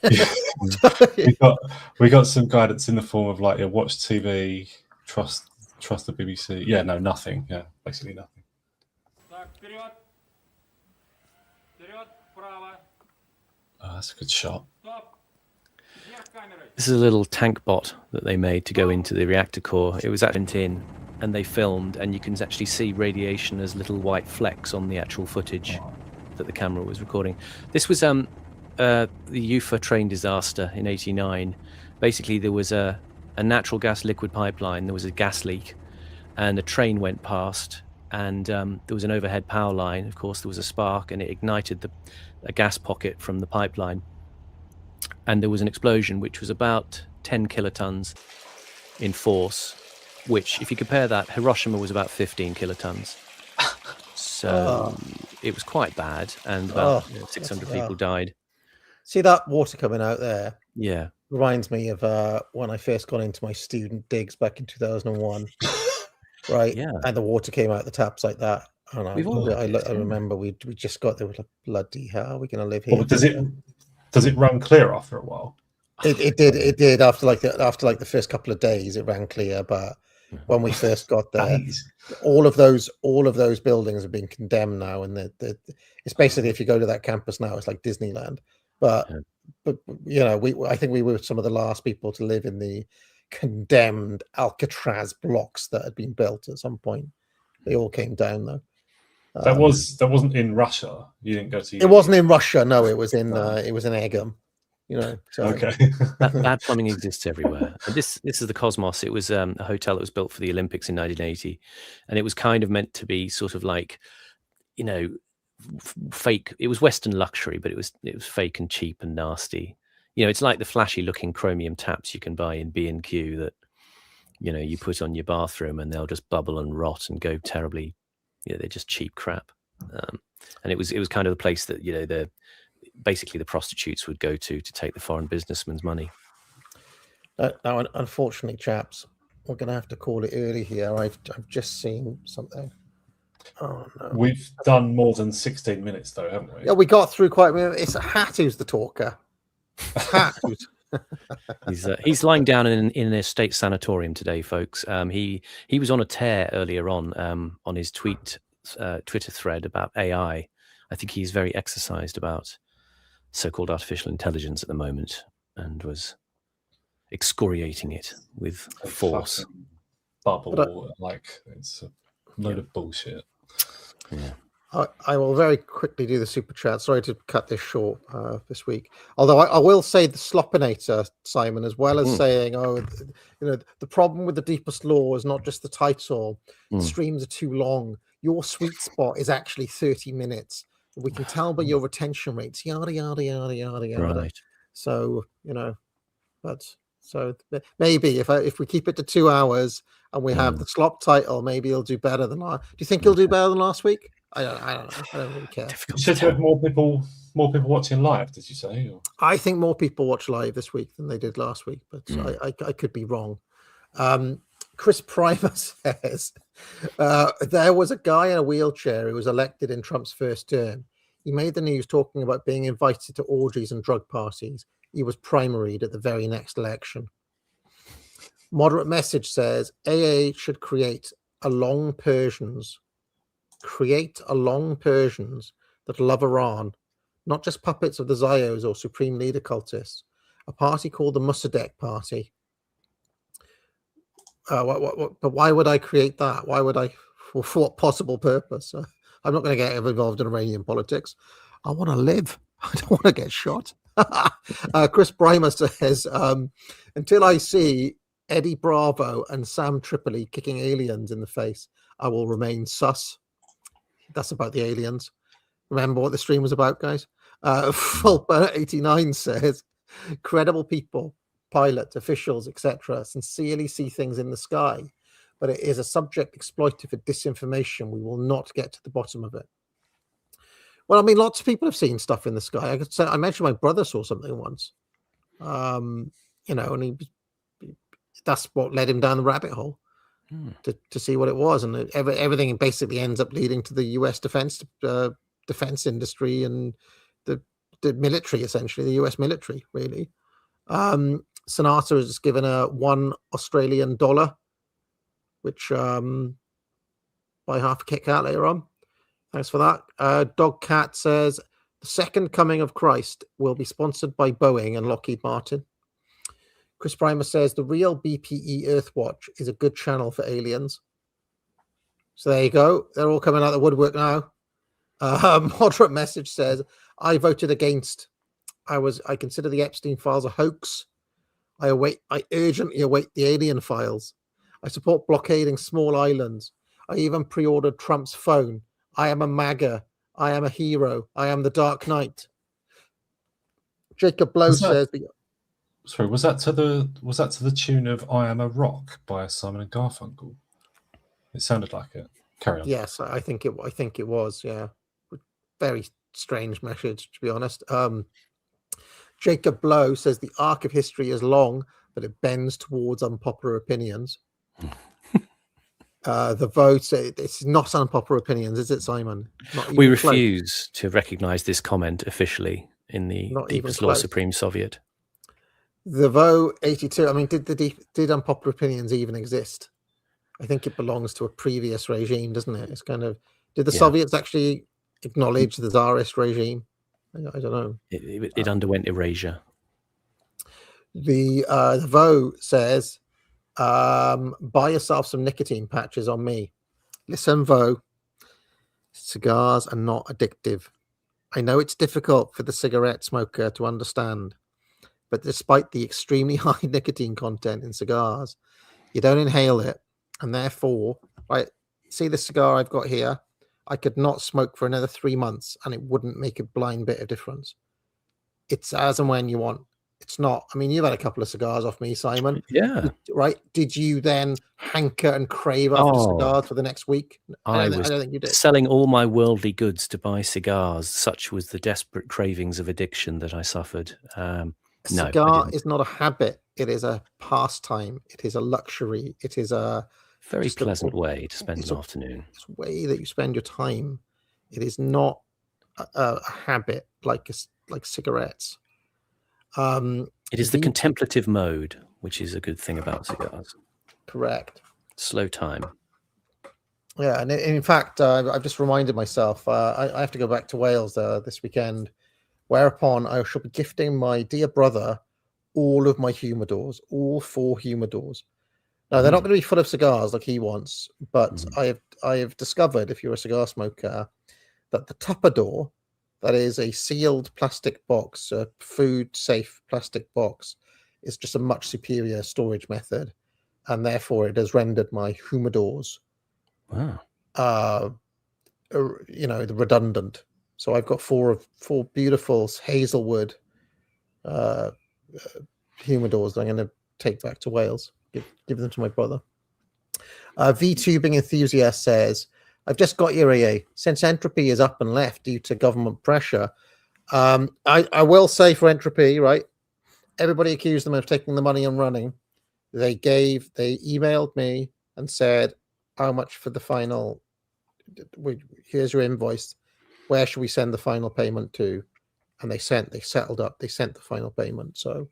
we got some guidance in the form of like, watch TV, trust the BBC. Yeah, no, nothing. Yeah, basically nothing. That's a good shot. This is a little tank bot that they made to go into the reactor core. It was actually in, and they filmed, and you can actually see radiation as little white flecks on the actual footage that the camera was recording. This was the Ufa train disaster in '89. Basically, there was a natural gas liquid pipeline. There was a gas leak, and a train went past, and there was an overhead power line. Of course, there was a spark, and it ignited a gas pocket from the pipeline. And there was an explosion, which was about 10 kilotons in force, which, if you compare that, Hiroshima was about 15 kilotons. So it was quite bad, and about 600 people died. See that water coming out there? Yeah. Reminds me of when I first got into my student digs back in 2001. Right? Yeah. And the water came out the taps like that. And I remember we just got there, like, bloody hell, we're going to live here. Well, does it run clear after a while? It did after the first couple of days. It ran clear, but when we first got there, all of those buildings have been condemned now, and it's basically, if you go to that campus now, it's like Disneyland. But I think we were some of the last people to live in the condemned Alcatraz blocks that had been built at some point. They all came down though. That wasn't in Russia. You didn't go to. It wasn't in Russia. No, it was in Egham. So. Okay. Bad plumbing exists everywhere. And this is the Cosmos. It was a hotel that was built for the Olympics in 1980, and it was kind of meant to be sort of like, fake. It was Western luxury, but it was fake and cheap and nasty. It's like the flashy looking chromium taps you can buy in B&Q that you put on your bathroom, and they'll just bubble and rot and go terribly. They're just cheap crap. And it was kind of the place that basically the prostitutes would go to take the foreign businessman's money. Now, unfortunately, chaps, we're going to have to call it early here. I've just seen something. Oh no, we've done more than 16 minutes though, haven't we? Yeah, we got through quite. It's Hat who's the talker. Hat. He's lying down in a state sanatorium today, folks. He was on a tear earlier on his Twitter thread about AI. I think he's very exercised about so-called artificial intelligence at the moment, and was excoriating it with force. Bubble, it's a load of bullshit. Yeah. I will very quickly do the super chat. Sorry to cut this short this week. Although I will say the Sloppinator, Simon, as well as saying, the problem with the Deepest Law is not just the title. The streams are too long. Your sweet spot is actually 30 minutes. We can tell by your retention rates, yada, yada, yada, yada, yada. Right. So, maybe if we keep it to 2 hours and we have the slop title, maybe he'll do better than last. Do you think he'll do better than last week? I don't know. I don't really care. You said you had more people watching live, did you say? Or? I think more people watch live this week than they did last week, but I could be wrong. Chris Primer says there was a guy in a wheelchair who was elected in Trump's first term. He made the news talking about being invited to orgies and drug parties. He was primaried at the very next election. Moderate Message says AA should create a long Persians that love Iran, not just puppets of the Zios or Supreme Leader cultists. A party called the Mossadegh Party. But why would I create that? Why would I? For what possible purpose? I'm not going to get involved in Iranian politics. I want to live. I don't want to get shot. Chris Primer says, until I see Eddie Bravo and Sam Tripoli kicking aliens in the face, I will remain sus. That's about the aliens. Remember what the stream was about, guys? Fulper89 says, credible people, pilots, officials, etc., sincerely see things in the sky, but it is a subject exploited for disinformation. We will not get to the bottom of it. Well, I mean, lots of people have seen stuff in the sky. I mentioned my brother saw something once, and that's what led him down the rabbit hole to see what it was, and everything basically ends up leading to the U.S. defense industry and the military, essentially, the US military, really. Sonata has given a $1 Australian, which buy half a Kit Kat later on. Thanks for that. Dog Cat says the second coming of Christ will be sponsored by Boeing and Lockheed Martin. Chris Primer says the real BPE Earthwatch is a good channel for aliens. So there you go. They're all coming out of the woodwork now. Moderate Message says I voted against. I consider the Epstein files a hoax. I urgently await the alien files. I support blockading small islands. I even pre-ordered Trump's phone. I am a MAGA. I am a hero. I am the Dark Knight. Jacob Blow says. Sorry, was that to the tune of "I Am a Rock" by Simon and Garfunkel? It sounded like it. Carry on. Yes, I think it was. Yeah, very strange message, to be honest. Jacob Blow says the arc of history is long, but it bends towards unpopular opinions. The vote, it's not unpopular opinions, is it, Simon? We refuse to recognize this comment officially in the deepest law supreme Soviet. The vote 82. I mean, did unpopular opinions even exist? I think it belongs to a previous regime, doesn't it? It's kind of, did the Soviets actually acknowledge the Tsarist regime? I don't know. It underwent erasure. The vote says, buy yourself some nicotine patches on me. Listen, Vo, cigars are not addictive. I know it's difficult for the cigarette smoker to understand, but despite the extremely high nicotine content in cigars, you don't inhale it, and therefore, right, see the cigar I've got here? I could not smoke for another 3 months, and it wouldn't make a blind bit of difference. It's as and when you want. It's not. I mean, you've had a couple of cigars off me, Simon. Yeah. Right? Did you then hanker and crave after cigars for the next week? I don't think you did. Selling all my worldly goods to buy cigars. Such was the desperate cravings of addiction that I suffered. A cigar is not a habit. It is a pastime. It is a luxury. It is a very pleasant way to spend an afternoon. It's a way that you spend your time. It is not a habit like cigarettes. It is the contemplative mode, which is a good thing about cigars. Correct. Slow time. Yeah, and in fact, I've just reminded myself I have to go back to Wales this weekend, whereupon I shall be gifting my dear brother all of my humidors, all 4 humidors. Now, they're not going to be full of cigars like he wants, but I have discovered, if you're a cigar smoker, that the Tupperdoor, that is a sealed plastic box, a food-safe plastic box, is just a much superior storage method, and therefore it has rendered my humidors, the redundant. So I've got 4 beautiful Hazelwood humidors that I'm going to take back to Wales. Give them to my brother. VTubing enthusiast says, I've just got your EA. Since Entropy is up and left due to government pressure, I will say for Entropy, right? Everybody accused them of taking the money and running. They emailed me and said, how much for the final? Here's your invoice. Where should we send the final payment to? And they sent the final payment. So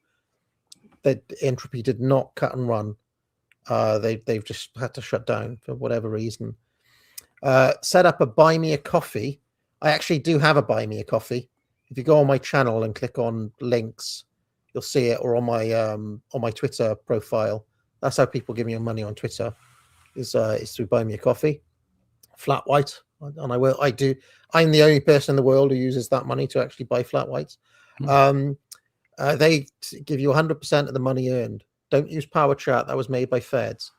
that Entropy did not cut and run. They've just had to shut down for whatever reason. Set up a buy me a coffee. I actually do have a buy me a coffee. If you go on my channel and click on links, you'll see it, or on my Twitter profile. That's how people give me money on Twitter, is through buy me a coffee. Flat white, and I'm the only person in the world who uses that money to actually buy flat whites. They give you 100% of the money earned. Don't use Power Chat. That was made by Feds.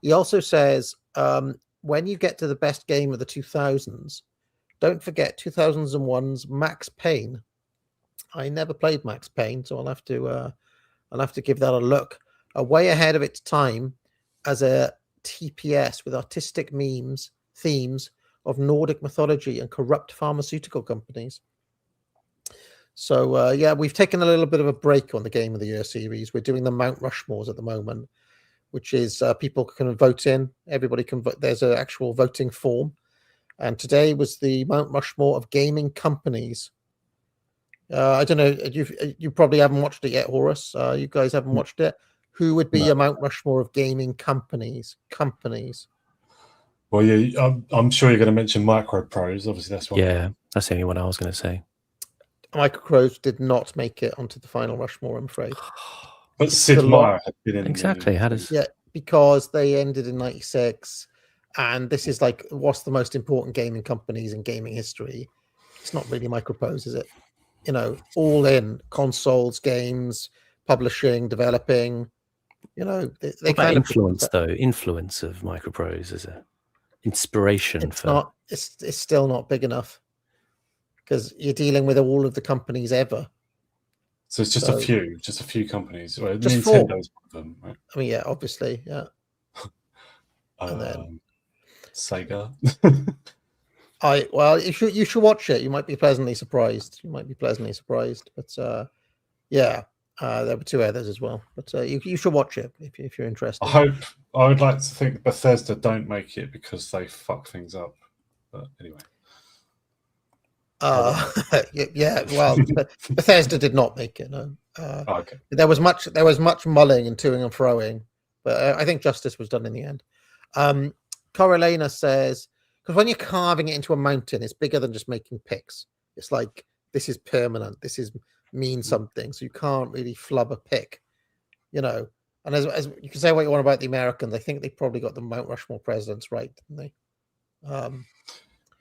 He also says, when you get to the best game of the 2000s, don't forget 2001's Max Payne. I never played Max Payne, so I'll have to give that a look. Way ahead of its time as a TPS with artistic themes of Nordic mythology and corrupt pharmaceutical companies. So we've taken a little bit of a break on the Game of the Year series. We're doing the Mount Rushmores at the moment, which is people can vote in. Everybody can vote. There's an actual voting form. And today was the Mount Rushmore of gaming companies I don't know. You probably haven't watched it yet, Horus. You guys haven't watched it. Who would be No. your Mount Rushmore of gaming companies? Well, yeah, I'm sure you're going to mention Microprose. Obviously, that's one. Yeah, that's the only one I was going to say. Microprose did not make it onto the final Rushmore, I'm afraid. But Sid Meier had been in exactly. How does? Yeah, because they ended in '96, and this is like what's the most important gaming companies in gaming history? It's not really Microprose, is it? You know, all in consoles, games, publishing, developing. You know, they kind of influence though. Influence of Microprose as a inspiration it's for. Not. It's still not big enough because you're dealing with all of the companies ever. So it's just a few companies. Well, Just Nintendo's one of them, right? I mean, yeah, obviously, yeah. And then Sega. you should watch it. You might be pleasantly surprised. But yeah, there were two others as well. But you should watch it if you're interested. I would like to think Bethesda don't make it because they fuck things up. But anyway. Yeah. Well, Bethesda did not make it. No. Okay. There was much mulling and toing and froing, but I think justice was done in the end. Corelena says, because when you're carving it into a mountain, it's bigger than just making picks. It's like this is permanent. This means something. So you can't really flub a pick, you know. And as you can say what you want about the Americans, I think they probably got the Mount Rushmore presidents right, didn't they?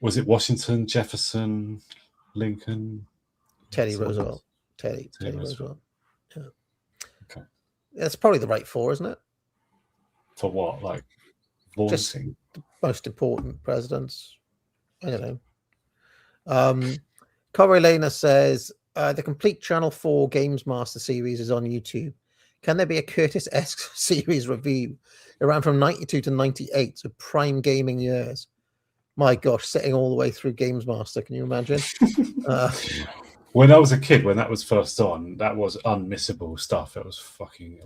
Was it Washington, Jefferson, Lincoln, Teddy Roosevelt? Teddy Roosevelt. Yeah. Okay. That's probably the right four, isn't it? For what? Like just vaunting? The most important presidents. I don't know. Corelena says the complete Channel 4 Games Master series is on YouTube. Can there be a Curtis-esque series review around from 92 to 98, so prime gaming years? My gosh, sitting all the way through Games Master. Can you imagine? When I was a kid, when that was first on, that was unmissable stuff. It was fucking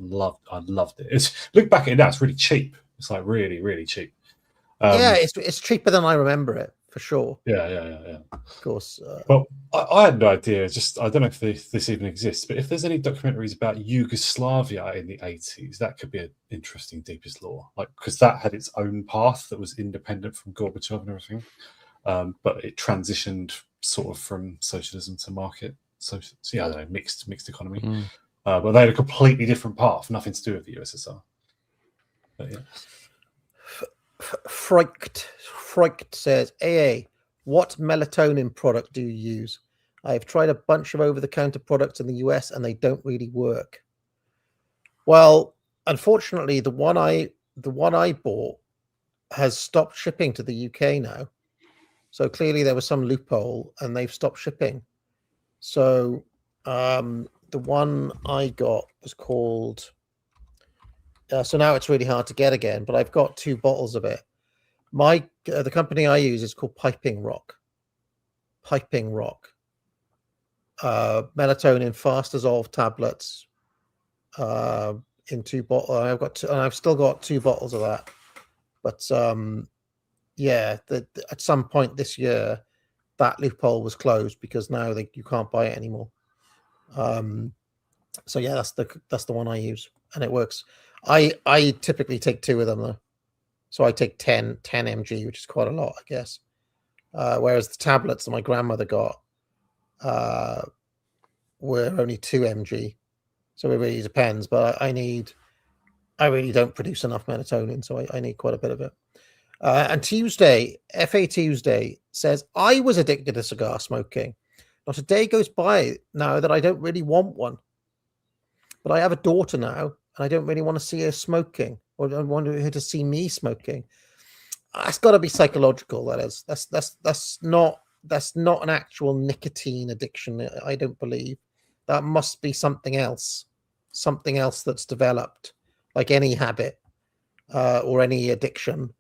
I loved it. Look back at it now, it's really cheap. It's like really, really cheap. Yeah, it's cheaper than I remember it, for sure. Yeah. Of course. Well, I had no idea. I don't know if this even exists, but if there's any documentaries about Yugoslavia in the 80s, that could be an interesting deepest lore. Like, because that had its own path that was independent from Gorbachev and everything, but it transitioned sort of from socialism to market. So yeah, I don't know, mixed economy. But they had a completely different path, nothing to do with the USSR. But yeah. Freicht says, AA, what melatonin product do you use? I've tried a bunch of over-the-counter products in the US and they don't really work. Well, unfortunately, the one I bought has stopped shipping to the UK now. So clearly there was some loophole and they've stopped shipping. So the one I got was called... so now it's really hard to get again, but I've got 2 bottles of it. The company I use is called Piping Rock. Melatonin fast dissolve tablets in 2 bottles. I've still got 2 bottles of that. But yeah, at some point this year, that loophole was closed because now you can't buy it anymore. So yeah, that's the one I use, and it works. I typically take 2 of them though, so I take 10 mg, which is quite a lot, I guess. Whereas the tablets that my grandmother got were only 2 mg, so it really depends. But I really don't produce enough melatonin, so I need quite a bit of it. And FA Tuesday says, I was addicted to cigar smoking. Not a day goes by now that I don't really want one. But I have a daughter now, and I don't really want to see her smoking, or I want her to see me smoking. That's got to be psychological. That is. That's not an actual nicotine addiction. I don't believe. That must be something else that's developed, like any habit or any addiction.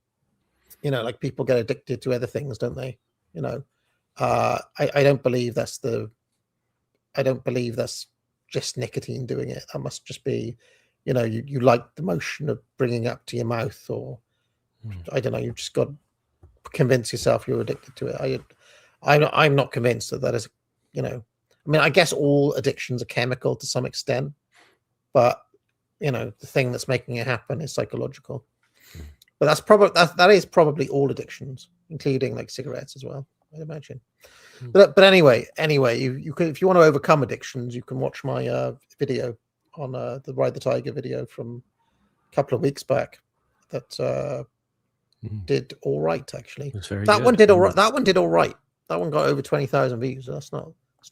You know, like people get addicted to other things, don't they? You know, I don't believe that's just nicotine doing it. That must just be, you know, you like the motion of bringing up to your mouth, or I don't know. You've just got to convince yourself you're addicted to it. I'm not convinced that is, you know. I mean, I guess all addictions are chemical to some extent, but the thing that's making it happen is psychological. But that is probably all addictions, including like cigarettes as well, I'd imagine. But anyway, you can, if you want to overcome addictions, you can watch my video on the Ride the Tiger video from a couple of weeks back. That did all right, actually. That one did all right. That one did all right. That one got over 20,000 views. It's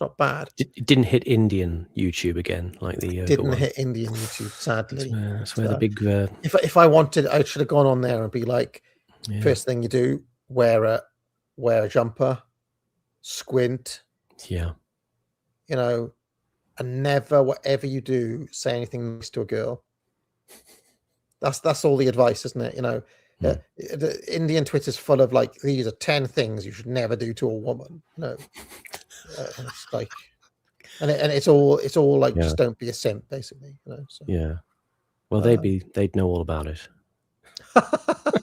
not bad. It didn't hit Indian YouTube again, like the yoga didn't one. hit Indian YouTube, sadly. That's where the big. If I wanted, I should have gone on there and be like, first thing you do, wear a jumper, squint. Yeah. And never, whatever you do, say anything nice to a girl. That's all the advice, isn't it? The Indian Twitter's full of like, these are 10 things you should never do to a woman. It's like, and it's all like, just don't be a simp, basically. So. Yeah. Well, they'd know all about it.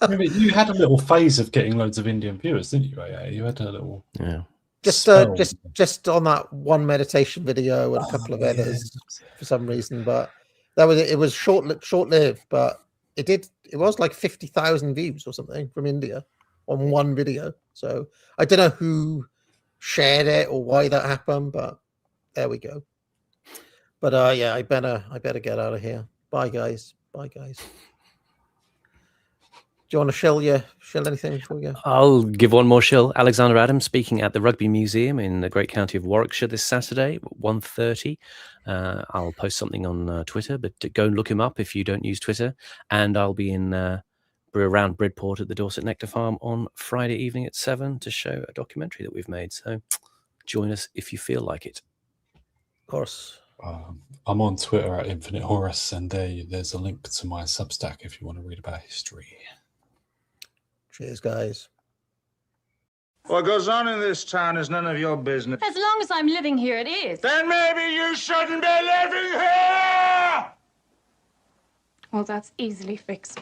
You had a little phase of getting loads of Indian viewers, didn't you? You had a little. Yeah. Just on that one meditation video and a couple of others for some reason, but it was short-lived, but it was like 50,000 views or something from India on one video. So I don't know who shared it or why that happened, but there we go. But I better get out of here. Bye guys. Do you want to shill anything before we go? I'll give one more shill. Alexander Adams speaking at the Rugby Museum in the great county of Warwickshire this Saturday, 1:30. I'll post something on Twitter, but go and look him up if you don't use Twitter. And I'll be around Bridport at the Dorset Nectar Farm on Friday evening at 7 to show a documentary that we've made. So join us if you feel like it. Of course. I'm on Twitter at Infinite Horus, and there's a link to my Substack if you want to read about history. Cheers, guys. What goes on in this town is none of your business. As long as I'm living here, it is. Then maybe you shouldn't be living here! Well, that's easily fixed.